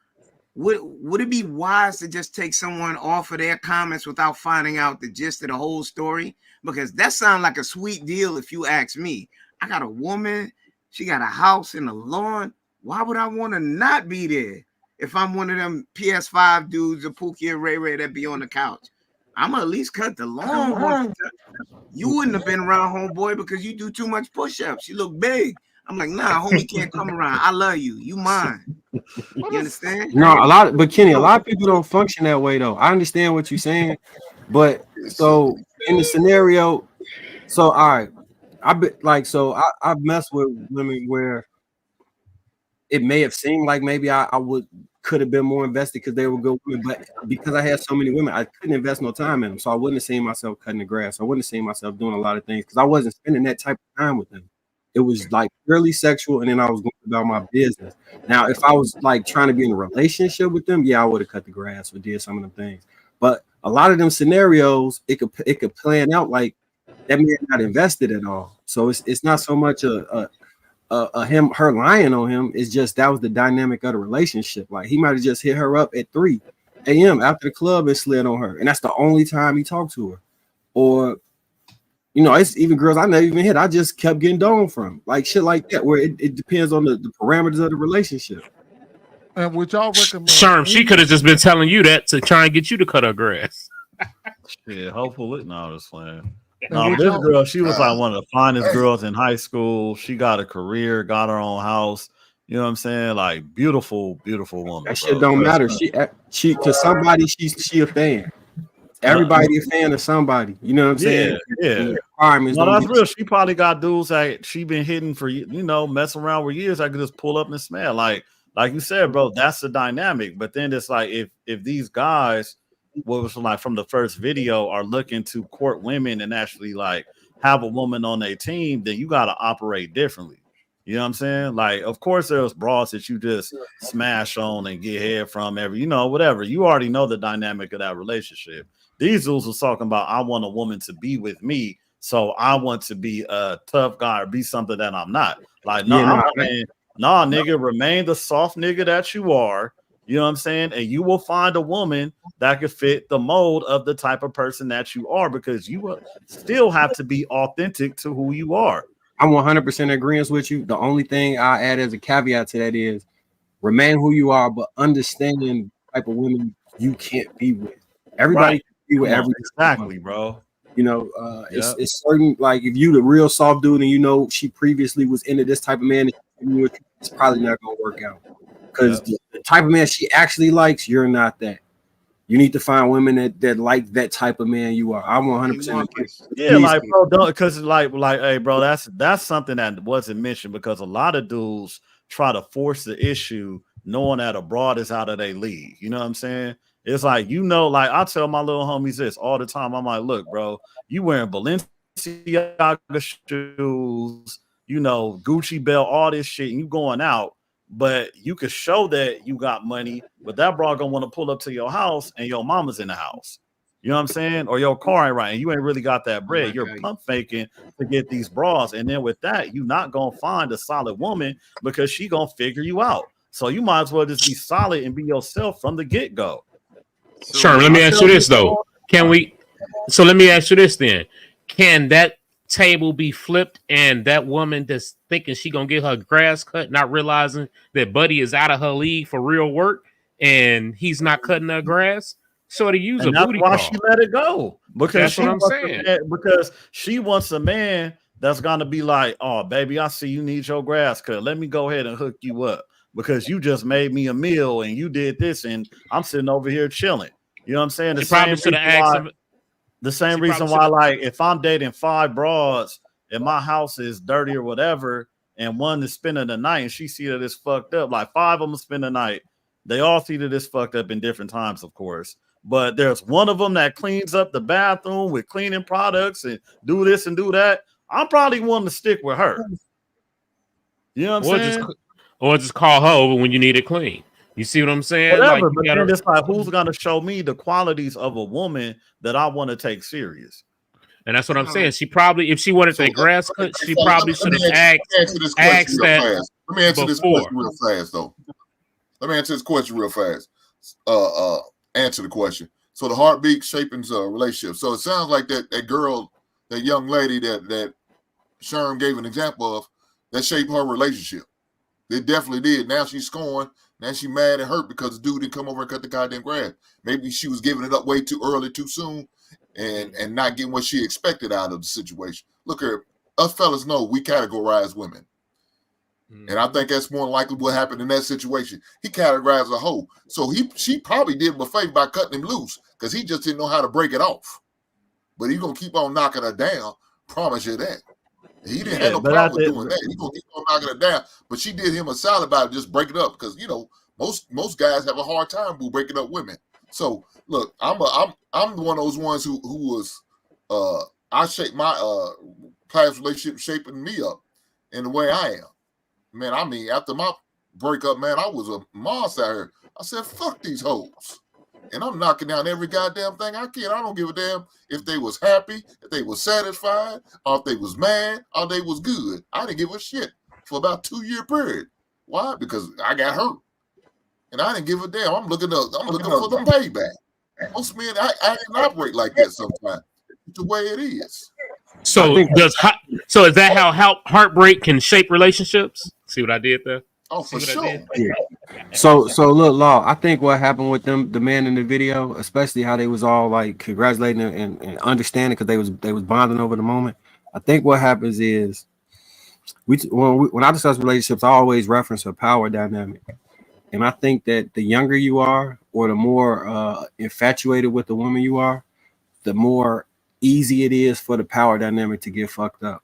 would it be wise to just take someone off of their comments without finding out the gist of the whole story? Because that sounds like a sweet deal if you ask me. I got a woman, she got a house in the lawn. Why would I want to not be there if I'm one of them PS5 dudes or Pookie and Ray that be on the couch? I'm going to at least cut the lawn. You wouldn't have been around, homeboy, because you do too much push-ups. You look big. I'm like, nah, homie can't come around. I love you. You mine. You understand? No, but Kenny, a lot of people don't function that way though. I understand what you're saying, but so in the scenario, so all right, I've messed with women where it may have seemed like maybe I could have been more invested because they were good women, but because I had so many women, I couldn't invest no time in them. So I wouldn't have seen myself cutting the grass. I wouldn't have seen myself doing a lot of things because I wasn't spending that type of time with them. It was like purely sexual, and then I was going about my business. Now, if I was like trying to be in a relationship with them, yeah, I would have cut the grass or did some of them things. But a lot of them scenarios, it could plan out like that man not invested at all. So it's not so much her lying on him. It's just that was the dynamic of the relationship. Like he might have just hit her up at 3 a.m. after the club and slid on her, and that's the only time he talked to her. Or it's even girls I never even hit. I just kept getting done from like shit like that, where it depends on the parameters of the relationship. And would y'all recommend? Sherm, she could have just been telling you that to try and get you to cut her grass. Yeah, hopefully. No, just playing. This girl, she was like one of the finest girls in high school. She got a career, got her own house. You know what I'm saying? Like beautiful, beautiful woman. That shit don't matter. She to somebody, she a fan. Everybody a fan of somebody. You know what I'm saying? Yeah. No, that's real. She probably got dudes that she been hitting for, messing around for years. I could just pull up and smell. Like you said, bro, that's the dynamic. But then it's like if these guys, what was like from the first video, are looking to court women and actually like have a woman on their team, then you got to operate differently. You know what I'm saying? Like, of course, there's bras that you just smash on and get head from whatever. You already know the dynamic of that relationship. These dudes was talking about, I want a woman to be with me, so I want to be a tough guy or be something that I'm not. Like, nigga, remain the soft nigga that you are. You know what I'm saying? And you will find a woman that could fit the mold of the type of person that you are, because you still have to be authentic to who you are. I'm 100% in agreement with you. The only thing I add as a caveat to that is remain who you are, but understanding the type of women you can't be with. Everybody can be with everybody. Exactly, bro. It's certain, like if you the real soft dude and she previously was into this type of man, it's probably not gonna work out. Because the type of man she actually likes, you're not that. You need to find women that like that type of man you are. I'm 100%. Yeah, like bro, because like, hey, bro, that's something that wasn't mentioned, because a lot of dudes try to force the issue, knowing that a broad is out of their league. You know what I'm saying? It's like, like I tell my little homies this all the time. I'm like, look, bro, you wearing Balenciaga shoes, Gucci belt, all this shit, and you going out. But you could show that you got money, but that bro gonna want to pull up to your house and your mama's in the house. You know what I'm saying? Or your car ain't right and you ain't really got that bread. You're pump faking to get these bras. And then with that, you're not gonna find a solid woman, because she gonna figure you out. So you might as well just be solid and be yourself from the get-go. Sure. Let me ask you this though. Let me ask you this then. Can that table be flipped and that woman that's thinking she gonna get her grass cut, not realizing that buddy is out of her league for real work and he's not cutting her grass, so to use and a booty call? She let it go, because that's what I'm saying. Because she wants a man that's gonna be like, oh baby, I see you need your grass cut, let me go ahead and hook you up, because you just made me a meal and you did this and I'm sitting over here chilling. You know what I'm saying? The same reason why, like, if I'm dating 5 broads and my house is dirty or whatever, and one is spending the night and she see that it's fucked up, like 5 of them spend the night. They all see that it's fucked up in different times, of course. But there's one of them that cleans up the bathroom with cleaning products and do this and do that. I'm probably wanting to stick with her. You know what I'm saying? Or just call her over when you need it clean. You see what I'm saying? Whatever, but then it's like, who's gonna show me the qualities of a woman that I want to take serious? And that's what I'm saying. She probably, if she wanted that grass cut, she probably should have asked that. Let me answer this question real fast, though. Let me answer this question real fast. Answer the question. So the heartbeat shaping relationship. So it sounds like that girl, that young lady that Sherm gave an example of, that shaped her relationship. It definitely did. Now she's scoring. Now she mad and hurt because the dude didn't come over and cut the goddamn grass. Maybe she was giving it up way too early, too soon, and not getting what she expected out of the situation. Look here, us fellas know we categorize women. And I think that's more likely what happened in that situation. He categorized a hoe. So she probably did him a favor by cutting him loose, because he just didn't know how to break it off. But he's going to keep on knocking her down. Promise you that. He didn't have no problem with doing that. He's going to keep on knocking her down. But she did him a solid by just breaking it up, because, most guys have a hard time with breaking up women. So, look, I'm one of those ones who was, I shaped my past relationship shaping me up in the way I am. Man, I mean, after my breakup, man, I was a monster out here. I said, fuck these hoes. And I'm knocking down every goddamn thing I can. I don't give a damn if they was happy, if they was satisfied, or if they was mad, or they was good. I didn't give a shit for about 2-year period. Why? Because I got hurt. And I didn't give a damn. I'm looking for the payback. Most men, I didn't operate like that sometimes. It's the way it is. So is that how heartbreak can shape relationships? See what I did there? Oh, for sure. Yeah. So look, Law, I think what happened with them, the man in the video, especially how they was all like congratulating and understanding because they was bonding over the moment. I think what happens is when I discuss relationships, I always reference a power dynamic. And I think that the younger you are, or the more infatuated with the woman you are, the more easy it is for the power dynamic to get fucked up.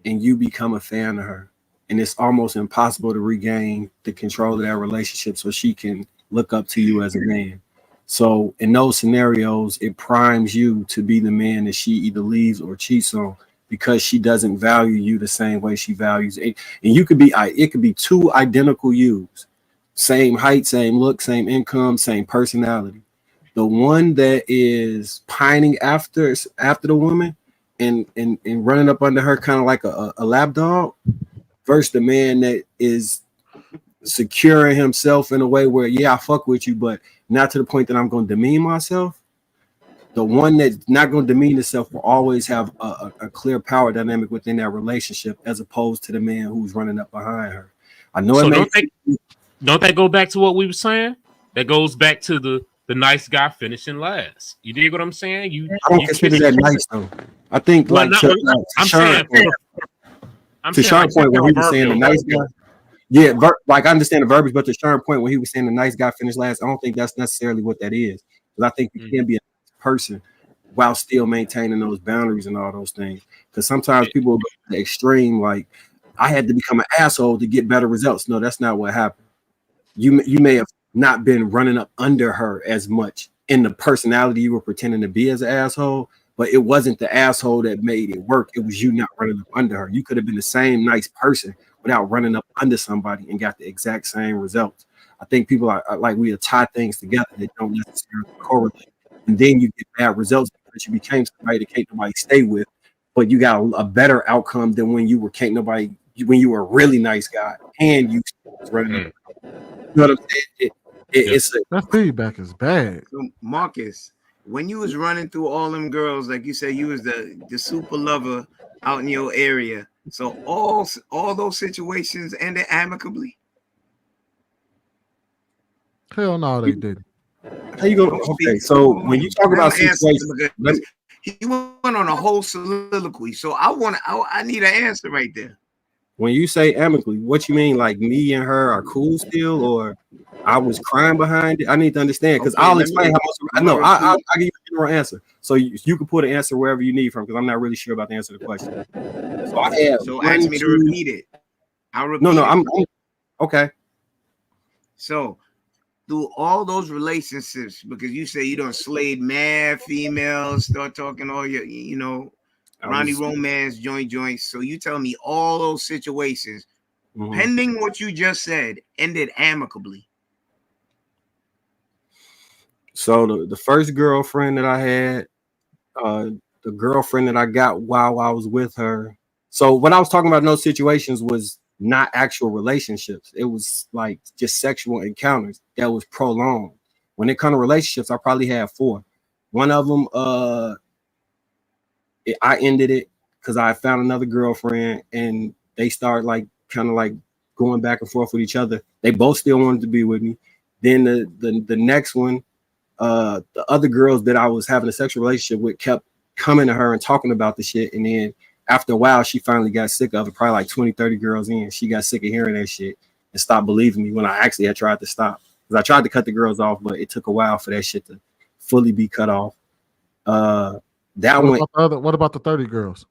And you become a fan of her. And it's almost impossible to regain the control of that relationship so she can look up to you as a man. So in those scenarios, it primes you to be the man that she either leaves or cheats on because she doesn't value you the same way she values it. And it could be two identical yous, same height, same look, same income, same personality. The one that is pining after the woman and running up under her kind of like a lap dog versus the man that is securing himself in a way where, yeah, I fuck with you, but not to the point that I'm going to demean myself. The one that's not going to demean itself will always have a clear power dynamic within that relationship as opposed to the man who's running up behind her. I know. So don't that go back to what we were saying? That goes back to the nice guy finishing last. You dig what I'm saying? I don't consider that nice though. I think to Sean's point when he was saying the nice guy. Yeah, like I understand the verbiage, but to Sean's point when he was saying the nice guy finished last, I don't think that's necessarily what that is. Because I think you can be a nice person while still maintaining those boundaries and all those things. Because sometimes people go to the extreme, like I had to become an asshole to get better results. No, that's not what happened. You may have not been running up under her as much in the personality you were pretending to be as an asshole, but it wasn't the asshole that made it work. It was you not running up under her. You could have been the same nice person without running up under somebody and got the exact same results. I think people are like we tie things together that don't necessarily correlate, and then you get bad results because you became somebody that can't nobody stay with, but you got a better outcome than when you were when you were a really nice guy and you was running up. You know what I'm saying? That feedback is bad. So Marcus, when you was running through all them girls, like you said, you was the super lover out in your area. So all those situations ended amicably. Hell no, they didn't. How you go? Okay, so when you talk about situations, he went on a whole soliloquy. So I need an answer right there. When you say amicably, what you mean? Like me and her are cool still, or I was crying behind it? I need to understand because I'll explain how much I know. I'll give you a general answer, so you can put an answer wherever you need from because I'm not really sure about the answer to the question. So I have. So ask me to repeat it. I'll repeat. No, I'm okay. So through all those relationships, because you say you don't slayed mad females, start talking all your, Ronnie Romance, joints. So you tell me all those situations, pending what you just said, ended amicably. So the first girlfriend that I had, the girlfriend that I got while I was with her. So what I was talking about in those situations was not actual relationships. It was like just sexual encounters that was prolonged. When it comes to relationships, I probably had 4. One of them, I ended it because I found another girlfriend and they started kind of going back and forth with each other. They both still wanted to be with me. Then the next one, the other girls that I was having a sexual relationship with kept coming to her and talking about the shit. And then after a while, she finally got sick of it, probably like 20, 30 girls in. She got sick of hearing that shit and stopped believing me when I actually had tried to stop. Because I tried to cut the girls off, but it took a while for that shit to fully be cut off. What about the 30 girls?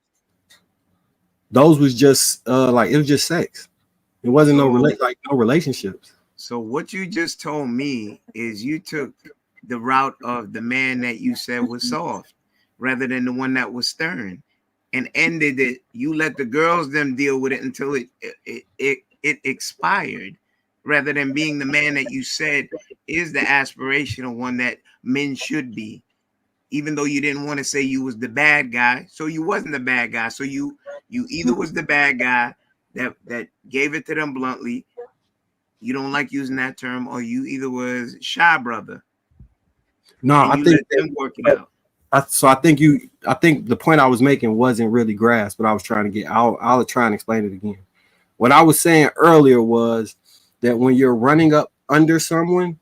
Those was just it was just sex. It wasn't no relationships. So what you just told me is you took the route of the man that you said was soft rather than the one that was stern and ended it. You let the girls them deal with it until it expired rather than being the man that you said is the aspirational one that men should be. Even though you didn't want to say you was the bad guy, so you wasn't the bad guy. So you either was the bad guy that gave it to them bluntly. You don't like using that term, or you either was shy brother. No, I think let them work it out. I think the point I was making wasn't really grasped, but I was trying to get. I'll try and explain it again. What I was saying earlier was that when you're running up under someone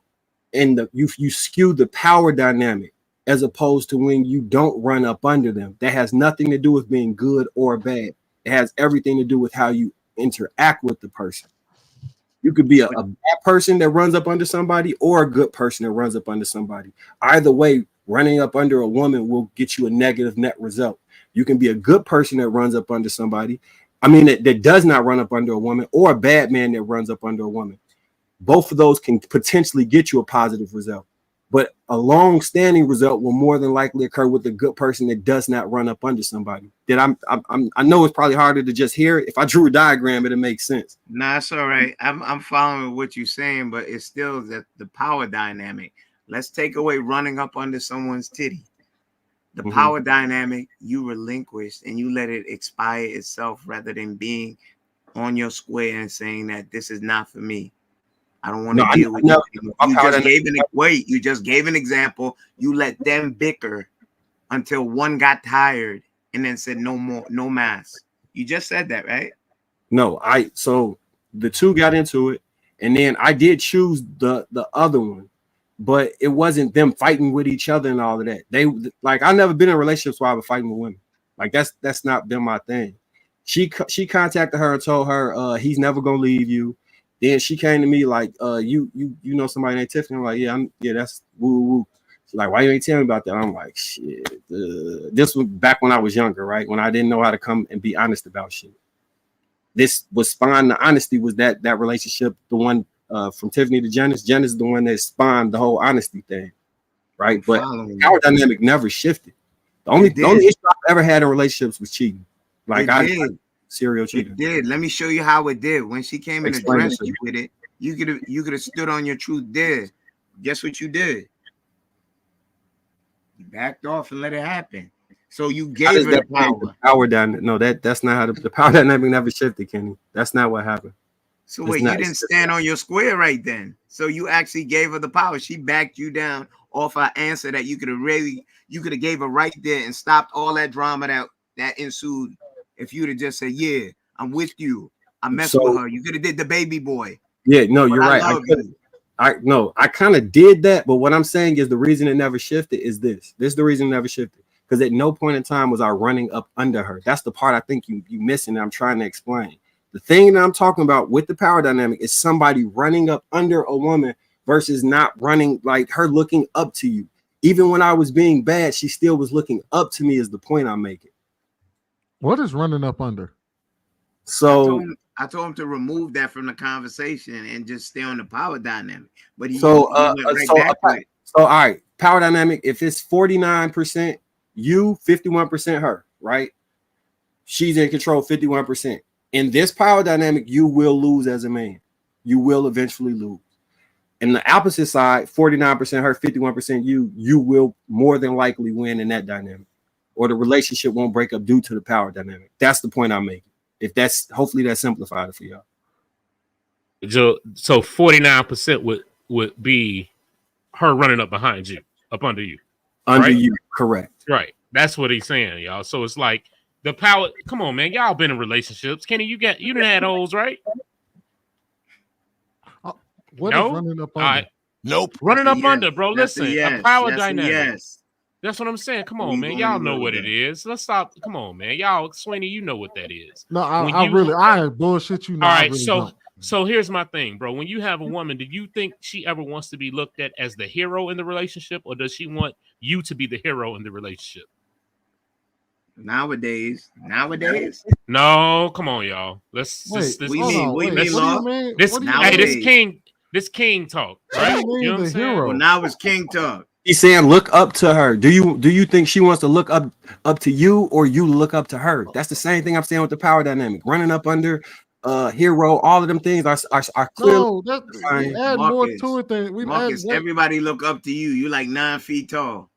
and you skew the power dynamic as opposed to when you don't run up under them. That has nothing to do with being good or bad. It has everything to do with how you interact with the person. You could be a bad person that runs up under somebody or a good person that runs up under somebody. Either way, running up under a woman will get you a negative net result. You can be a good person that runs up under somebody. I mean, that does not run up under a woman, or a bad man that runs up under a woman. Both of those can potentially get you a positive result. But a long-standing result will more than likely occur with a good person that does not run up under somebody. That I know it's probably harder to just hear it. If I drew a diagram, it'll make sense. Nah, it's all right. I'm following what you're saying, but it's still the power dynamic. Let's take away running up under someone's titty. The power dynamic you relinquished and you let it expire itself rather than being on your square and saying that this is not for me. I don't want to deal with you anymore. You just gave an example. You let them bicker until one got tired and then said no more, no mass. You just said that, right? No, so the two got into it, and then I did choose the other one, but it wasn't them fighting with each other and all of that. They like, I never been in relationships where I was fighting with women. Like that's not been my thing. She contacted her and told her he's never gonna leave you. Then she came to me like, you know somebody named Tiffany? I'm like, yeah, that's woo woo. She's like, why you ain't tell me about that? I'm like, shit. This was back when I was younger, right? When I didn't know how to come and be honest about shit. This was spawned, the honesty was that relationship, the one from Tiffany to Janice. Janice is the one that spawned the whole honesty thing, right? But our dynamic never shifted. The only issue I've ever had in relationships was cheating. Like serial cheating. It did. Let me show you how it did. When she came and addressed you with it, you could have stood on your truth there. Guess what you did? You backed off and let it happen. So you gave her the power. Power dynamic. No, that's not how the power dynamic never shifted, Kenny. That's not what happened. So wait, you didn't stand on your square right then. So you actually gave her the power. She backed you down off her answer that you could have gave her right there and stopped all that drama that ensued. If you'd have just said, yeah, I'm with you. I messed with her. You could have did the baby boy. Yeah, no, you're right. I kind of did that, but what I'm saying is the reason it never shifted is this. This is the reason it never shifted. Because at no point in time was I running up under her. That's the part I think you missing that I'm trying to explain. The thing that I'm talking about with the power dynamic is somebody running up under a woman versus not running, like her looking up to you. Even when I was being bad, she still was looking up to me is the point I'm making. What is running up under? So I told him to remove that from the conversation and just stay on the power dynamic. But he went right back to it. So all right, power dynamic. If it's 49% you, 51% her, right? She's in control 51%. In this power dynamic, you will lose as a man. You will eventually lose. And the opposite side, 49% her, 51% you will more than likely win in that dynamic. Or the relationship won't break up due to the power dynamic. That's the point I'm making. If that's hopefully that simplified it for y'all. So 49% would be her running up behind you, up under you. Under right? you, correct. Right. That's what he's saying, y'all. So it's like the power. Come on, man. Y'all been in relationships. Kenny, you done had hoes, right? What is running up under? Nope. Running up under, bro. That's Listen, a a power That's dynamic. Yes. That's what I'm saying. Come on, man. Y'all know what it is. Let's stop. Come on, man. Y'all, Sweeney, you know what that is. No, I bullshit you. All right, so here's my thing, bro. When you have a woman, do you think she ever wants to be looked at as the hero in the relationship, or does she want you to be the hero in the relationship? Nowadays. No, come on, y'all. This king talk, right? You know what I'm saying? Well, now it's king talk. He's saying look up to her. Do you think she wants to look up to you, or you look up to her? That's the same thing I'm saying with the power dynamic. Running up under hero, all of them things are clearly. No, we add more to it than we Marcus, everybody look up to you. You like 9 feet tall.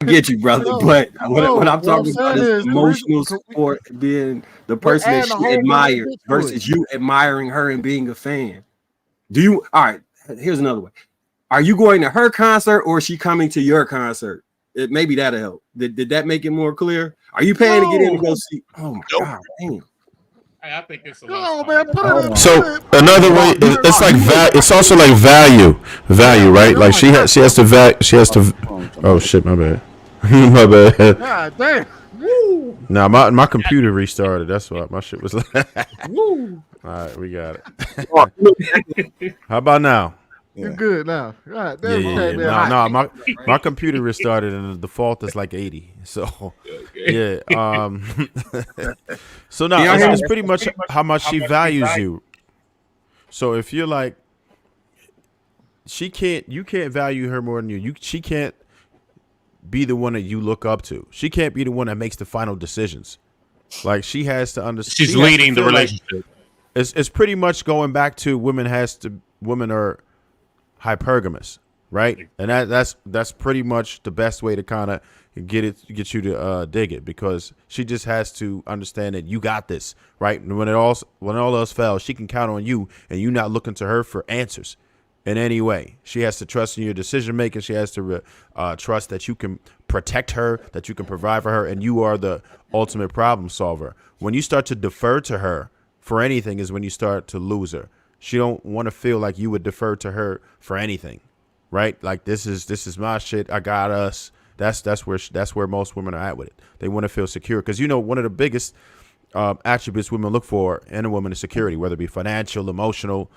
I get you, brother, but what I'm talking about is emotional support, being the person that she admires versus you admiring her and being a fan. All right, here's another way. Are you going to her concert or is she coming to your concert? Maybe that'll help. Did that make it more clear? Are you paying to get in to go see? Oh my God, damn. I think it's a Oh man, put it in. So another way, it's like it's also like value, right? Like she has to. Oh shit, my bad, my bad. God damn. Woo. Now my computer restarted. That's why my shit was like. Woo. All right, we got it. How about now? You're good now. God damn. Yeah. No, my computer restarted and the default is like 80. So yeah. So no, it's pretty much how much she values you. So if you're like, you can't value her more than you. She can't be the one that you look up to. She can't be the one that makes the final decisions. Like she has to understand. She's leading the relationship. It's pretty much going back to women are hypergamous, right? And that's pretty much the best way to kind of get you to dig it, because she just has to understand that you got this, right? And when all else fails, she can count on you, and you not looking to her for answers in any way. She has to trust in your decision making. She has to trust that you can protect her, that you can provide for her, and you are the ultimate problem solver. When you start to defer to her for anything is when you start to lose her. She don't want to feel like you would defer to her for anything, right? Like this is my shit. I got us. That's where most women are at with it. They want to feel secure, because one of the biggest attributes women look for in a woman is security, whether it be financial, emotional,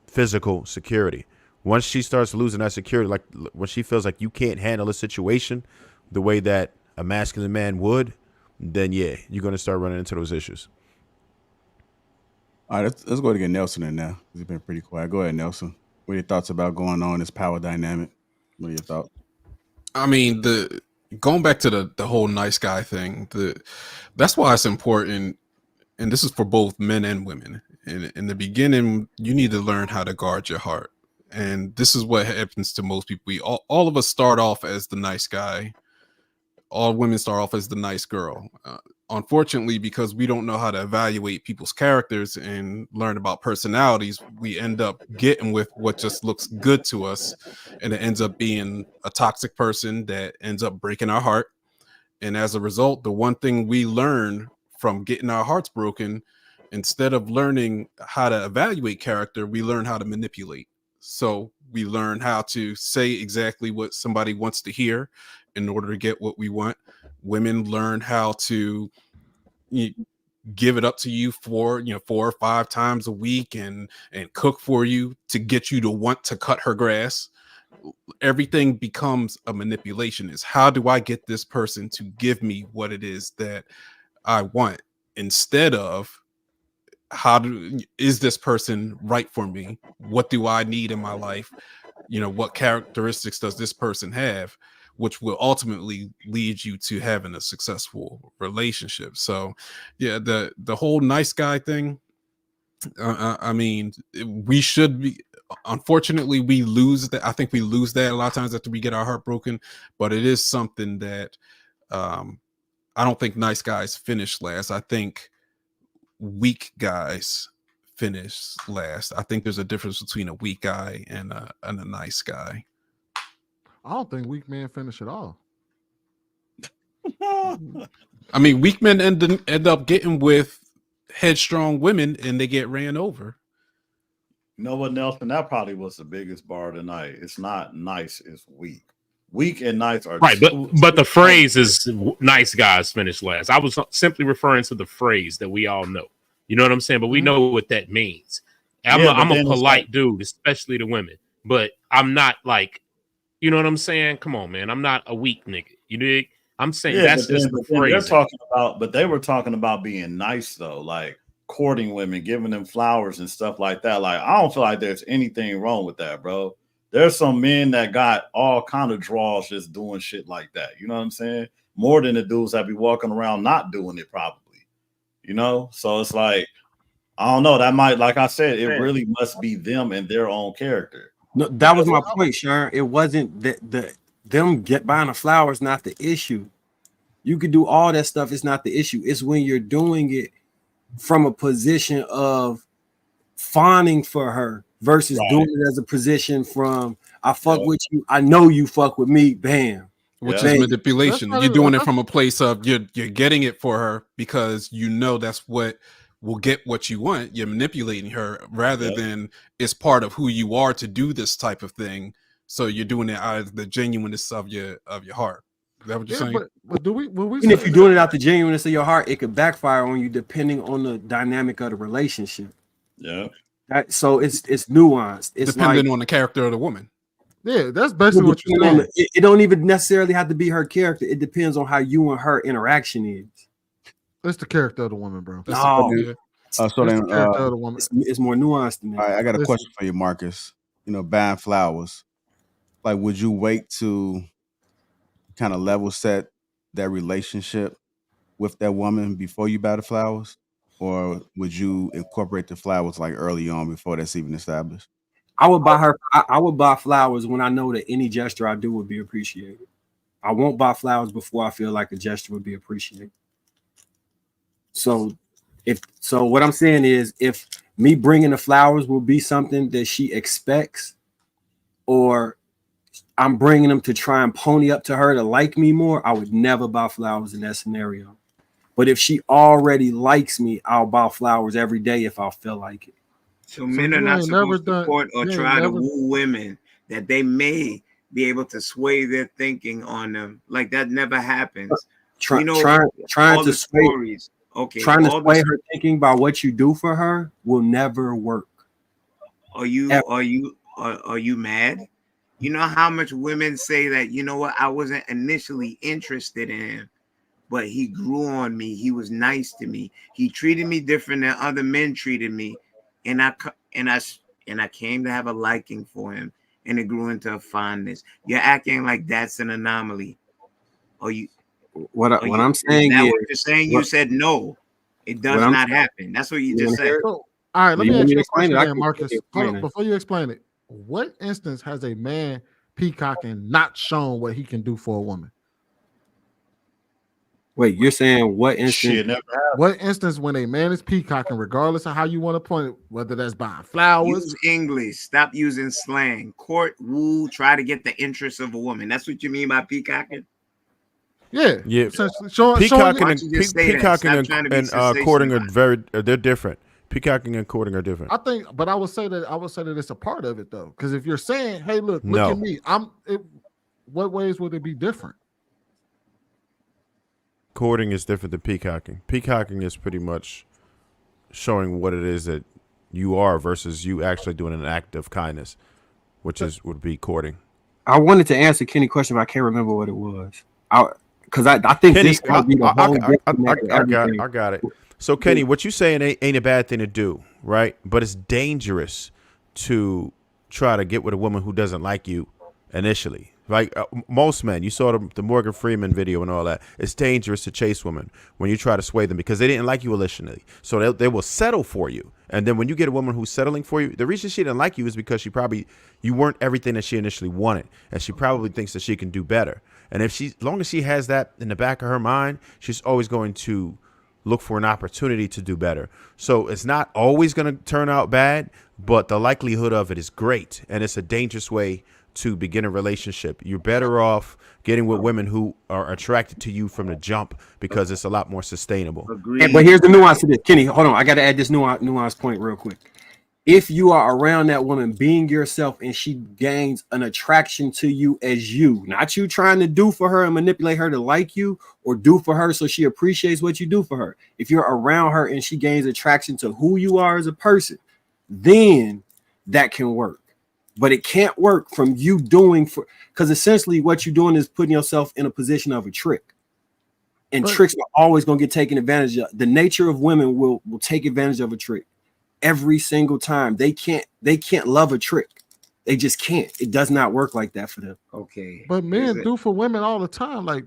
physical security. Once she starts losing that security, like when she feels like you can't handle a situation the way that a masculine man would, then yeah, you're gonna start running into those issues. All right, let's go to get Nelson in now. He's been pretty quiet. Go ahead, Nelson. What are your thoughts about going on this power dynamic? What are your thoughts? I mean, going back to the whole nice guy thing, that's why it's important, and this is for both men and women. In the beginning, you need to learn how to guard your heart, and this is what happens to most people. All of us start off as the nice guy. All women start off as the nice girl. Unfortunately, because we don't know how to evaluate people's characters and learn about personalities, we end up getting with what just looks good to us, and it ends up being a toxic person that ends up breaking our heart. And as a result, the one thing we learn from getting our hearts broken, instead of learning how to evaluate character, we learn how to manipulate. So we learn how to say exactly what somebody wants to hear in order to get what we want. Women learn how to give it up to you for 4 or 5 times a week and cook for you to get you to want to cut her grass. Everything becomes a manipulation. Is how do I get this person to give me what it is that I want, instead of is this person right for me? What do I need in my life? What characteristics does this person have, which will ultimately lead you to having a successful relationship. So yeah, the whole nice guy thing, I mean, we should be, unfortunately we lose that. I think we lose that a lot of times after we get our heart broken, but it is something that I don't think nice guys finish last. I think weak guys finish last. I think there's a difference between a weak guy and a nice guy. I don't think weak men finish at all. I mean, weak men end up getting with headstrong women and they get ran over. You know what, Nelson? That probably was the biggest bar tonight. It's not nice, it's weak. Weak and nice are right, but the phrase is nice guys finish last. I was simply referring to the phrase that we all know. You know what I'm saying? But we know what that means. I'm a polite dude, especially to women, but I'm not like, you know what I'm saying? Come on, man. I'm not a weak nigga. You dig? I'm saying that's just the phrase. They're talking about, but they were talking about being nice though, like courting women, giving them flowers and stuff like that. Like, I don't feel like there's anything wrong with that, bro. There's some men that got all kind of draws just doing shit like that. You know what I'm saying? More than the dudes that be walking around not doing it probably. So it's like, I don't know. That might, like I said, it really must be them and their own character. No, that was my point, Sharon. It wasn't them buying the flowers, not the issue. You could do all that stuff. It's not the issue. It's when you're doing it from a position of fawning for her versus doing it as a position from I fuck with you. I know you fuck with me. Bam. Which is manipulation. You're doing it from a place of you're getting it for her because you know that's what will get what you want. You're manipulating her rather than it's part of who you are to do this type of thing. So you're doing it out of the genuineness of your heart. Is that what you're saying? But do we when we Even if say you're doing it out the genuineness of your heart, it could backfire on you depending on the dynamic of the relationship. Yeah. So it's nuanced. It's depending like, on the character of the woman. Yeah, that's basically what you're saying. It don't even necessarily have to be her character. It depends on how you and her interaction is. It's the character of the woman, bro. So then, the character of the woman. It's more nuanced than that. All right, I got a question for you, Marcus. You know, buying flowers. Like, would you wait to kind of level set that relationship with that woman before you buy the flowers? Or would you incorporate the flowers like early on before that's even established? I would buy her. I would buy flowers when I know that any gesture I do would be appreciated. I won't buy flowers before I feel like a gesture would be appreciated. So what I'm saying is, if me bringing the flowers will be something that she expects, or I'm bringing them to try and pony up to her to like me more, I would never buy flowers in that scenario. But if she already likes me, I'll buy flowers every day if I feel like it. So men are not supposed to court or try to woo women that they may be able to sway their thinking on them. Like that never happens. Trying all to the stories. Okay. Trying to sway her thinking by what you do for her will never work. Are you mad? You know how much women say that, you know what, I wasn't initially interested in him, but he grew on me. He was nice to me. He treated me different than other men treated me. And I came to have a liking for him, and it grew into a fondness. You're acting like that's an anomaly. What I'm saying is, what you're saying? You said no, it does not happen. That's what you just said. So, all right, let me ask you a question, Marcus. Hold on, before you explain it, what instance has a man peacocking not shown what he can do for a woman? Wait, you're saying what instance? What instance when a man is peacocking, regardless of how you want to point it, whether that's buying flowers? Use English. Stop using slang. Court, woo, try to get the interest of a woman. That's what you mean by peacocking? Yeah. Peacocking and courting are they're different. Peacocking and courting are different. I think, but I would say that it's a part of it though, because if you're saying, "Hey, look No. at me," what ways would it be different? Courting is different than peacocking. Peacocking is pretty much showing what it is that you are versus you actually doing an act of kindness, which would be courting. I wanted to answer Kenny's question, but I can't remember what it was. Because I think Kenny, this could be the whole. I got it. So Kenny, what you saying ain't a bad thing to do, right? But it's dangerous to try to get with a woman who doesn't like you initially. Like most men, you saw the Morgan Freeman video and all that. It's dangerous to chase women when you try to sway them because they didn't like you initially. So they will settle for you. And then when you get a woman who's settling for you, the reason she didn't like you is because you weren't everything that she initially wanted. And she probably thinks that she can do better. And as long as she has that in the back of her mind, she's always going to look for an opportunity to do better. So it's not always going to turn out bad, but the likelihood of it is great. And it's a dangerous way to begin a relationship. You're better off getting with women who are attracted to you from the jump because it's a lot more sustainable. But here's the nuance to this. Kenny, hold on. I got to add this nuance point real quick. If you are around that woman being yourself and she gains an attraction to you as you, not you trying to do for her and manipulate her to like you or do for her so she appreciates what you do for her. If you're around her and she gains attraction to who you are as a person, then that can work. But it can't work from you doing because essentially what you're doing is putting yourself in a position of a trick. And tricks are always going to get taken advantage of. The nature of women will take advantage of a trick every single time. They can't love a trick. They just can't. It does not work like that for them. Okay. But men do for women all the time. Like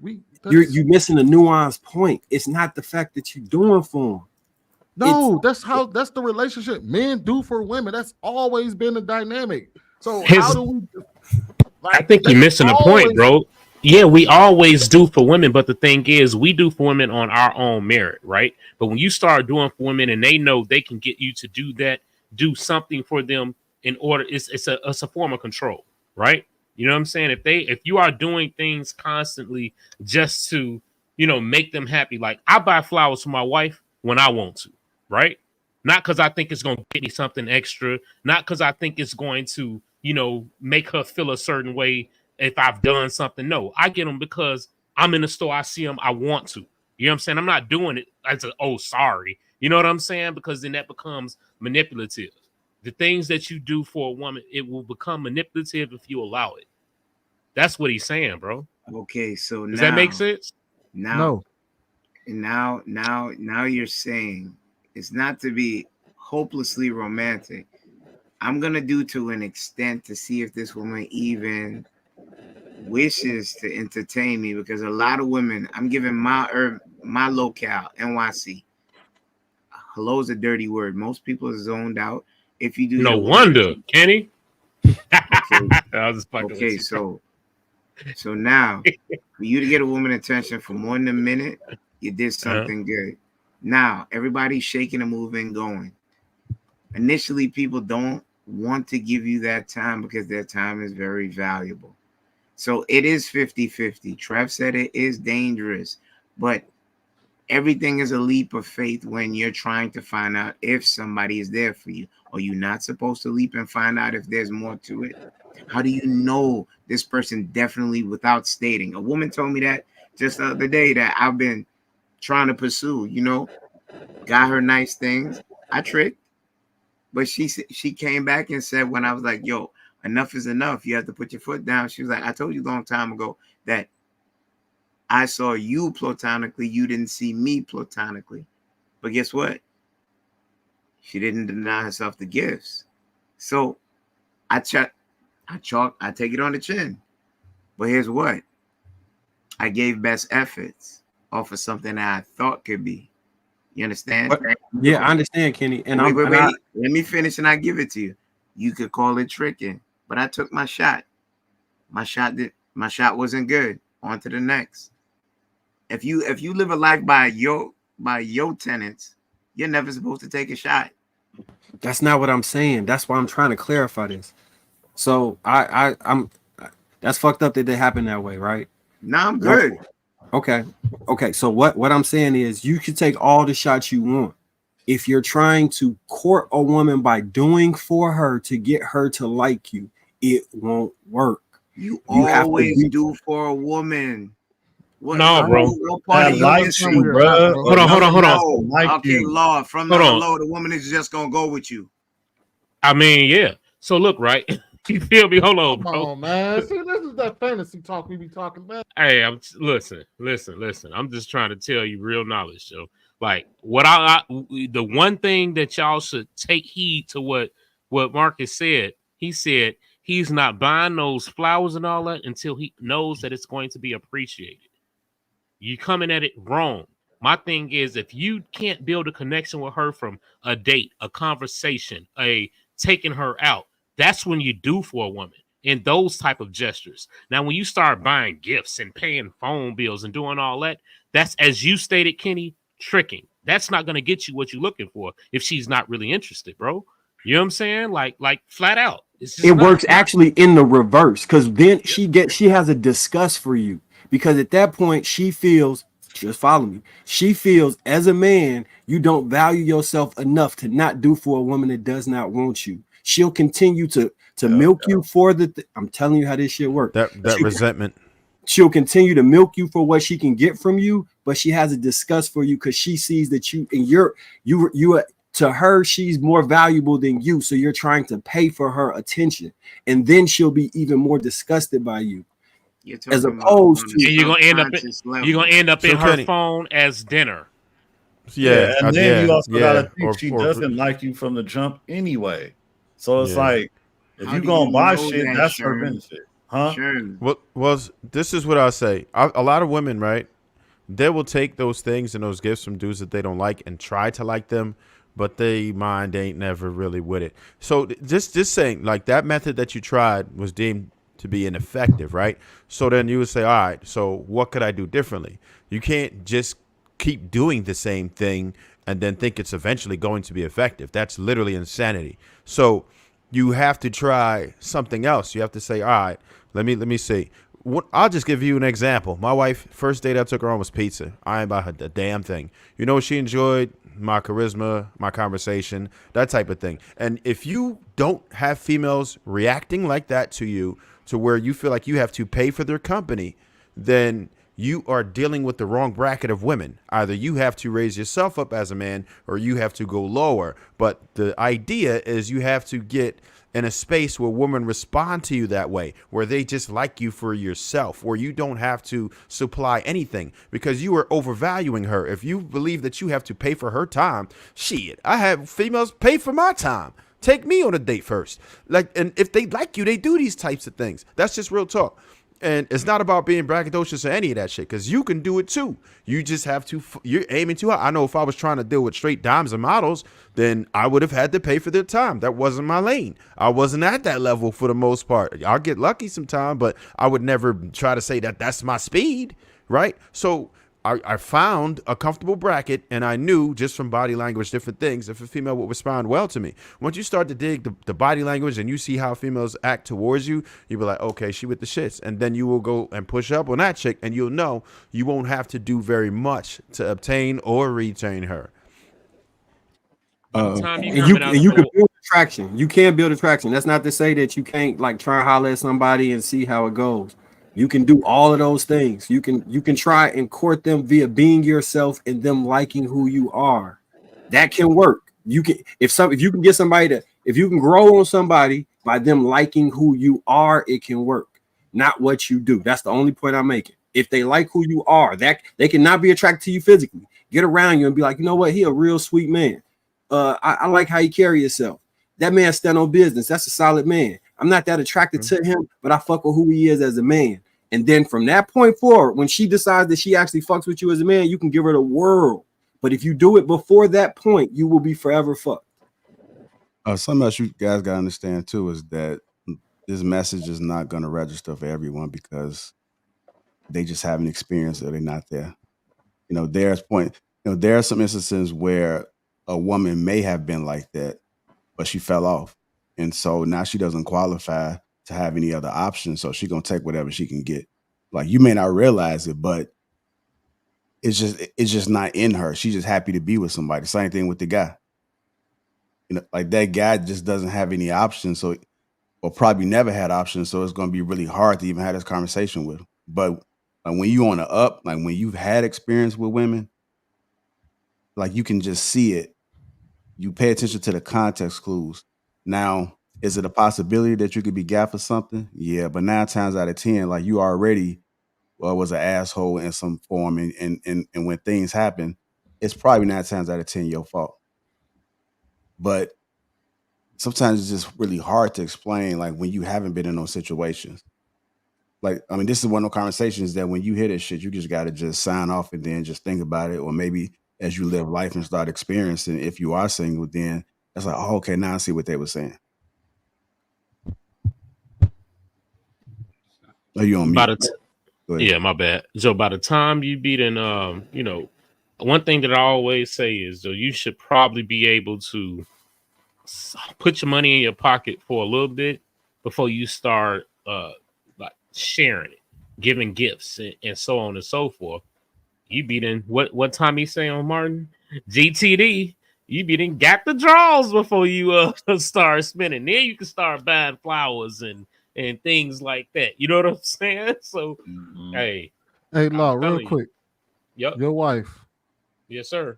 you're missing a nuanced point. It's not the fact that you're doing for them. No, that's the relationship. Men do for women. That's always been the dynamic. So how do we? I think you're missing a point, bro. Yeah, we always do for women, but the thing is, we do for women on our own merit, right? But when you start doing for women, and they know they can get you to do something for them in order, it's a form of control, right? You know what I'm saying? If you are doing things constantly just to make them happy, like I buy flowers for my wife when I want to. right? Not because I think it's going to get me something extra, not because I think it's going to, make her feel a certain way if I've done something. No, I get them because I'm in the store, I see them, I want to. You know what I'm saying? I'm not doing it as sorry. You know what I'm saying? Because then that becomes manipulative. The things that you do for a woman, it will become manipulative if you allow it. That's what he's saying, bro. Okay, so does that make sense? Now you're saying it's not to be hopelessly romantic. I'm gonna do to an extent to see if this woman even wishes to entertain me, because a lot of women, I'm giving my locale, NYC. Hello is a dirty word. Most people are zoned out. If you do, no wonder, Kenny. Okay, so now for you to get a woman attention for more than a minute, you did something good. Now everybody's shaking and moving, going. Initially, people don't want to give you that time because their time is very valuable. So it is 50-50. Trev said it is dangerous, but everything is a leap of faith when you're trying to find out if somebody is there for you. Are you not supposed to leap and find out if there's more to it? How do you know this person definitely without stating? A woman told me that just the other day that I've been trying to pursue, got her nice things. I tricked, but she came back and said, when I was like, yo, enough is enough. You have to put your foot down. She was like, I told you a long time ago that I saw you platonically. You didn't see me platonically. But guess what? She didn't deny herself the gifts. So I take it on the chin. But here's what. I gave best efforts off of something that I thought could be. You understand? Yeah, I understand, Kenny. And wait. Let me finish and I give it to you. You could call it tricking, but I took my shot. My shot wasn't good. On to the next. If you live a life by your tenets, you're never supposed to take a shot. That's not what I'm saying. That's why I'm trying to clarify this. So I'm that's fucked up that they happen that way, right? No, I'm good. Okay. So what I'm saying is you can take all the shots you want. If you're trying to court a woman by doing for her to get her to like you, it won't work. You always do for a woman. No, bro. What part of like you, bro. Hold on. Okay, Law. From the low, the woman is just gonna go with you. I mean, yeah. So look, right? You feel me? Hold on, bro. Come on, man. See, this is that fantasy talk we be talking about. Hey, listen. I'm just trying to tell you real knowledge, Joe. Like the one thing that y'all should take heed to what Marcus said. He said he's not buying those flowers and all that until he knows that it's going to be appreciated. You coming at it wrong. My thing is, if you can't build a connection with her from a date, a conversation, taking her out, that's when you do for a woman in those type of gestures. Now, when you start buying gifts and paying phone bills and doing all that, that's, as you stated, Kenny, tricking. That's not going to get you what you're looking for if she's not really interested, bro. You know what I'm saying? Like flat out. It works actually in the reverse, because then she has a disgust for you, because at that point she feels, just follow me, she feels as a man you don't value yourself enough to not do for a woman that does not want you. She'll continue to milk you for I'm telling you how this shit works. That resentment. She'll continue to milk you for what she can get from you, but she has a disgust for you because she sees that you to her, she's more valuable than you. So you're trying to pay for her attention, and then she'll be even more disgusted by you. As opposed to, and you're gonna end up in her phone as dinner. Yeah, and then you also gotta think she doesn't like you from the jump anyway. So it's like, if you're gonna buy shit, that's her benefit, huh? Well, this is what I'll say. A lot of women, right? They will take those things and those gifts from dudes that they don't like and try to like them, but they mind ain't never really with it. So just saying, like, that method that you tried was deemed to be ineffective, right? So then you would say, all right, so what could I do differently? You can't just keep doing the same thing and then think it's eventually going to be effective. That's literally insanity. So you have to try something else. You have to say, all right, let me see. I'll just give you an example. My wife, first date I took her on was pizza. I ain't buy her the damn thing. You know what she enjoyed? my charisma, my conversation, that type of thing. And if you don't have females reacting like that to you, to where you feel like you have to pay for their company, then you are dealing with the wrong bracket of women. Either you have to raise yourself up as a man or you have to go lower. But the idea is you have to get in a space where women respond to you that way, where they just like you for yourself, where you don't have to supply anything because you are overvaluing her. If you believe that you have to pay for her time, shit, I have females pay for my time. Take me on a date first. Like, and if they like you, they do these types of things. That's just real talk. And it's not about being braggadocious or any of that shit, because you can do it too. You just have to, you're aiming too high. I know if I was trying to deal with straight dimes and models, then I would have had to pay for their time. That wasn't my lane. I wasn't at that level for the most part. I'll get lucky sometime, but I would never try to say that that's my speed, right? So I found a comfortable bracket, and I knew just from body language, different things, if a female would respond well to me. Once you start to dig the body language and you see how females act towards you, you'll be like, okay, she with the shits. And then you will go and push up on that chick, and you'll know you won't have to do very much to obtain or retain her. And you can build attraction. You can build attraction. That's not to say that you can't like try and holler at somebody and see how it goes. You can do all of those things. You can try and court them via being yourself and them liking who you are. That can work. You can if you can get somebody to, if you can grow on somebody by them liking who you are, it can work. Not what you do. That's the only point I'm making. If they like who you are, that they cannot be attracted to you physically. Get around you and be like, you know what? He a real sweet man. I like how you carry yourself. That man stand on business. That's a solid man. I'm not that attracted to him, but I fuck with who he is as a man. And then from that point forward, when she decides that she actually fucks with you as a man, you can give her the world. But if you do it before that point, you will be forever fucked. Something else you guys got to understand too is that this message is not going to register for everyone because they just haven't experienced it or they're not there. You know, there are some instances where a woman may have been like that, but she fell off. And so now she doesn't qualify to have any other options. So she's going to take whatever she can get. Like, you may not realize it, but it's just not in her. She's just happy to be with somebody. Same thing with the guy. You know, like that guy just doesn't have any options. So, or probably never had options. So it's going to be really hard to even have this conversation with him. But like when you on the up, like when you've had experience with women, like you can just see it. You pay attention to the context clues. Now, is it a possibility that you could be gaffed for something? Yeah, but 9 times out of 10, like you already was an asshole in some form, and when things happen, it's probably 9 times out of 10 your fault. But sometimes it's just really hard to explain, like when you haven't been in those situations. Like, I mean, this is one of those conversations that when you hear this shit, you just got to just sign off and then just think about it, or maybe as you live life and start experiencing, if you are single, then it's like, oh, okay, now I see what they were saying. Are you on mute? Yeah, my bad. So by the time you beat in, you know, one thing that I always say is, though, you should probably be able to put your money in your pocket for a little bit before you start like sharing it, giving gifts and so on and so forth. You beat in what time he say on Martin? GTD. You beat in got the draws before you start spending. Then you can start buying flowers and things like that. You know what I'm saying? So hey, Law, real quick. Yep. Your wife. Yes, sir.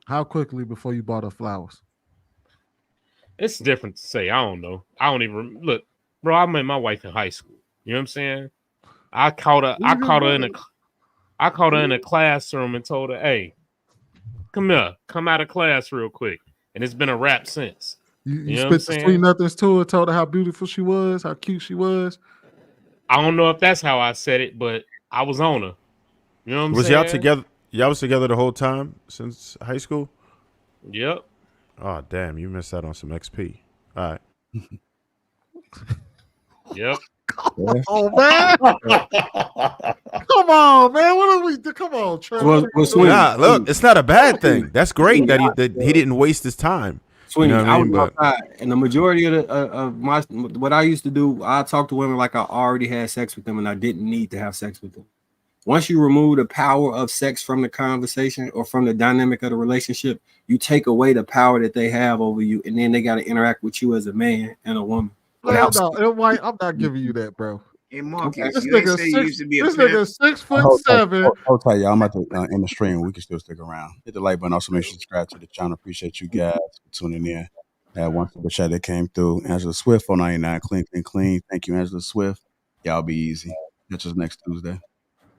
How quickly before you bought her flowers? It's different to say. I don't know. I don't even look, bro. I met my wife in high school. You know what I'm saying? I caught her in a classroom and told her, "Hey, come here, come out of class real quick." And it's been a wrap since. You spit the sweet nothings to her, told her how beautiful she was, how cute she was. I don't know if that's how I said it, but I was on her. You know what I'm saying? Y'all together? Y'all was together the whole time since high school? Yep. Oh, damn. You missed out on some XP. All right. Yep. Oh, man. Come on, man. What are we doing? Come on, Trevor. Look, it's not a bad thing. That's great that he didn't waste his time. Sweeney, you know I was outside, and the majority of my what I used to do, I talk to women like I already had sex with them, and I didn't need to have sex with them. Once you remove the power of sex from the conversation or from the dynamic of the relationship, you take away the power that they have over you, and then they got to interact with you as a man and a woman. No, White, I'm not giving you that, bro. Hey, Marcus, This you ain't nigga say you used to be a this pimp. nigga 6'7". Hold tight, y'all. I'm about to end the stream. We can still stick around. Hit the like button. Also, make sure you subscribe to the channel. Appreciate you guys for tuning in. Had one super chat that came through. Angela Swift, 499. Clean. Thank you, Angela Swift. Y'all be easy. Catch us next Tuesday.